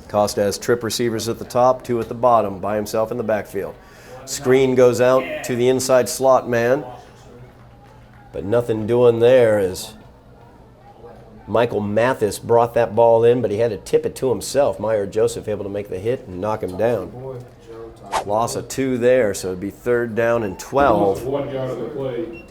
Costa has trip receivers at the top, 2 at the bottom, by himself in the backfield. Screen goes out to the inside slot man, but nothing doing there as Michael Mathis brought that ball in, but he had to tip it to himself. Meyer Joseph able to make the hit and knock him down. Loss of 2 there, so it'd be 3rd down and 12. 1 yard of the play.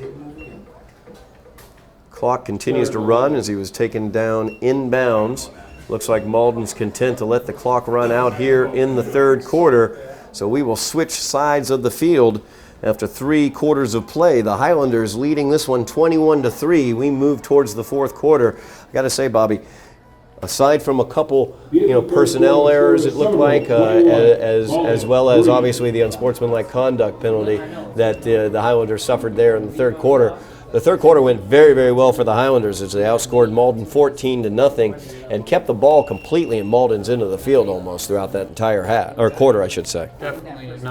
Clock continues to run as he was taken down inbounds. Looks like Malden's content to let the clock run out here in the third quarter. So we will switch sides of the field after 3 quarters of play. The Highlanders leading this one 21-3. We move towards the fourth quarter. I got to say, Bobby, aside from a couple, personnel errors, it looked like, as well as obviously the unsportsmanlike conduct penalty that the Highlanders suffered there in the third quarter. The third quarter went very, very well for the Highlanders as they outscored Malden 14-0 and kept the ball completely in Malden's end of the field almost throughout that entire quarter, I should say. Definitely. And,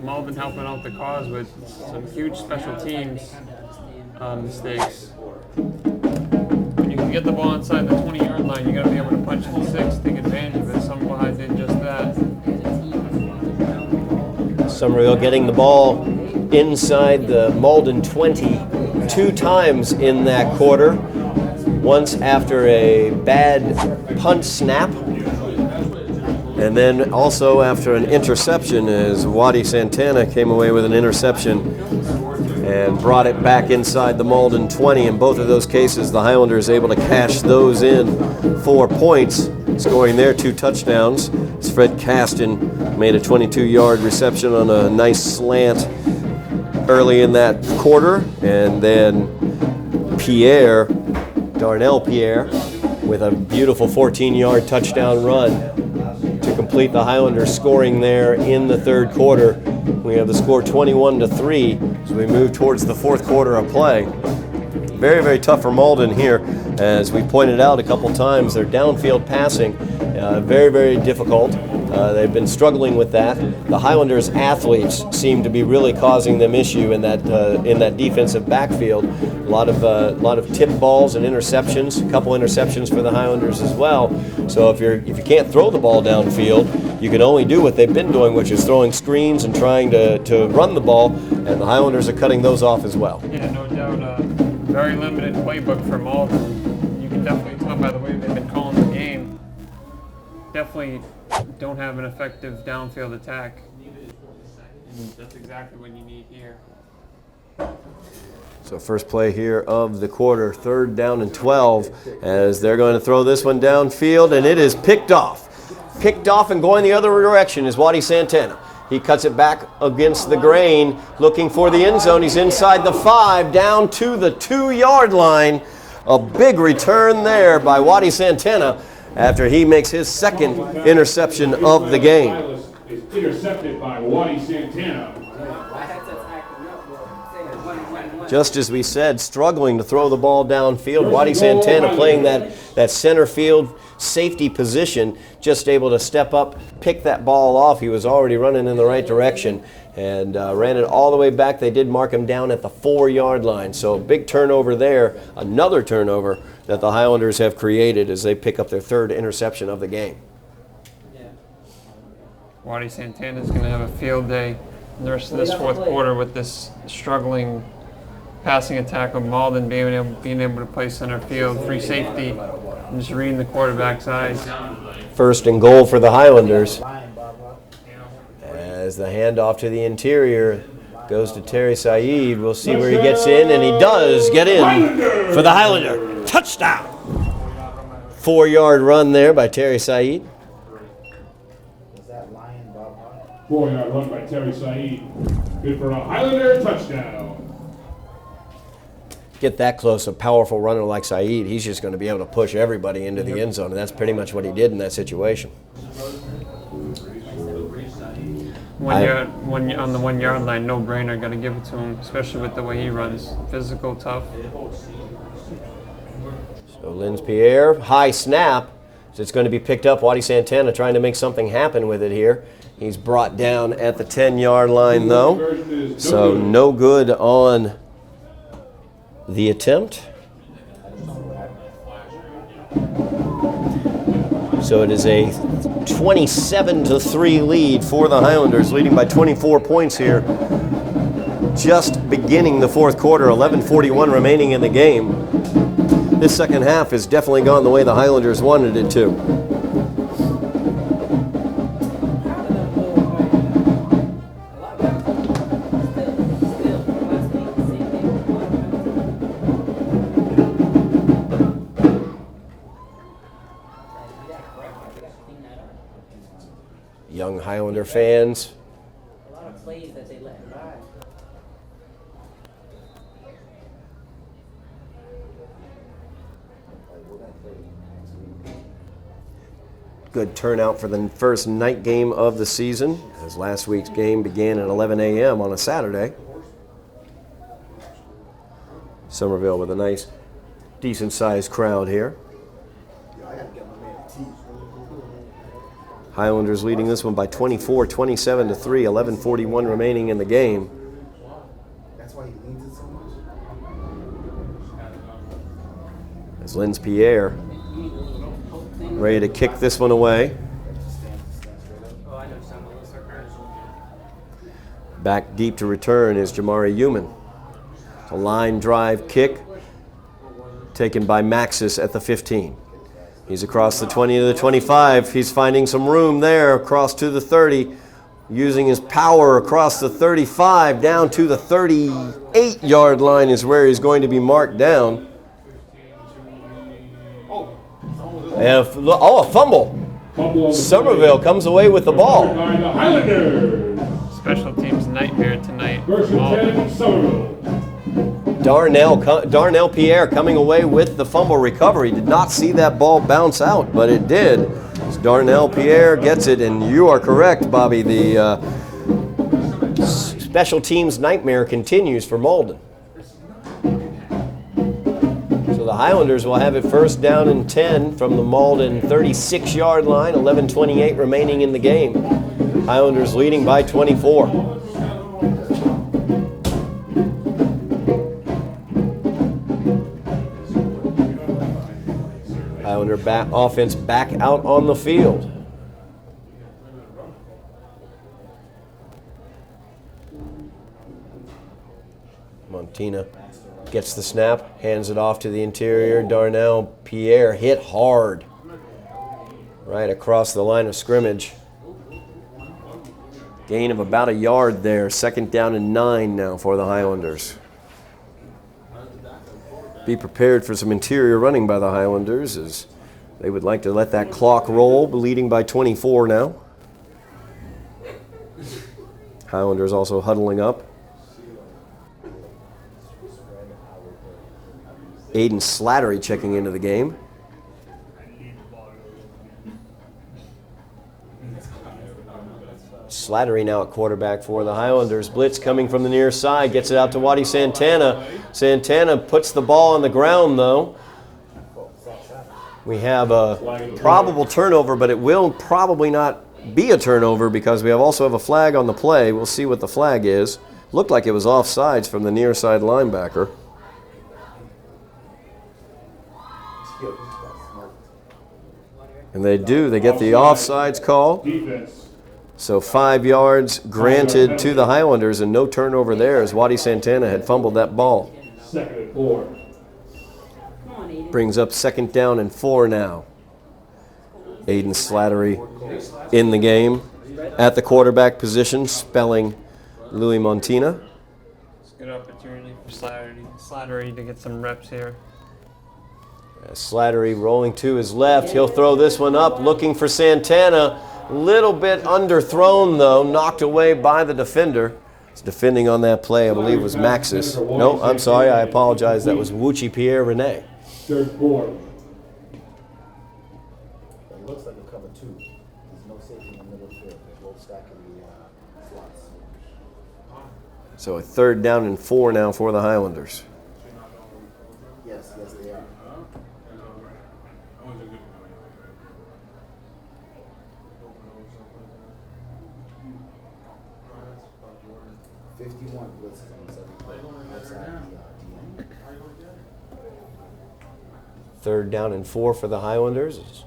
Malden helping out the cause with some huge special teams mistakes. When you can get the ball inside the 20-yard line, you got to be able to punch in 6, take advantage of it. Somerville High did just that. Somerville getting the ball inside the Malden 20 2 times in that quarter. Once after a bad punt snap, and then also after an interception as Wadi Santana came away with an interception and brought it back inside the Malden 20. In both of those cases, the Highlanders able to cash those in 4 points, scoring their 2 touchdowns. As Fred Caston made a 22-yard reception on a nice slant early in that quarter, and then Darnell Pierre, with a beautiful 14-yard touchdown run to complete the Highlanders scoring there in the third quarter. We have the score 21-3 as we move towards the fourth quarter of play. Very, very tough for Malden here. As we pointed out a couple times, their downfield passing, very, very difficult. They've been struggling with that. The Highlanders athletes seem to be really causing them issue in that defensive backfield. A lot of tip balls and interceptions, a couple interceptions for the Highlanders as well. So if you can't throw the ball downfield, you can only do what they've been doing, which is throwing screens and trying to run the ball, and the Highlanders are cutting those off as well. Yeah, no doubt. Very limited playbook for Malden. You can definitely tell by the way they've been calling the game. Definitely don't have an effective downfield attack. And that's exactly what you need here. So first play here of the quarter, 3rd down and 12, as they're going to throw this one downfield, and it is picked off. Picked off and going the other direction is Waddy Santana. He cuts it back against the grain, looking for the end zone. He's inside the 5, down to the 2-yard line. A big return there by Waddy Santana after he makes his 2nd interception of the game. Is intercepted by Waddy Santana. Just as we said, struggling to throw the ball downfield. Waddy Santana playing that center field safety position, just able to step up, pick that ball off. He was already running in the right direction and ran it all the way back. They did mark him down at the 4-yard line. So a big turnover there, another turnover that the Highlanders have created as they pick up their 3rd interception of the game. Waddy Santana is going to have a field day in the rest of this 4th quarter with this struggling passing attack of Malden being able to play center field, free safety, and just reading the quarterback's eyes. 1st and goal for the Highlanders. As the handoff to the interior goes to Terry Saeed. We'll see where he gets in, and he does get in for the Highlander. Touchdown! 4-yard run there by Terry Saeed. 4-yard run by Terry Saeed. Good for a Highlander touchdown. Get that close, a powerful runner like Saeed, he's just going to be able to push everybody into the end zone, and that's pretty much what he did in that situation. On the 1-yard line, no brainer, got to give it to him, especially with the way he runs. Physical, tough. So Linz Pierre, high snap. So it's going to be picked up. Waddy Santana trying to make something happen with it here. He's brought down at the 10-yard line, though. So no good on the attempt. So it is a 27-3 lead for the Highlanders, leading by 24 points here. Just beginning the 4th quarter, 11:41 remaining in the game. This second half has definitely gone the way the Highlanders wanted it to. Young Highlander fans. A lot of plays that they let ride. Good turnout for the first night game of the season, as last week's game began at 11 a.m. on a Saturday. Somerville with a nice, decent-sized crowd here. Highlanders leading this one by 24, 27-3, 11:41 remaining in the game. That's why he leans it so much. As Linz Pierre ready to kick this one away. Back deep to return is Jamari Human. A line drive kick taken by Maxis at the 15. He's across the 20 to the 25. He's finding some room there across to the 30, using his power across the 35 down to the 38-yard line is where he's going to be marked down. And a fumble. Somerville comes away with the ball. Special teams nightmare tonight. First and 10, Somerville. Darnell Pierre coming away with the fumble recovery. Did not see that ball bounce out, but it did. As Darnell Pierre gets it, and you are correct, Bobby. The special teams nightmare continues for Malden. So the Highlanders will have it 1st down and 10 from the Malden 36-yard line. 11:28 remaining in the game. Highlanders leading by 24. Highlander offense back out on the field. Montina gets the snap, hands it off to the interior. Darnell Pierre hit hard right across the line of scrimmage. Gain of about a yard there. 2nd down and 9 now for the Highlanders. be prepared for some interior running by the Highlanders, as they would like to let that clock roll, leading by 24 now. Highlanders also huddling up. Aiden Slattery checking into the game. Slattery now at quarterback for the Highlanders. Blitz coming from the near side, gets it out to Waddy Santana. Santana puts the ball on the ground, though. We have a probable turnover, but it will probably not be a turnover because we also have a flag on the play. We'll see what the flag is. Looked like it was offsides from the near side linebacker. And they do. They get the offsides call. So 5 yards granted to the Highlanders and no turnover there as Waddy Santana had fumbled that ball. 2nd and 4. Brings up 2nd down and 4 now. Aiden Slattery in the game at the quarterback position, spelling Louis Montina. It's a good opportunity for Slattery to get some reps here. Slattery rolling to his left. He'll throw this one up, looking for Santana. Little bit underthrown, though, knocked away by the defender. It's defending on that play, I believe, was Maxis. No, I'm sorry, I apologize. That was Wuchi Pierre Rene. 3rd quarter. It looks like a cover 2. There's no safety in the middle of the field. They're both stacking the slots. So a 3rd down and 4 now for the Highlanders. Yes, they are. 51 blitzes on the 7th play outside the DM. 3rd down and 4 for the Highlanders.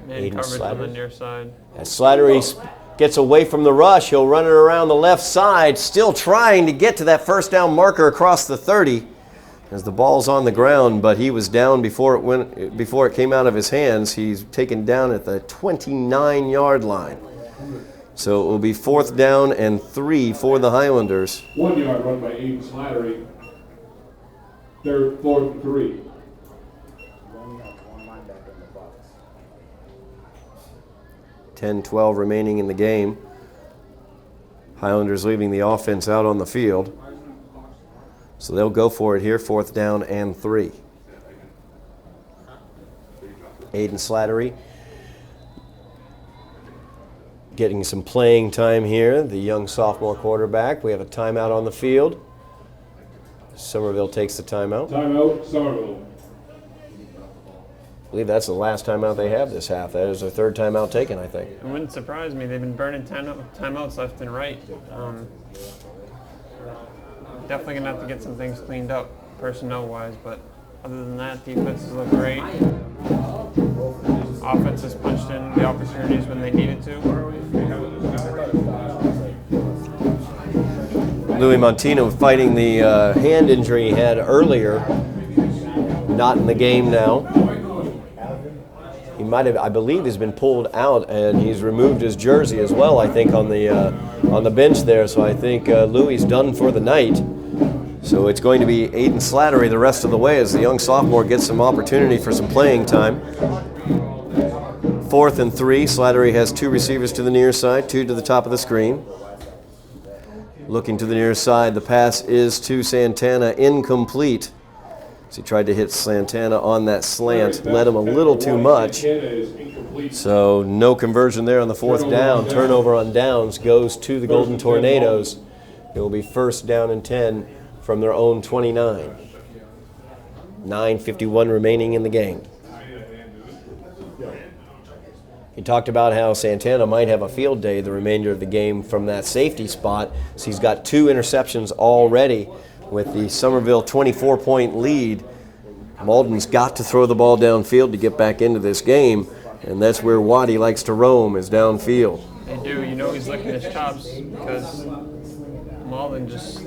Man coverage on the near side. As Slattery gets away from the rush, he'll run it around the left side, still trying to get to that 1st down marker across the 30 as the ball's on the ground, but he was down before it came out of his hands. He's taken down at the 29-yard line. So it will be 4th down and 3 for the Highlanders. 1 yard run by Aiden Slattery. 4th and 3. We only have one linebacker in the box. 10-12 remaining in the game. Highlanders leaving the offense out on the field. So they'll go for it here, 4th down and 3. Aiden Slattery getting some playing time here, the young sophomore quarterback. We have a timeout on the field. Somerville takes the timeout. Timeout, Somerville. I believe that's the last timeout they have this half. That is their 3rd timeout taken, I think. It wouldn't surprise me. They've been burning timeouts left and right. Definitely going to have to get some things cleaned up, personnel-wise, but other than that, defenses look great. Offense has punched in the opportunities when they needed to. Louis Montino fighting the hand injury he had earlier. Not in the game now. He might have, I believe, has been pulled out, and he's removed his jersey as well, I think, on the bench there. So I think Louis is done for the night. So it's going to be Aiden Slattery the rest of the way as the young sophomore gets some opportunity for some playing time. 4th and 3. Slattery has 2 receivers to the near side, 2 to the top of the screen. Looking to the near side, the pass is to Santana, incomplete. So he tried to hit Santana on that slant, led him a little too much. So no conversion there on the 4th down. Turnover on downs goes to the Golden Tornadoes. It will be 1st down and 10 from their own 29. 9:51 remaining in the game. He talked about how Santana might have a field day the remainder of the game from that safety spot. So he's got 2 interceptions already with the Somerville 24-point lead. Malden's got to throw the ball downfield to get back into this game, and that's where Waddy likes to roam, is downfield. They do. You know he's licking his chops because Malden just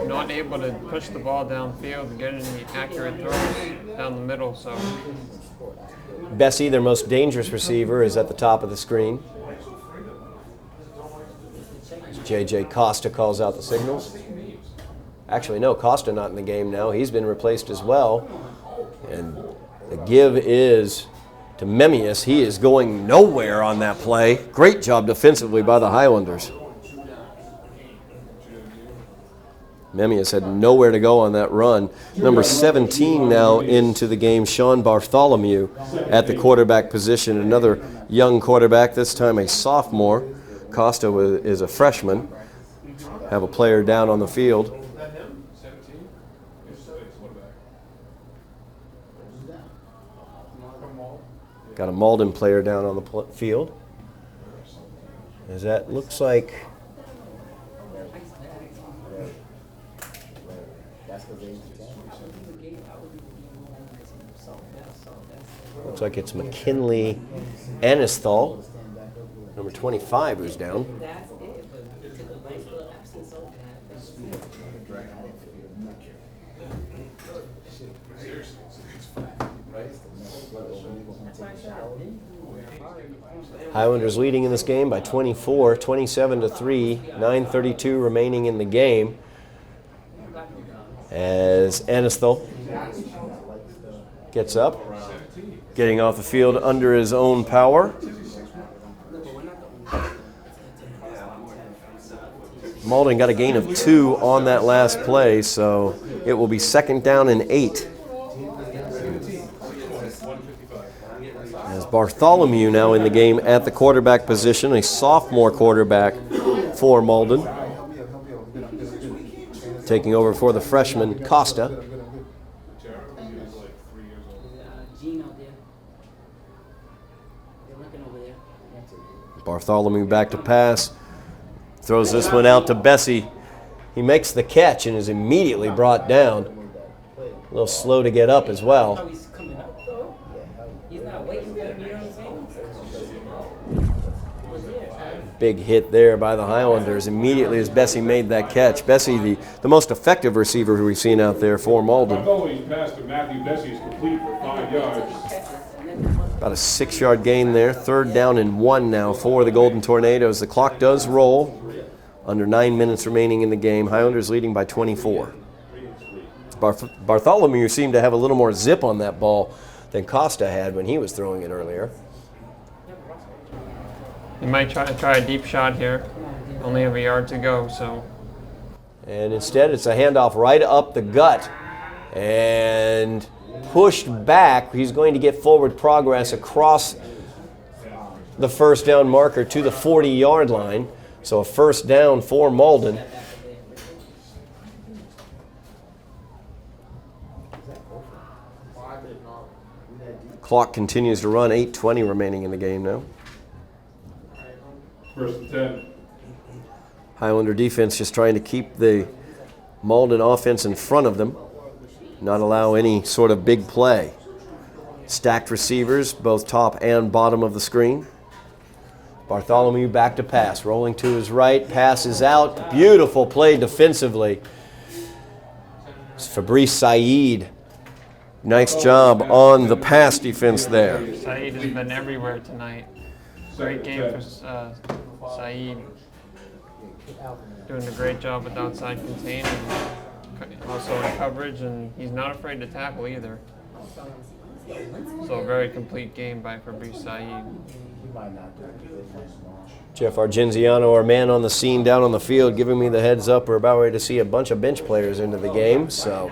not able to push the ball downfield and get any accurate throws down the middle. So Bessie, their most dangerous receiver, is at the top of the screen. J.J. Costa calls out the signals. Actually, no, Costa not in the game now. He's been replaced as well. And the give is to Memmius. He is going nowhere on that play. Great job defensively by the Highlanders. Memmius had nowhere to go on that run. Number 17 now into the game, Sean Bartholomew at the quarterback position. Another young quarterback, this time a sophomore. Costa is a freshman. Have a player down on the field. Got a Malden player down on the field. As that looks like it's McKinley Anisthal, number 25, who's down. Highlanders leading in this game by 24, 27-3, 9:32 remaining in the game. As Anisthal gets up, getting off the field under his own power. Malden got a gain of 2 on that last play, so it will be 2nd down and 8. As Bartholomew now in the game at the quarterback position, a sophomore quarterback for Malden. Taking over for the freshman, Costa. Bartholomew back to pass. Throws this one out to Bessie. He makes the catch and is immediately brought down. A little slow to get up as well. Big hit there by the Highlanders immediately as Bessie made that catch. Bessie, the most effective receiver who we've seen out there for Malden. Pass to Matthew Bessie is complete for 5 yards. About a 6-yard gain there. 3rd down and 1 now for the Golden Tornadoes. The clock does roll. Under 9 minutes remaining in the game. Highlanders leading by 24. Bartholomew seemed to have a little more zip on that ball than Costa had when he was throwing it earlier. He might try a deep shot here. Only have a yard to go, so. And instead, it's a handoff right up the gut. And pushed back. He's going to get forward progress across the 1st down marker to the 40-yard line. So a 1st down for Malden. Clock continues to run, 8:20 remaining in the game now. 1st and 10. Highlander defense just trying to keep the Malden offense in front of them, not allow any sort of big play. Stacked receivers, both top and bottom of the screen. Bartholomew back to pass, rolling to his right, passes out. Beautiful play defensively. It's Fabrice Saeed. Nice job on the pass defense there. Saeed has been everywhere tonight. Great game for Saeed. Doing a great job with outside contain and also in coverage, and he's not afraid to tackle either. So a very complete game by Fabrice Saeed. Jeff Argenziano, our man on the scene down on the field, giving me the heads up. We're about ready to see a bunch of bench players into the game. So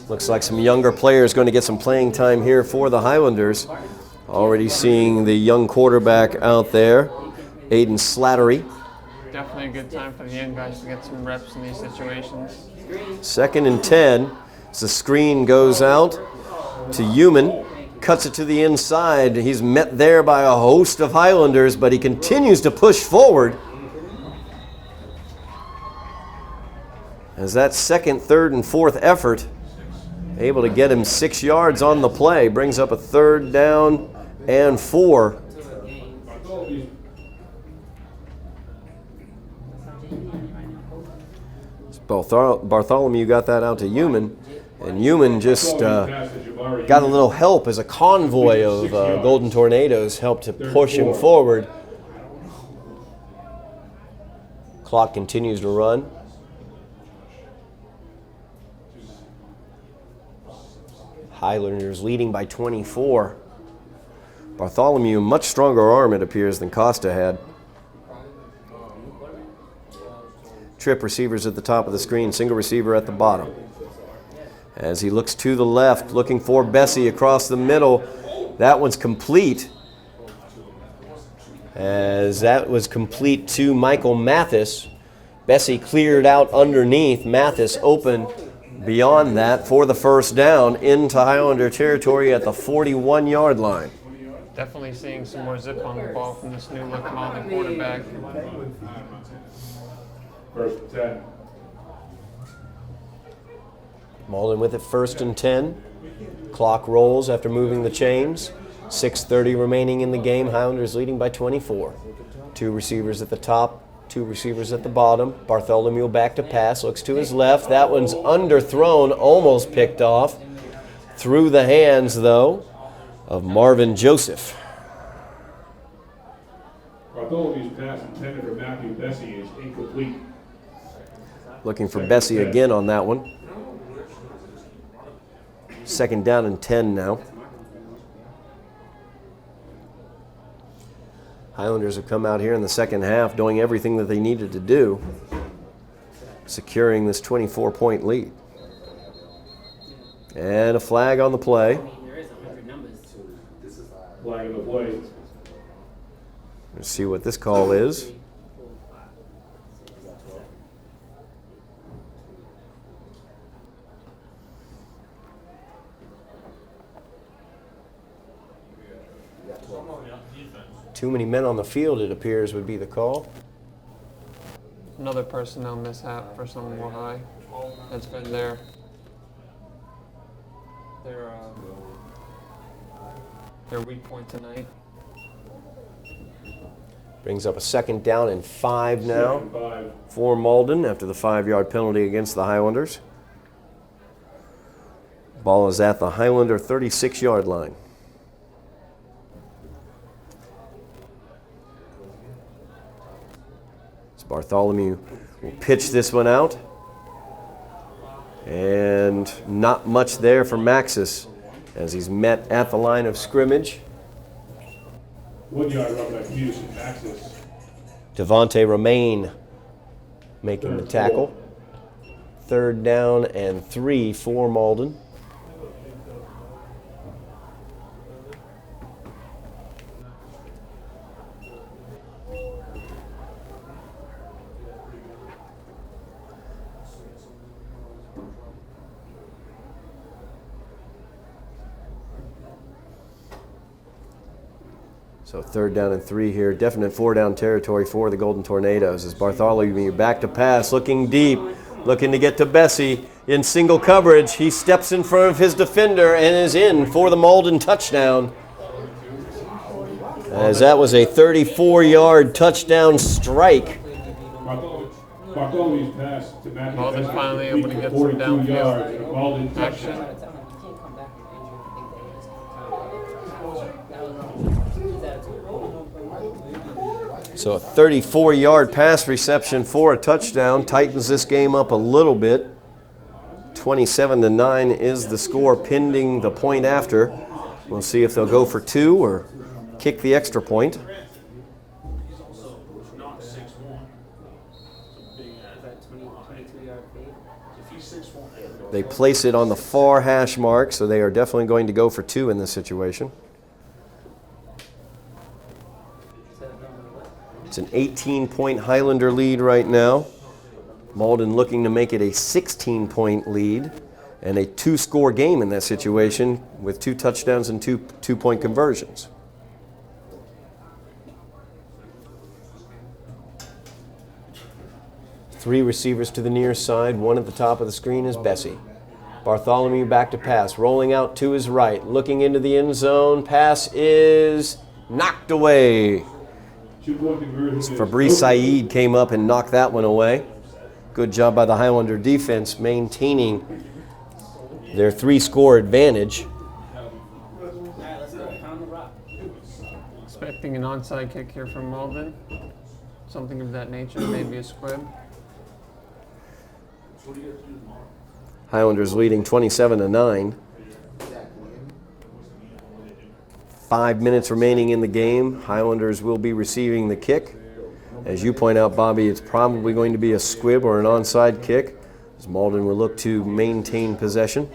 looks like some younger players going to get some playing time here for the Highlanders. Already seeing the young quarterback out there, Aiden Slattery. Definitely a good time for the young guys to get some reps in these situations. 2nd and 10. As the screen goes out to Human. Cuts it to the inside. He's met there by a host of Highlanders, but he continues to push forward. As that 2nd, 3rd, and 4th effort, able to get him 6 yards on the play, brings up a 3rd down and 4. Bartholomew got that out to Human, and Human just got a little help as a convoy of Golden Tornadoes helped to push him forward. Clock continues to run. Highlanders leading by 24. Bartholomew, much stronger arm it appears than Costa had. Trip receivers at the top of the screen, single receiver at the bottom. As he looks to the left, looking for Bessie across the middle. That one's complete. As that was complete to Michael Mathis. Bessie cleared out underneath. Mathis open beyond that for the first down into Highlander territory at the 41-yard line. Definitely seeing some more zip on the ball from this new look Malden quarterback. First and 10. Malden with it, 1st and 10. Clock rolls after moving the chains. 6:30 remaining in the game. Highlanders leading by 24. 2 receivers at the top, 2 receivers at the bottom. Bartholomew back to pass, looks to his left. That one's underthrown, almost picked off. Through the hands, though, of Marvin Joseph. Bartholomew's pass intended for Matthew Bessie is incomplete. Looking for Bessie again on that one. 2nd down and 10 now. Highlanders have come out here in the second half doing everything that they needed to do, securing this 24-point lead. And a flag on the play. Flag on the play. Let's see what this call is. Too many men on the field, it appears, would be the call. Another personnel mishap for Somerville High. That's been their weak point tonight. Brings up a 2nd down and 5 now 5. for Malden after the 5-yard penalty against the Highlanders. Ball is at the Highlander 36-yard line. Bartholomew will pitch this one out. And not much there for Maxis as he's met at the line of scrimmage. 1 yard run by Peterson. Maxis. Devontae Romaine making the tackle. 3rd down and 3 for Malden. So 3rd down and 3 here. Definite 4-down territory for the Golden Tornadoes as Bartholomew back to pass, looking deep, looking to get to Bessie in single coverage. He steps in front of his defender and is in for the Malden touchdown. As that was a 34-yard touchdown strike. Bartholomew's pass to Matthew Malden Bessie finally able to get some 42 downfield yards and a Malden action. touchdown. So a 34-yard pass reception for a touchdown tightens this game up a little bit. 27-9 is the score pending the point after. We'll see if they'll go for 2 or kick the extra point. They place it on the far hash mark, so they are definitely going to go for 2 in this situation. It's an 18-point Highlander lead right now. Malden looking to make it a 16-point lead and a 2-score game in that situation with 2 touchdowns and 2 two-point conversions. Three receivers to the near side. One at the top of the screen is Bessie. Bartholomew back to pass, rolling out to his right, looking into the end zone. Pass is knocked away. Fabrice Saeed came up and knocked that one away. Good job by the Highlander defense maintaining their 3-score advantage. Expecting an onside kick here from Malden. something of that nature, maybe a squib. Highlanders leading 27-9. 5 minutes remaining in the game. Highlanders will be receiving the kick. As you point out, Bobby, it's probably going to be a squib or an onside kick, as Malden will look to maintain possession.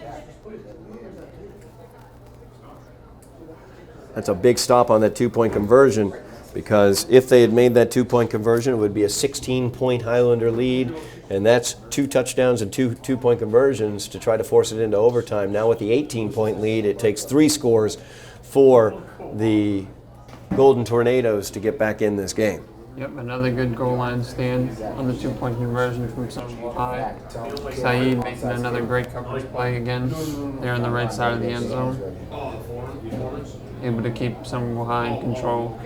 That's a big stop on that two-point conversion, because if they had made that two-point conversion, it would be a 16-point Highlander lead, and that's 2 touchdowns and two-point conversions to try to force it into overtime. Now with the 18-point lead, it takes 3 scores for the Golden Tornadoes to get back in this game. Yep, another good goal line stand on the 2-point conversion from Somerville High. Saeed making another great coverage play again there on the right side of the end zone. Able to keep Somerville High in control.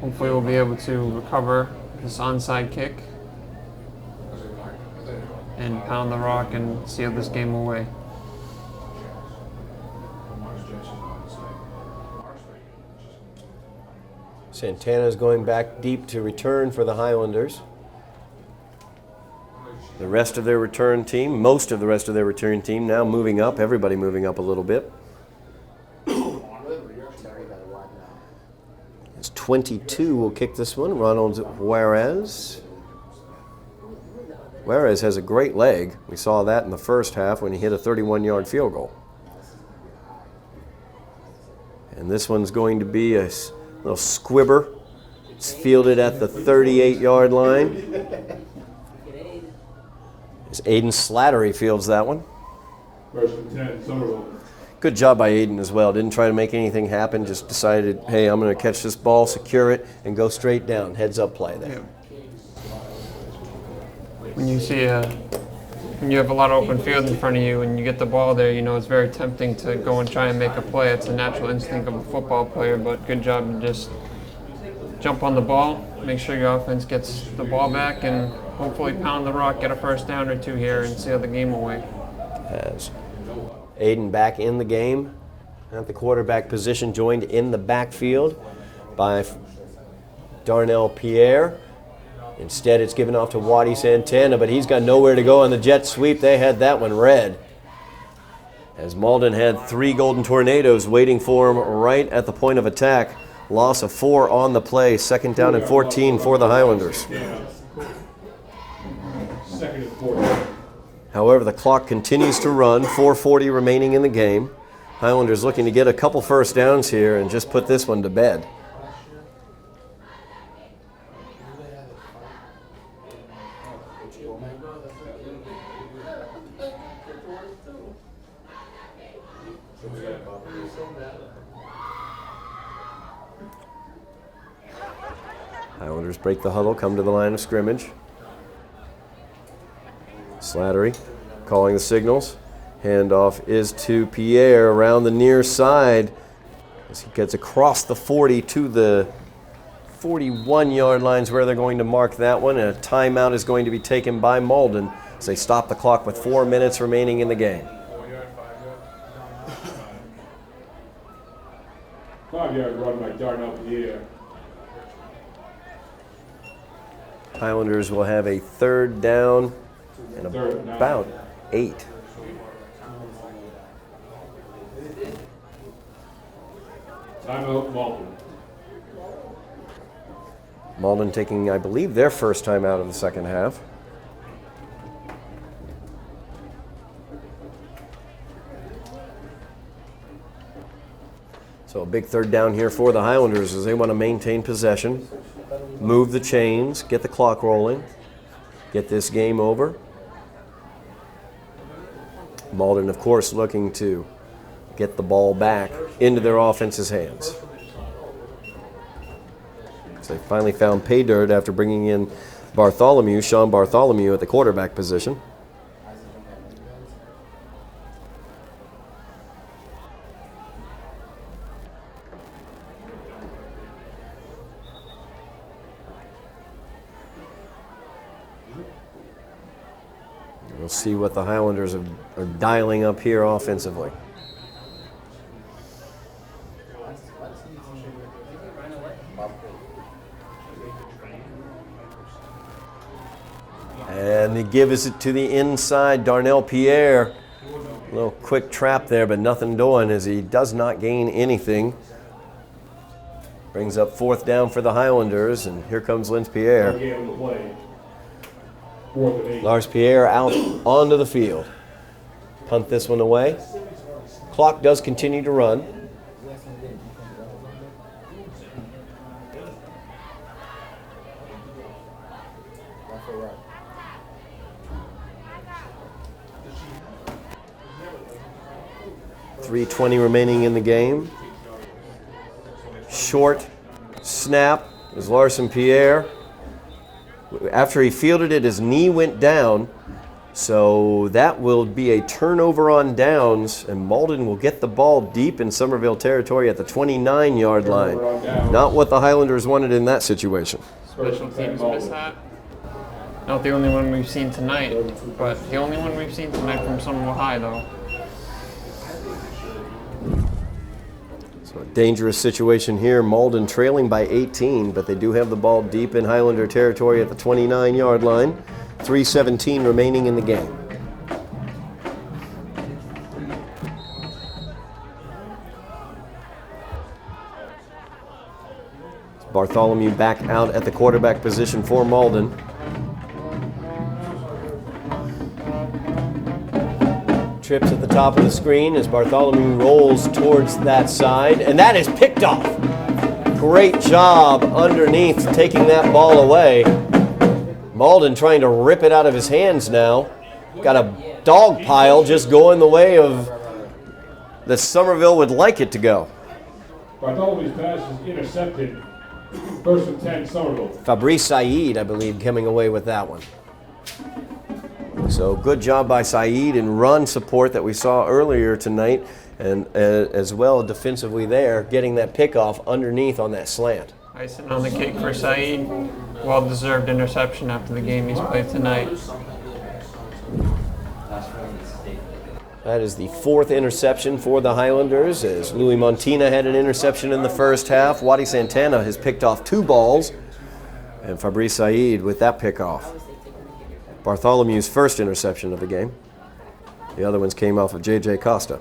Hopefully we'll be able to recover this onside kick and pound the rock and seal this game away. Santana's going back deep to return for the Highlanders. The rest of their return team, most of the rest of their return team now moving up, everybody moving up a little bit. It's 22 will kick this one, Ronald Juarez. Juarez has a great leg. We saw that in the first half when he hit a 31-yard field goal. And this one's going to be a little squibber. It's fielded at the 38-yard line. As Aiden Slattery fields that one. First and 10, Somerville. Good job by Aiden as well. Didn't try to make anything happen. Just decided, hey, I'm going to catch this ball, secure it, and go straight down. Heads up play there. When you see when you have a lot of open field in front of you and you get the ball there, you know it's very tempting to go and try and make a play. It's a natural instinct of a football player, but good job to just jump on the ball, make sure your offense gets the ball back, and hopefully pound the rock, get a first down or 2 here, and seal the game away. As Aiden back in the game at the quarterback position, joined in the backfield by Darnell Pierre. Instead, it's given off to Waddy Santana, but he's got nowhere to go on the jet sweep. They had that one red. As Malden had 3 Golden Tornadoes waiting for him right at the point of attack. Loss of 4 on the play. 2nd down and 14 for the Highlanders. Second and 14. However, the clock continues to run. 4:40 remaining in the game. Highlanders looking to get a couple first downs here and just put this one to bed. Highlanders break the huddle, come to the line of scrimmage. Slattery calling the signals. Handoff is to Pierre around the near side as he gets across the 40 to the 41-yard lines where they're going to mark that one. And a timeout is going to be taken by Malden as they stop the clock with 4 minutes remaining in the game. 5-yard run by Darnell Pierre. Highlanders will have a 3rd down and about 8. Timeout, Malden. Malden taking, I believe, their first time out of the second half. So a big 3rd down here for the Highlanders as they want to maintain possession, move the chains, get the clock rolling, get this game over. Malden, of course, looking to get the ball back into their offense's hands. So they finally found pay dirt after bringing in Sean Bartholomew at the quarterback position. We'll see what the Highlanders are dialing up here offensively. And he gives it to the inside, Darnell Pierre. A little quick trap there, but nothing doing as he does not gain anything. Brings up 4th down for the Highlanders, and here comes Lance Pierre. Game to play. 4th and 8. Lars Pierre out onto the field. Punt this one away. Clock does continue to run. .320 remaining in the game. Short snap is Larson Pierre. After he fielded it, his knee went down. So that will be a turnover on downs, and Malden will get the ball deep in Somerville territory at the 29-yard line. Not what the Highlanders wanted in that situation. Special teams mishap. Not the only one we've seen tonight, but the only one we've seen tonight from Somerville High, though. So a dangerous situation here. Malden trailing by 18, but they do have the ball deep in Highlander territory at the 29-yard line. 3:17 remaining in the game. Bartholomew back out at the quarterback position for Malden. Trips at the top of the screen as Bartholomew rolls towards that side, and that is picked off. Great job underneath taking that ball away. Malden trying to rip it out of his hands now. Got a dog pile just going the way of that Somerville would like it to go. Bartholomew's pass is intercepted. 1st and 10, Somerville. Fabrice Said, I believe, coming away with that one. So good job by Said in run support that we saw earlier tonight, and as well defensively there, getting that pickoff underneath on that slant. Icing on the cake for Saeed. Well-deserved interception after the game he's played tonight. That is the 4th interception for the Highlanders, as Louis Montina had an interception in the first half. Wadi Santana has picked off 2 balls, and Fabrice Said with that pickoff. Bartholomew's first interception of the game. The other ones came off of J.J. Costa.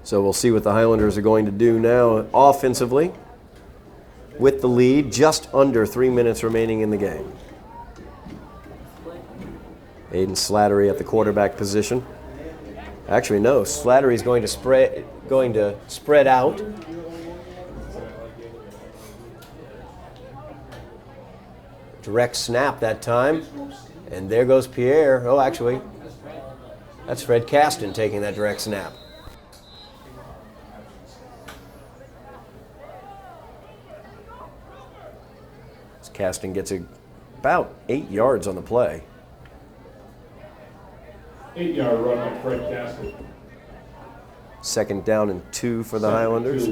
So we'll see what the Highlanders are going to do now offensively with the lead, just under 3 minutes remaining in the game. Aiden Slattery at the quarterback position. Actually, no, Slattery's going to spread out. Direct snap that time, and there goes Pierre. Oh, actually, that's Fred Caston taking that direct snap. Caston gets about 8 yards on the play. 8-yard run by Fred Caston. 2nd down and 2 for the Highlanders.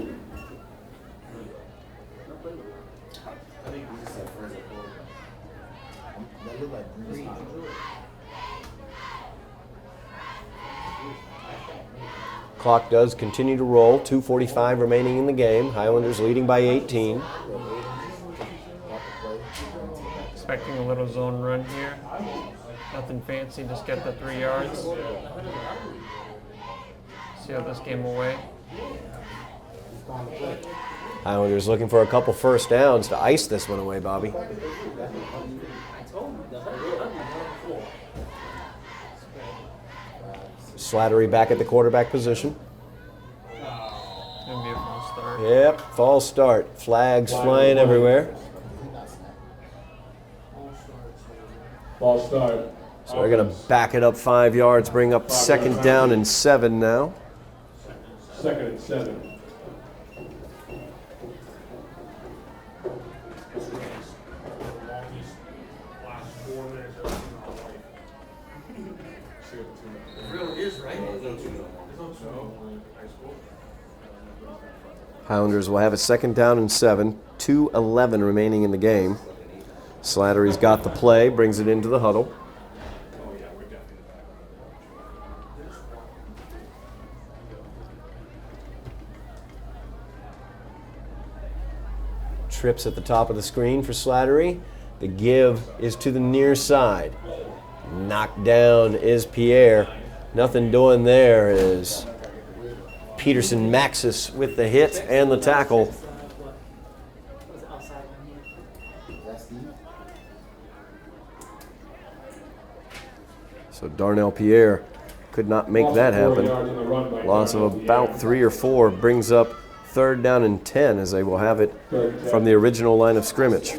Clock does continue to roll. 2:45 remaining in the game. Highlanders leading by 18. Expecting a little zone run here. Nothing fancy, just get the 3 yards. See how this game away. Highlanders looking for a couple first downs to ice this one away, Bobby. Slattery back at the quarterback position. Gonna be a false start. Yep, false start. Flags flying everywhere. False start. So they're going to back it up 5 yards, bring up 2nd down and 7 now. 2nd and 7. Highlanders will have a 2nd down and 7. 2:11 remaining in the game. Slattery's got the play, brings it into the huddle. Trips at the top of the screen for Slattery. The give is to the near side. Knocked down is Pierre. Nothing doing there is Peterson Maxis with the hit and the tackle. So Darnell Pierre could not make that happen. Loss of about 3 or 4 brings up 3rd down and 10 as they will have it from the original line of scrimmage.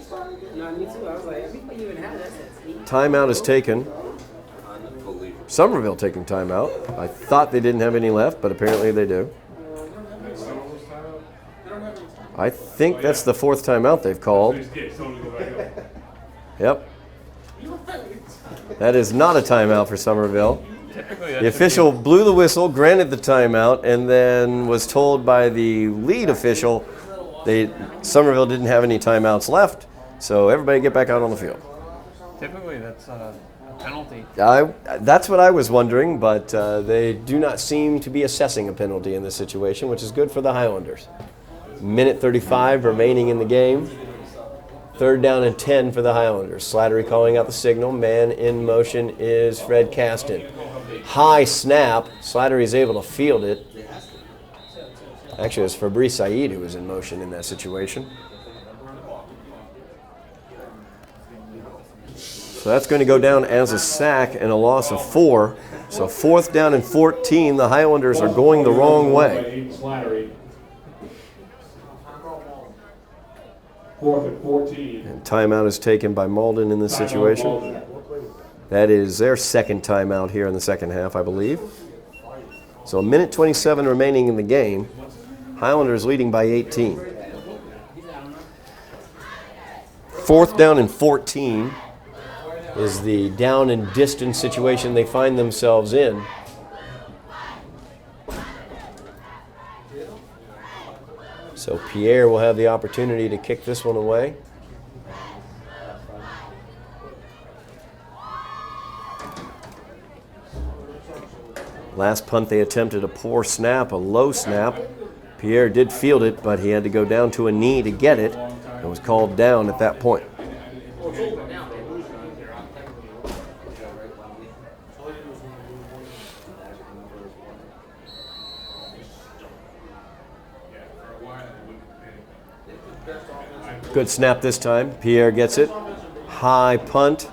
Timeout is taken. Somerville taking timeout. I thought they didn't have any left, but apparently they do. I think that's the 4th timeout they've called. Yep. That is not a timeout for Somerville. The official blew the whistle, granted the timeout, and then was told by the lead official Somerville didn't have any timeouts left, so everybody get back out on the field. Typically, that's a penalty. That's what I was wondering, but they do not seem to be assessing a penalty in this situation, which is good for the Highlanders. Minute 35 remaining in the game. 3rd down and 10 for the Highlanders. Slattery calling out the signal. Man in motion is Fred Caston. High snap. Slattery is able to field it. Actually, it was Fabrice Said who was in motion in that situation. So that's going to go down as a sack and a loss of 4. So 4th down and 14. The Highlanders are going the wrong way. 4th and 14. And timeout is taken by Malden in this situation. That is their 2nd timeout here in the second half, I believe. So 1:27 remaining in the game. Highlanders leading by 18. 4th down and 14 is the down and distance situation they find themselves in. So Pierre will have the opportunity to kick this one away. Last punt they attempted a poor snap, a low snap. Pierre did field it, but he had to go down to a knee to get it and was called down at that point. Good snap this time. Pierre gets it. High punt.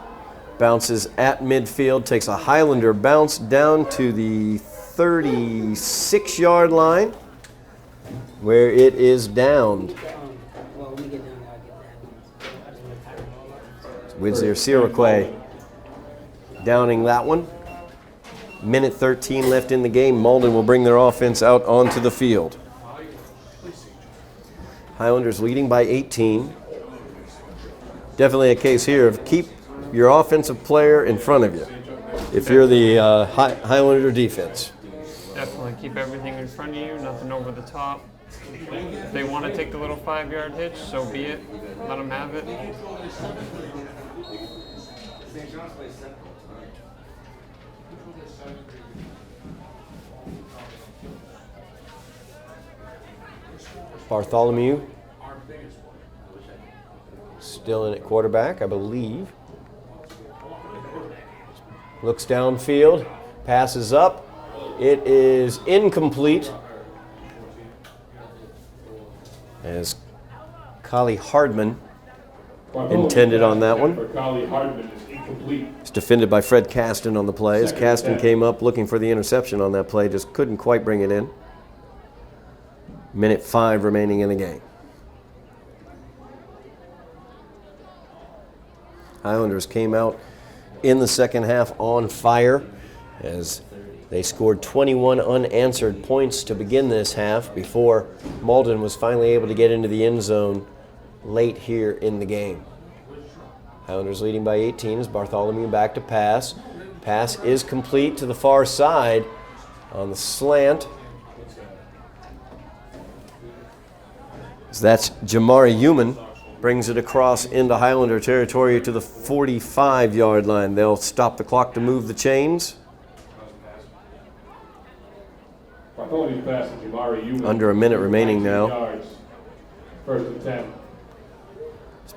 Bounces at midfield. Takes a Highlander bounce down to the 36-yard line where it is downed. Widsir Siraque downing that one. 1:13 left in the game. Malden will bring their offense out onto the field. Highlanders leading by 18. Definitely a case here of keep your offensive player in front of you if you're the Highlander defense. Definitely keep everything in front of you, nothing over the top. If they want to take the little 5-yard hitch, so be it. Let them have it. Bartholomew still in at quarterback, I believe. Looks downfield, passes up. It is incomplete as Kali Hardman intended on that one. It's defended by Fred Caston on the play as Caston came up looking for the interception on that play, just couldn't quite bring it in. 1:05 remaining in the game. Highlanders came out in the second half on fire as they scored 21 unanswered points to begin this half before Malden was finally able to get into the end zone late here in the game. Highlanders leading by 18 as Bartholomew back to pass. Pass is complete to the far side on the slant. That's Jamari Human, brings it across into Highlander territory to the 45-yard line. They'll stop the clock to move the chains. Under a minute remaining now. 1st and 10.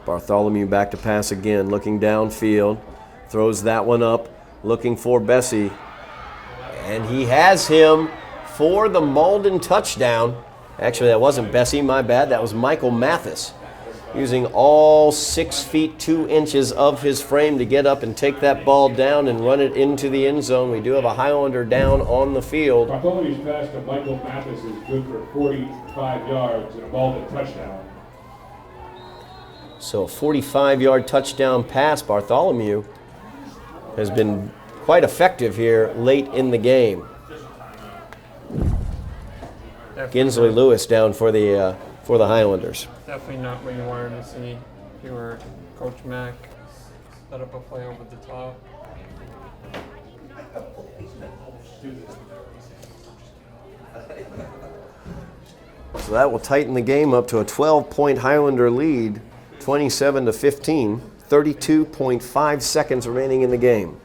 Bartholomew back to pass again, looking downfield. Throws that one up, looking for Bessie. And he has him for the Malden touchdown. Actually, that wasn't Bessie, my bad. That was Michael Mathis, using all 6 feet 2 inches of his frame to get up and take that ball down and run it into the end zone. We do have a Highlander down on the field. Bartholomew's pass to Michael Mathis is good for 45 yards and a Malden touchdown. So a 45-yard touchdown pass. Bartholomew has been quite effective here late in the game. Ginsley Lewis down for the Highlanders. Definitely not what you wanted to see if you were Coach Mack. Set up a play over the top. So that will tighten the game up to a 12-point Highlander lead, 27-15, 32.5 seconds remaining in the game.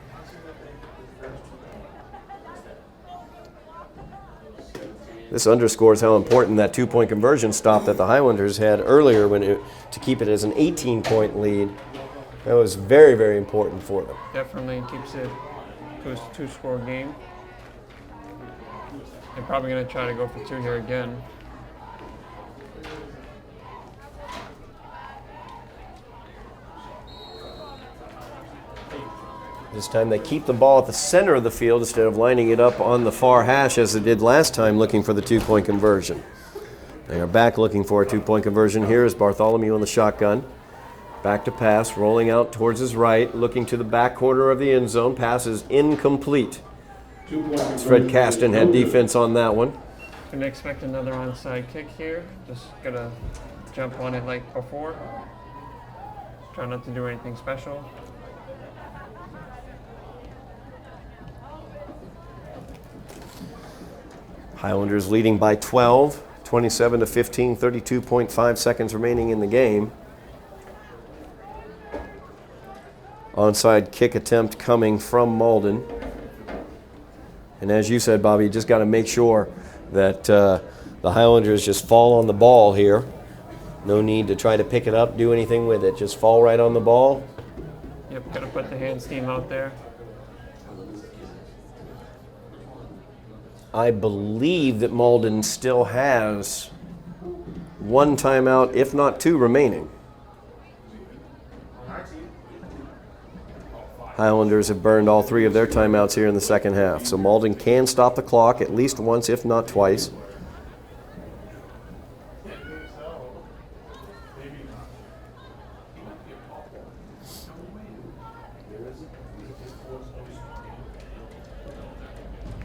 This underscores how important that 2-point conversion stop that the Highlanders had earlier to keep it as an 18-point lead. That was very, very important for them. Definitely keeps it to a 2-score game. They're probably going to try to go for 2 here again. This time they keep the ball at the center of the field instead of lining it up on the far hash as they did last time, looking for the 2-point conversion. They are back looking for a 2-point conversion. Here is Bartholomew on the shotgun. Back to pass, rolling out towards his right, looking to the back corner of the end zone. Pass is incomplete. Fred Caston had defense on that one. Can expect another onside kick here. Just gonna jump on it like before. Try not to do anything special. Highlanders leading by 12, 27-15, 32.5 seconds remaining in the game. Onside kick attempt coming from Malden. And as you said, Bobby, you just got to make sure that the Highlanders just fall on the ball here. No need to try to pick it up, do anything with it. Just fall right on the ball. Yep, gotta put the hand steam out there. I believe that Malden still has 1 timeout, if not 2, remaining. Highlanders have burned all 3 of their timeouts here in the second half. So Malden can stop the clock at least once, if not twice.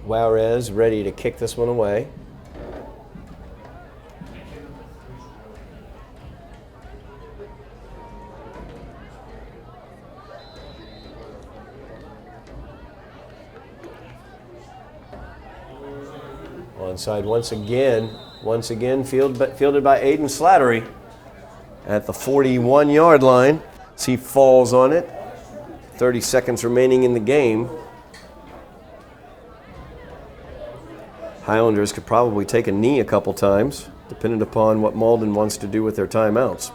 Juarez ready to kick this one away. Onside once again fielded by Aiden Slattery at the 41-yard line. As he falls on it. 30 seconds remaining in the game. Highlanders could probably take a knee a couple times, depending upon what Malden wants to do with their timeouts.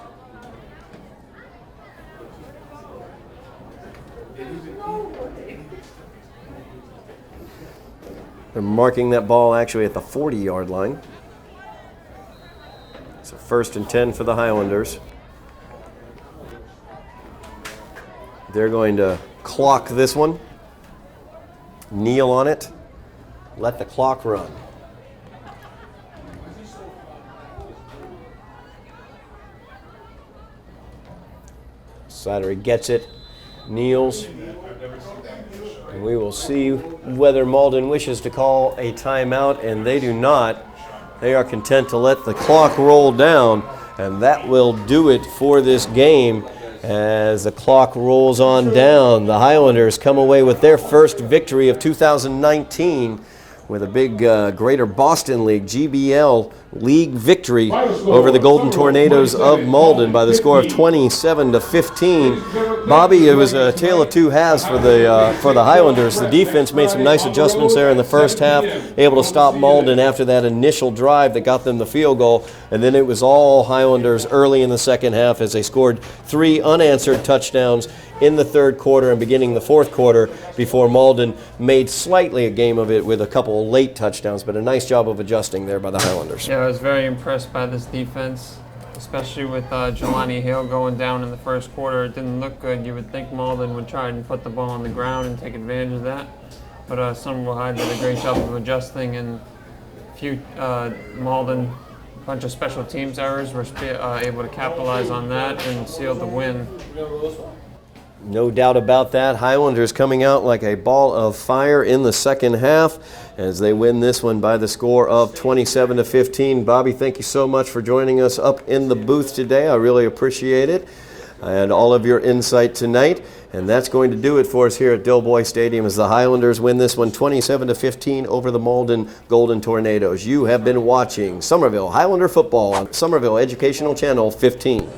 They're marking that ball actually at the 40-yard line. So 1st and 10 for the Highlanders. They're going to clock this one, kneel on it, let the clock run. Slattery gets it, kneels, and we will see whether Malden wishes to call a timeout, and they do not. They are content to let the clock roll down, and that will do it for this game. As the clock rolls on down, the Highlanders come away with their first victory of 2019 with a big Greater Boston League, GBL League victory over the Golden Tornadoes of Malden by the score of 27-15. Bobby, it was a tale of two halves for the Highlanders. The defense made some nice adjustments there in the first half, able to stop Malden after that initial drive that got them the field goal, and then it was all Highlanders early in the second half as they scored 3 unanswered touchdowns in the third quarter and beginning the fourth quarter before Malden made slightly a game of it with a couple of late touchdowns, but a nice job of adjusting there by the Highlanders. Yeah, I was very impressed by this defense, especially with Jelani Hale going down in the first quarter. It didn't look good. You would think Malden would try and put the ball on the ground and take advantage of that, but Somerville High did a great job of adjusting, and Malden, a bunch of special teams errors, were able to capitalize on that and seal the win. No doubt about that. Highlanders coming out like a ball of fire in the second half as they win this one by the score of 27-15. Bobby, thank you so much for joining us up in the booth today. I really appreciate it and all of your insight tonight. And that's going to do it for us here at Dilboy Stadium as the Highlanders win this one 27-15 over the Malden Golden Tornadoes. You have been watching Somerville Highlander Football on Somerville Educational Channel 15.